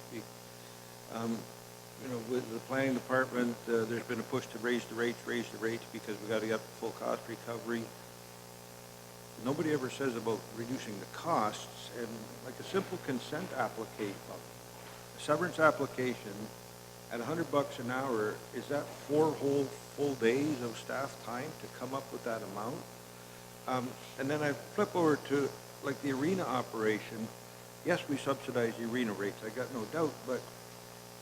With the planning department, there's been a push to raise the rates because we got to get full cost recovery. Nobody ever says about reducing the costs, and like a simple consent application, a severance application at $100 an hour, is that 4 whole full days of staff time to come up with that amount? And then I flip over to like the arena operation. Yes, we subsidize the arena rates, I got no doubt, but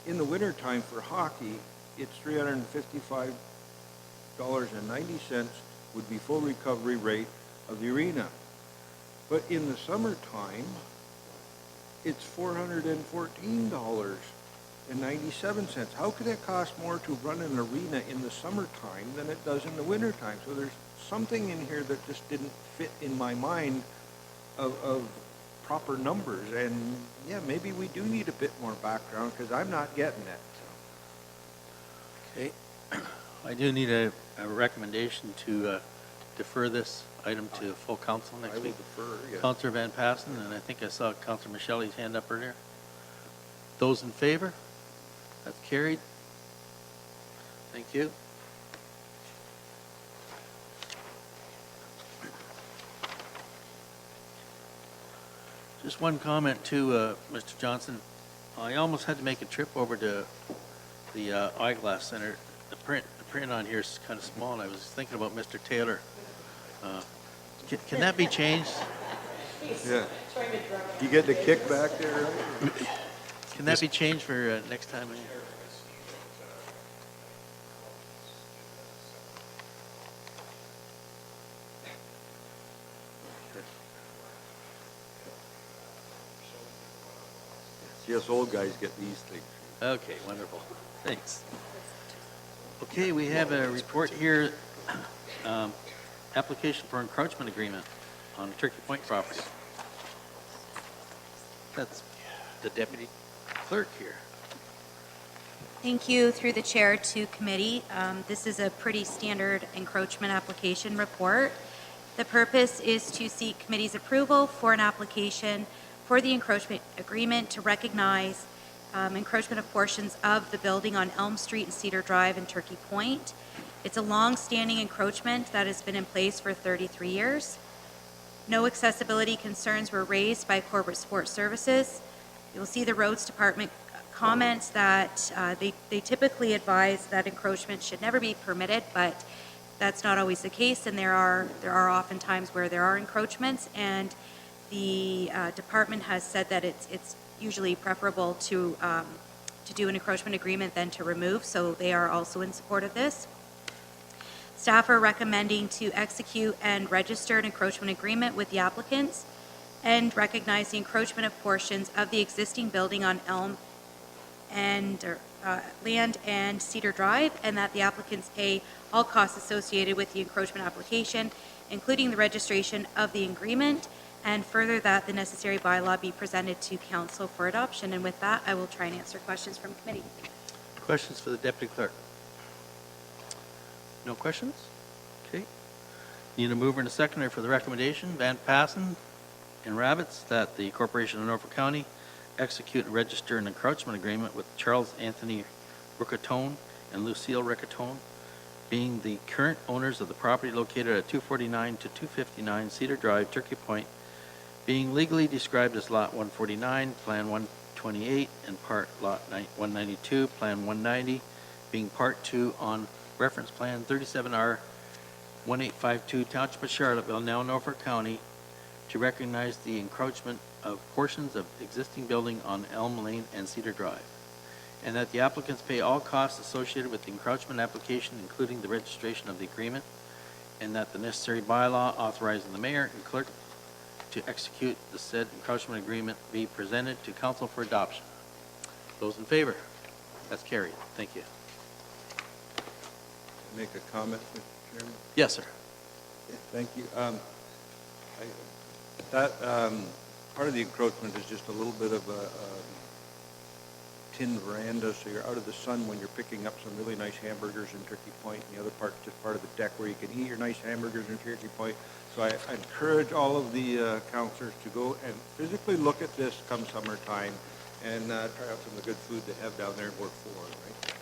in the winter time for hockey, it's $355.90 would be full recovery rate of the arena. But in the summertime, it's $414.97. How could it cost more to run an arena in the summertime than it does in the wintertime? So there's something in here that just didn't fit in my mind of proper numbers. And yeah, maybe we do need a bit more background because I'm not getting it. Okay. I do need a recommendation to defer this item to full council next week. I will defer, yes. Councillor Van Passen, and I think I saw Councillor Michelle's hand up earlier. Those in favor? That's carried. Thank you. Just one comment to Mr. Johnson. I almost had to make a trip over to the Eyeglass Center. The print on here is kind of small, and I was thinking about Mr. Taylor. Can that be changed? Yeah. You get the kickback there, right? Can that be changed for next time? See, us old guys get these things. Okay, wonderful. Thanks. Okay, we have a report here, application for encroachment agreement on Turkey Point property. That's the deputy clerk here. Thank you, through the chair, to committee. This is a pretty standard encroachment application report. The purpose is to seek committee's approval for an application for the encroachment agreement to recognize encroachment of portions of the building on Elm Street and Cedar Drive in Turkey Point. It's a long-standing encroachment that has been in place for 33 years. No accessibility concerns were raised by Corporate Support Services. You'll see the Roads Department comments that they typically advise that encroachment should never be permitted, but that's not always the case, and there are often times where there are encroachments, and the department has said that it's usually preferable to do an encroachment agreement than to remove, so they are also in support of this. Staff are recommending to execute and register an encroachment agreement with the applicants and recognize the encroachment of portions of the existing building on Elm and Land and Cedar Drive, and that the applicants pay all costs associated with the encroachment application, including the registration of the agreement, and further that the necessary bylaw be presented to council for adoption. And with that, I will try and answer questions from committee. Questions for the deputy clerk? No questions? Okay. Need a mover and a seconder for the recommendation. Van Passen and Rabbits that the Corporation of Norfolk County execute and register an encroachment agreement with Charles Anthony Ricatone and Lucille Ricatone, being the current owners of the property located at 249 to 259 Cedar Drive, Turkey Point, being legally described as Lot 149, Plan 128, and Part Lot 192, Plan 190, being Part 2 on Reference Plan 37R 1852, Township of Charlottesville, now Norfolk County, to recognize the encroachment of portions of existing building on Elm Lane and Cedar Drive, and that the applicants pay all costs associated with the encroachment application, including the registration of the agreement, and that the necessary bylaw authorizing the mayor and clerk to execute the said encroachment agreement be presented to council for adoption. Those in favor? That's carried. Thank you. Make a comment, Mr. Chairman? Yes, sir. Thank you. Part of the encroachment is just a little bit of a tin veranda, so you're out of the sun when you're picking up some really nice hamburgers in Turkey Point, and the other part's just part of the deck where you can eat your nice hamburgers in Turkey Point. So I encourage all of the councilors to go and physically look at this come summertime and try out some of the good food they have down there in Ward 4, right?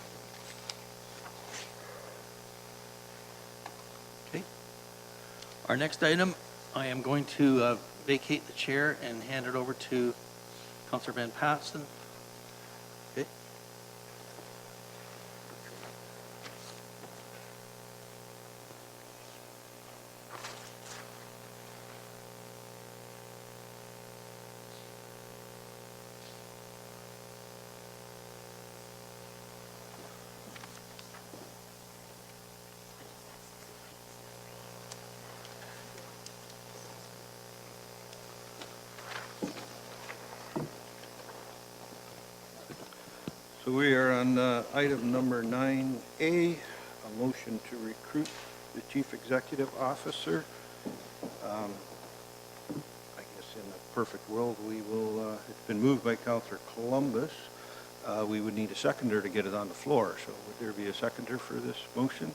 Okay. Our next item, I am going to vacate the chair and hand it over to Councillor Van Pasten. Okay. So we are on item number 9A, a motion to recruit the chief executive officer. I guess in a perfect world, we will, it's been moved by Councillor Columbus. We would need a seconder to get it on the floor. So would there be a seconder for this motion?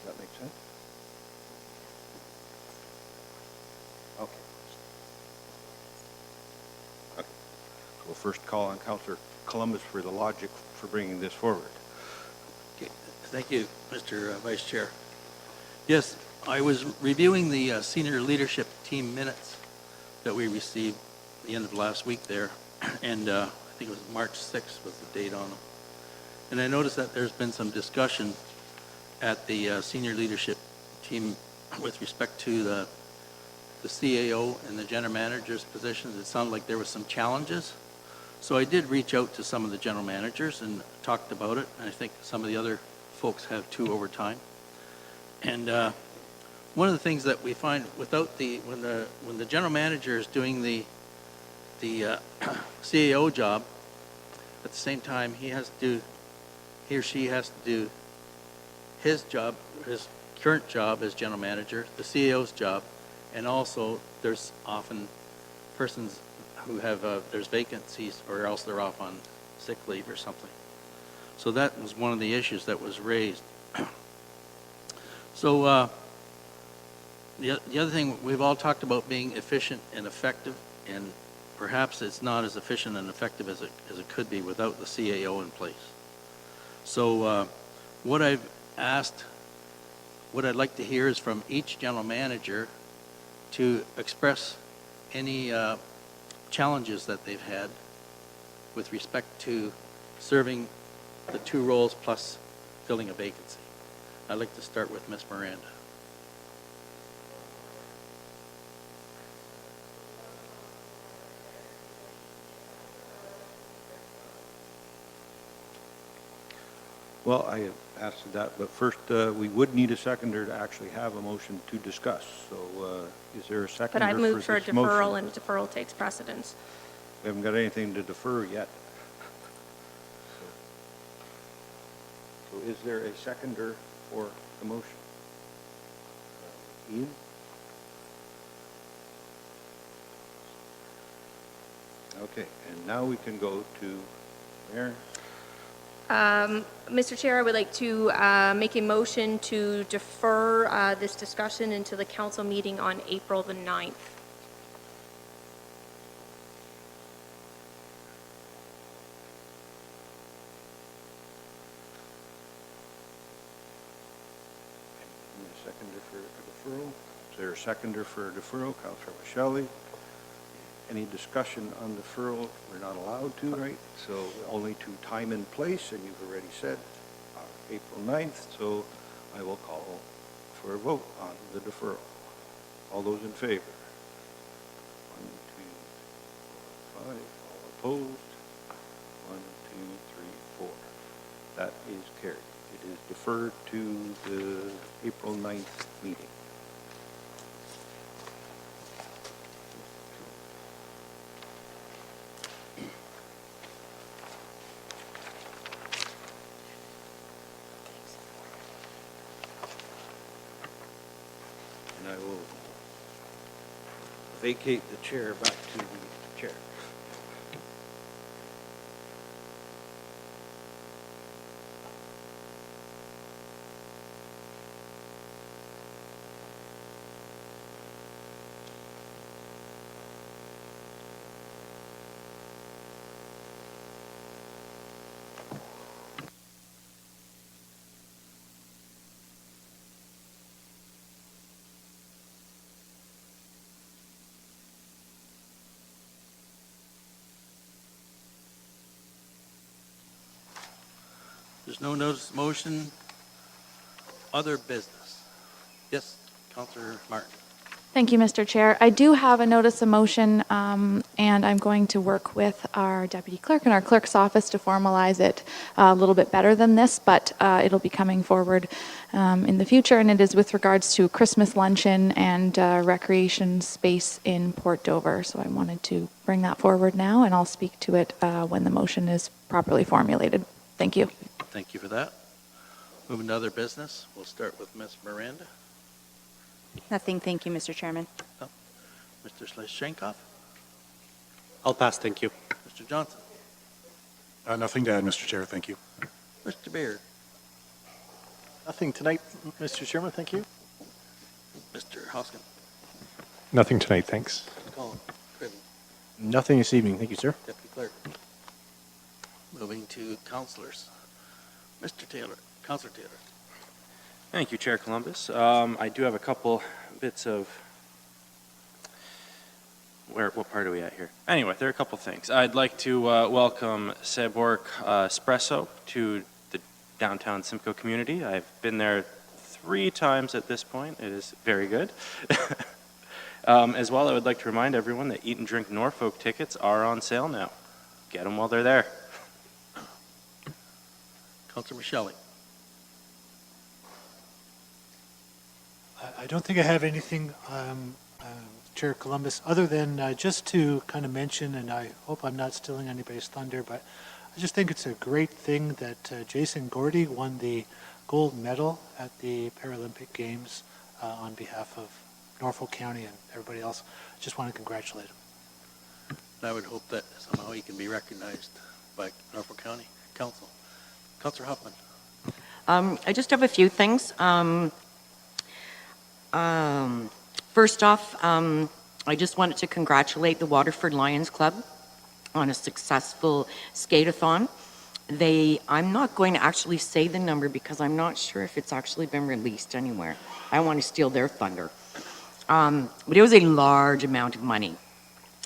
Does that make sense? Okay. Okay. We'll first call on Councillor Columbus for the logic for bringing this forward. Okay. Thank you, Mr. Vice Chair. Yes, I was reviewing the senior leadership team minutes that we received at the end of last week there, and I think it was March 6th was the date on them. And I noticed that there's been some discussion at the senior leadership team with respect to the CAO and the general manager's positions. It sounded like there was some challenges. So I did reach out to some of the general managers and talked about it, and I think some of the other folks have too over time. And one of the things that we find without when the general manager is doing the CAO job, at the same time he or she has to do his job, his current job as general manager, the CAO's job, and also there's often persons who have there's vacancies or else they're off on sick leave or something. So that was one of the issues that was raised. So the other thing, we've all talked about being efficient and effective, and perhaps it's not as efficient and effective as it could be without the CAO in place. So what I'd like to hear is from each general manager to express any challenges that they've had with respect to serving the two roles plus filling a vacancy. I'd like to start with Ms. Miranda. Well, I have asked that, but first, we would need a seconder to actually have a motion to discuss. So is there a seconder But I've moved for a this motion? deferral, and deferral takes precedence. We haven't got anything to defer yet. So is there a seconder for the motion? Ian? Okay, and now we can go to Mayor. Mr. Chair, I would like to make a motion to defer this discussion until the council meeting on April the 9th. Seconder for a deferral. Is there a seconder for a deferral? Councillor Shelley. Any discussion on deferral? We're not allowed to, right? So only to time and place, and you've already said April 9th, so I will call for a vote on the deferral. All those in favor? 1, 2, 4, 5. All opposed? 1, 2, 3, 4. That is carried. It is deferred to the April 9th meeting. And I will vacate the chair back to the chair. There's no notice of motion. Other business. Yes, Councillor Martin. Thank you, Mr. Chair. I do have a notice of motion, and I'm going to work with our deputy clerk and our clerk's office to formalize it a little bit better than this, but it'll be coming forward in the future, and it is with regards to Christmas luncheon and recreation space in Port Dover. So I wanted to bring that forward now, and I'll speak to it when the motion is properly formulated. Thank you. Thank you for that. Moving to other business, we'll start with Ms. Miranda. Nothing, thank you, Mr. Chairman. Oh, Mr. Sleshenkov. I'll pass, thank you. Mr. Johnson. Nothing to add, Mr. Chair, thank you. Mr. Beard. Nothing tonight, Mr. Chairman, thank you. Mr. Hoskin. Nothing tonight, thanks. Colin. Cribben. Nothing this evening, thank you, sir. Deputy Clerk. Moving to councillors. Mr. Taylor, Councillor Taylor. Thank you, Chair Columbus. I do have a couple bits of what part are we at here? Anyway, there are a couple things. I'd like to welcome Seborg Espresso to the downtown Simcoe community. I've been there 3 times at this point. It is very good. As well, I would like to remind everyone that Eat and Drink Norfolk tickets are on sale now. Get them while they're there. Councillor Michele. I don't think I have anything, Chair Columbus, other than just to kind of mention, and I hope I'm not stealing anybody's thunder, but I just think it's a great thing that Jason Gordy won the gold medal at the Paralympic Games on behalf of Norfolk County and everybody else. I just want to congratulate him. I would hope that somehow he can be recognized by Norfolk County Council. Councillor Huffman. I just have a few things. First off, I just wanted to congratulate the Waterford Lions Club on a successful skate-a-thon. I'm not going to actually say the number because I'm not sure if it's actually been released anywhere. I don't want to steal their thunder. But it was a large amount of money.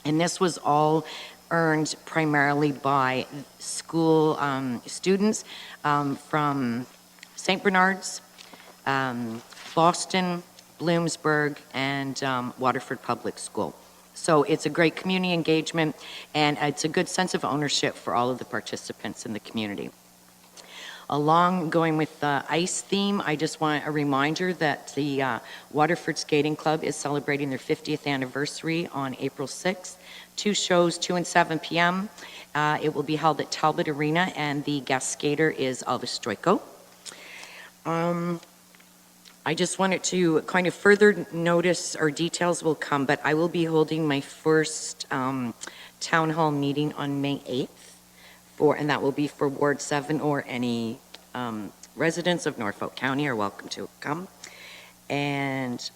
And this was all earned primarily by school students from St. Bernard's, Boston, Bloomsburg, and Waterford Public School. So it's a great community engagement, and it's a good sense of ownership for all of the participants in the community. Along going with the ice theme, I just want a reminder that the Waterford Skating Club is celebrating their 50th anniversary on April 6th. 2 shows, 2 and 7 p.m. It will be held at Talbot Arena, and the guest skater is Elvis Stojko. I just wanted to kind of further notice, or details will come, but I will be holding my first town hall meeting on May 8th, and that will be for Ward 7, or any residents of Norfolk County are welcome to come. And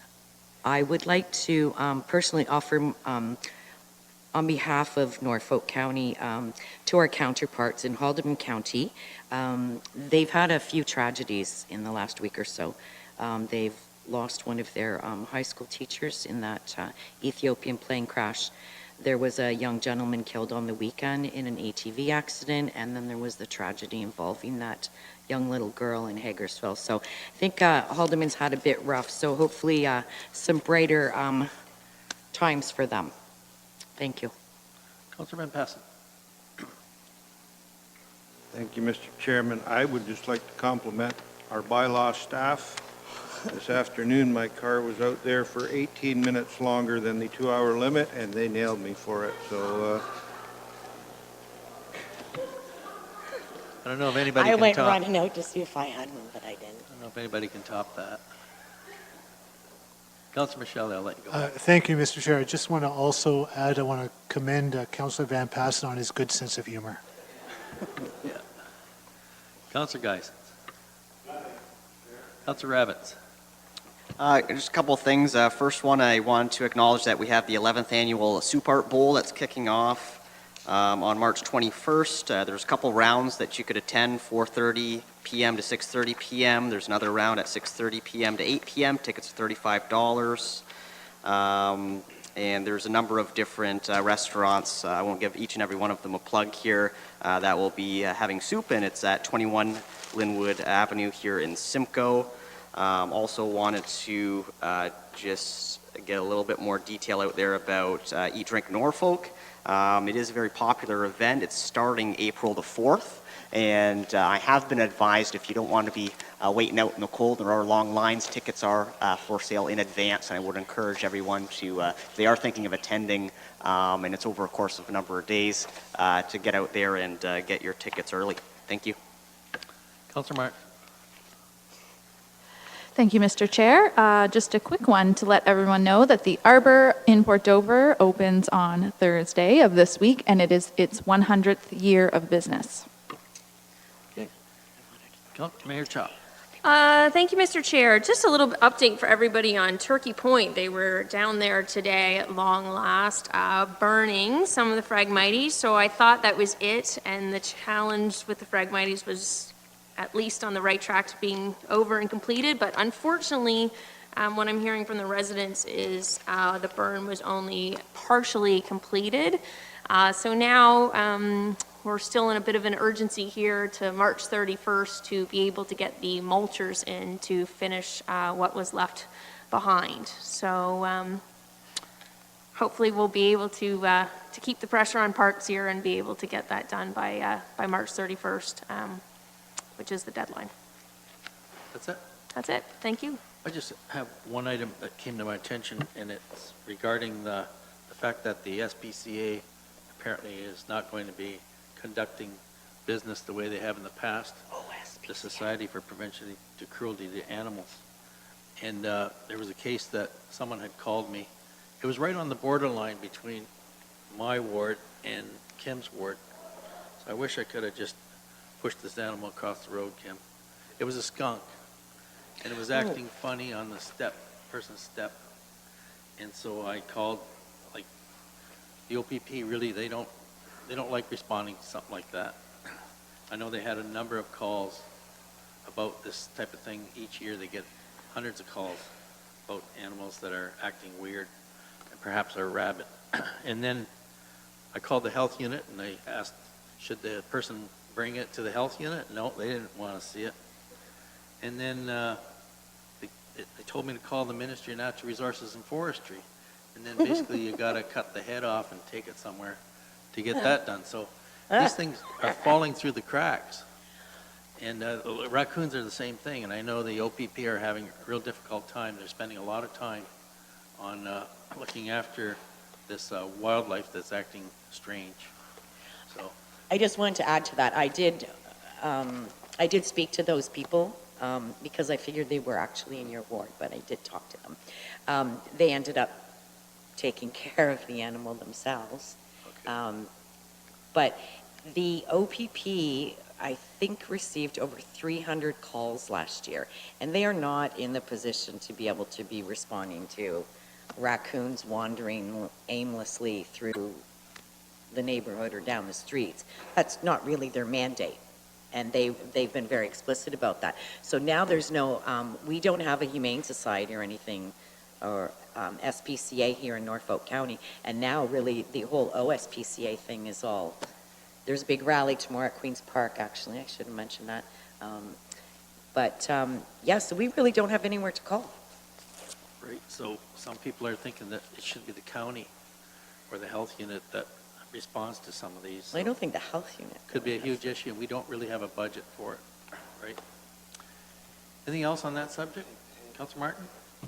I would like to personally offer, on behalf of Norfolk County, to our counterparts in Haldimand County. They've had a few tragedies in the last week or so. They've lost one of their high school teachers in that Ethiopian plane crash. There was a young gentleman killed on the weekend in an ATV accident, and then there was the tragedy involving that young little girl in Hagersville. So I think Haldimand's had a bit rough, so hopefully some brighter times for them. Thank you. Councillor Van Passen. Thank you, Mr. Chairman. I would just like to compliment our bylaw staff. This afternoon, my car was out there for 18 minutes longer than the 2-hour limit, and they nailed me for it. So I don't know if anybody I can went top. running out to see if I had one, but I didn't. I don't know if anybody can top that. Councillor Michele, I'll let you go. Thank you, Mr. Chair. I just want to also add, I want to commend Councillor Van Passen on his good sense of humor. Yeah. Councillor Geisens. Councillor Rabbits. Just a couple of things. First one, I want to acknowledge that we have the 11th annual Soup Art Bowl that's kicking off on March 21st. There's a couple rounds that you could attend, 4:30 p.m. to 6:30 p.m. There's another round at 6:30 p.m. to 8 p.m. Tickets are $35. And there's a number of different restaurants. I won't give each and every one of them a plug here. That will be having soup, and it's at 21 Linwood Avenue here in Simcoe. Also wanted to just get a little bit more detail out there about Eat Drink Norfolk. It is a very popular event. It's starting April the 4th. And I have been advised if you don't want to be waiting out in the cold, there are long lines. Tickets are for sale in advance. And I would encourage everyone to, if they are thinking of attending, and it's over a course of a number of days, to get out there and get your tickets early. Thank you. Councillor Martin. Thank you, Mr. Chair. Just a quick one to let everyone know that the Arbor in Port Dover opens on Thursday of this week, and it is its 100th year of business. Okay. Mayor Chop. Thank you, Mr. Chair. Just a little update for everybody on Turkey Point. They were down there today at long last, burning some of the Phragmites. So I thought that was it, and the challenge with the Phragmites was at least on the right track to being over and completed, but unfortunately, what I'm hearing from the residents is the burn was only partially completed. So now we're still in a bit of an urgency here to March 31st to be able to get the mulchers in to finish what was left behind. So hopefully we'll be able to keep the pressure on parks here and be able to get that done by March 31st, which is the deadline. That's it? That's it. Thank you. I just have one item that came to my attention, and it's regarding the fact that the SPCA apparently is not going to be conducting business the way they have in the past. The Society for Prevention to Cruelty to Animals. And there was a case that someone had called me. It was right on the borderline between my ward and Kim's ward. So I wish I could have just pushed this animal across the road, Kim. It was a skunk, and it was acting funny on the person's step. And so I called, like, the OPP really, they don't like responding to something like that. I know they had a number of calls about this type of thing. Each year they get hundreds of calls about animals that are acting weird, and perhaps are rabid. And then I called the health unit and they asked, should the person bring it to the health unit? No, they didn't want to see it. And then they told me to call the Ministry of Natural Resources and Forestry. And then basically you got to cut the head off and take it somewhere to get that done. So these things are falling through the cracks. And raccoons are the same thing. And I know the OPP are having a real difficult time. They're spending a lot of time on looking after this wildlife that's acting strange. So I just wanted to add to that. I did speak to those people because I figured they were actually in your ward, but I did talk to them. They ended up taking care of the animal themselves. Okay. But the OPP, I think, received over 300 calls last year, and they are not in the position to be able to be responding to raccoons wandering aimlessly through the neighborhood or down the streets. That's not really their mandate, and they've been very explicit about that. So now there's no, we don't have a humane society or anything, or SPCA here in Norfolk County, and now really the whole OSPCA thing is all, there's a big rally tomorrow at Queen's Park, actually. I should have mentioned that. Yeah, so we really don't have anywhere to call. right. So some people are thinking that it should be the county or the health unit that responds to some of these. Well, I don't think the health unit could be a huge issue, and we don't really have a budget for it, right? Anything else on that subject? Councillor Martin?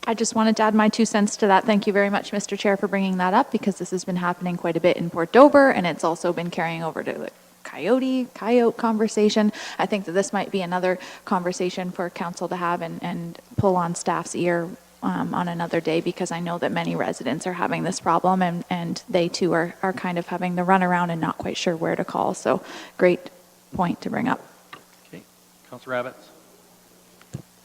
I just wanted to add my 2 cents to that. Thank you very much, Mr. Chair, for bringing that up, because this has been happening quite a bit in Port Dover, and it's also been carrying over to the coyote conversation. I think that this might be another conversation for council to have and pull on staff's ear on another day, because I know that many residents are having this problem, and they too are kind of having the runaround and not quite sure where to call. So great point to bring up. Okay. Councillor Rabbits?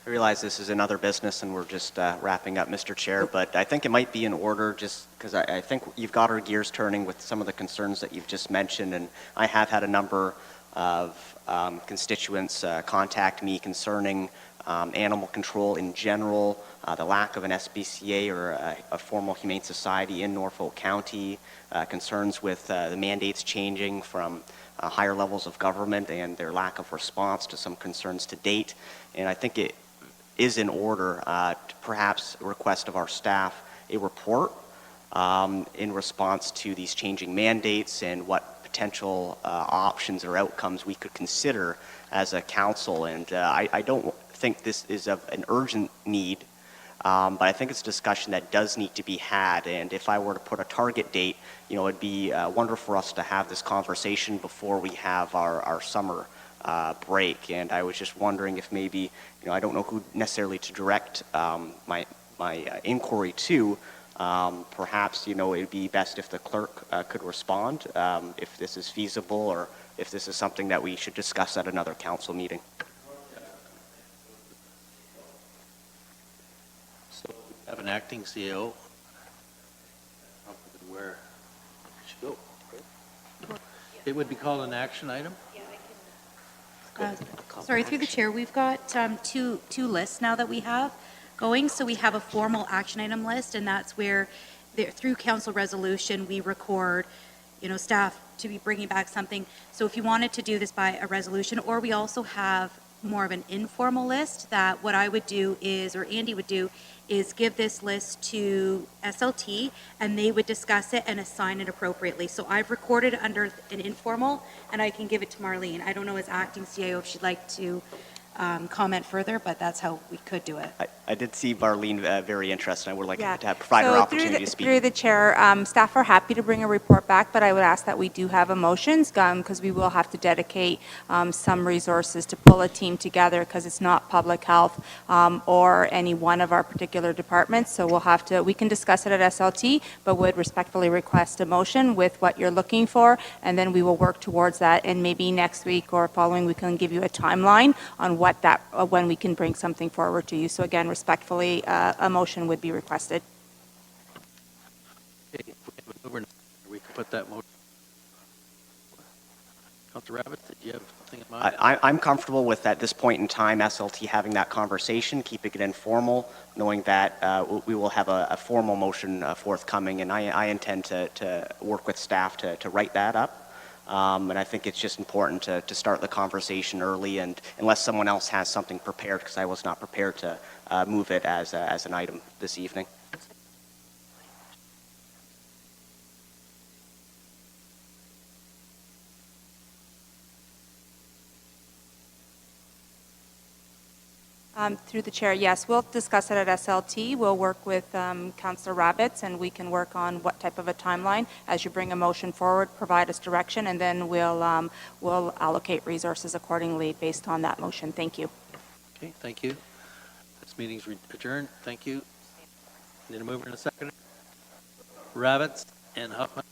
I realize this is another business and we're just wrapping up, Mr. Chair, but I think it might be in order just because I think you've got our gears turning with some of the concerns that you've just mentioned, and I have had a number of constituents contact me concerning animal control in general, the lack of an SPCA or a formal humane society in Norfolk County, concerns with the mandates changing from higher levels of government and their lack of response to some concerns to date. And I think it is in order to perhaps request of our staff a report in response to these changing mandates and what potential options or outcomes we could consider as a council. And I don't think this is of an urgent need, but I think it's a discussion that does need to be had. And if I were to put a target date, you know, it'd be wonderful for us to have this conversation before we have our summer break. And I was just wondering if maybe, you know, I don't know who necessarily to direct my inquiry to. Perhaps, you know, it'd be best if the clerk could respond if this is feasible, or if this is something that we should discuss at another council meeting. So we have an acting CEO. Where it should go. It would be called an action item? Yeah, I can. call Sorry, for through the action. chair, we've got two lists now that we have going. So we have a formal action item list, and that's where, through council resolution, we record, staff to be bringing back something. So if you wanted to do this by a resolution, or we also have more of an informal list that what I would do is, or Andy would do, is give this list to SLT, and they would discuss it and assign it appropriately. So I've recorded under an informal, and I can give it to Marlene. I don't know as acting CIO if she'd like to comment further, but that's how we could do it. I did see Marlene very interested. I would like Yeah. to provide her So opportunity to speak. Through the chair, staff are happy to bring a report back, but I would ask that we do have emotions because we will have to dedicate some resources to pull a team together because it's not public health or any one of our particular departments. So we can discuss it at SLT, but would respectfully request a motion with what you're looking for, and then we will work towards that. And maybe next week or following, we can give you a timeline on when we can bring something forward to you. So again, respectfully, a motion would be requested. Okay, if we have a mover, we can put that motion. Councilor Rabbit, did you have something in mind? I'm comfortable with, at this point in time, SLT having that conversation, keeping it informal, knowing that we will have a formal motion forthcoming, and I intend to work with staff to write that up. And I think it's just important to start the conversation early, and unless someone else has something prepared, because I was not prepared to move it as an item this evening. Through the chair, yes, we'll discuss it at SLT. We'll work with Councillor Rabbits, and we can work on what type of a timeline. As you bring a motion forward, provide us direction, and then we'll allocate resources accordingly based on that motion. Thank you. Okay, thank you. This meeting's adjourned. Thank you. Need a mover and a second. Rabbits and Huffman.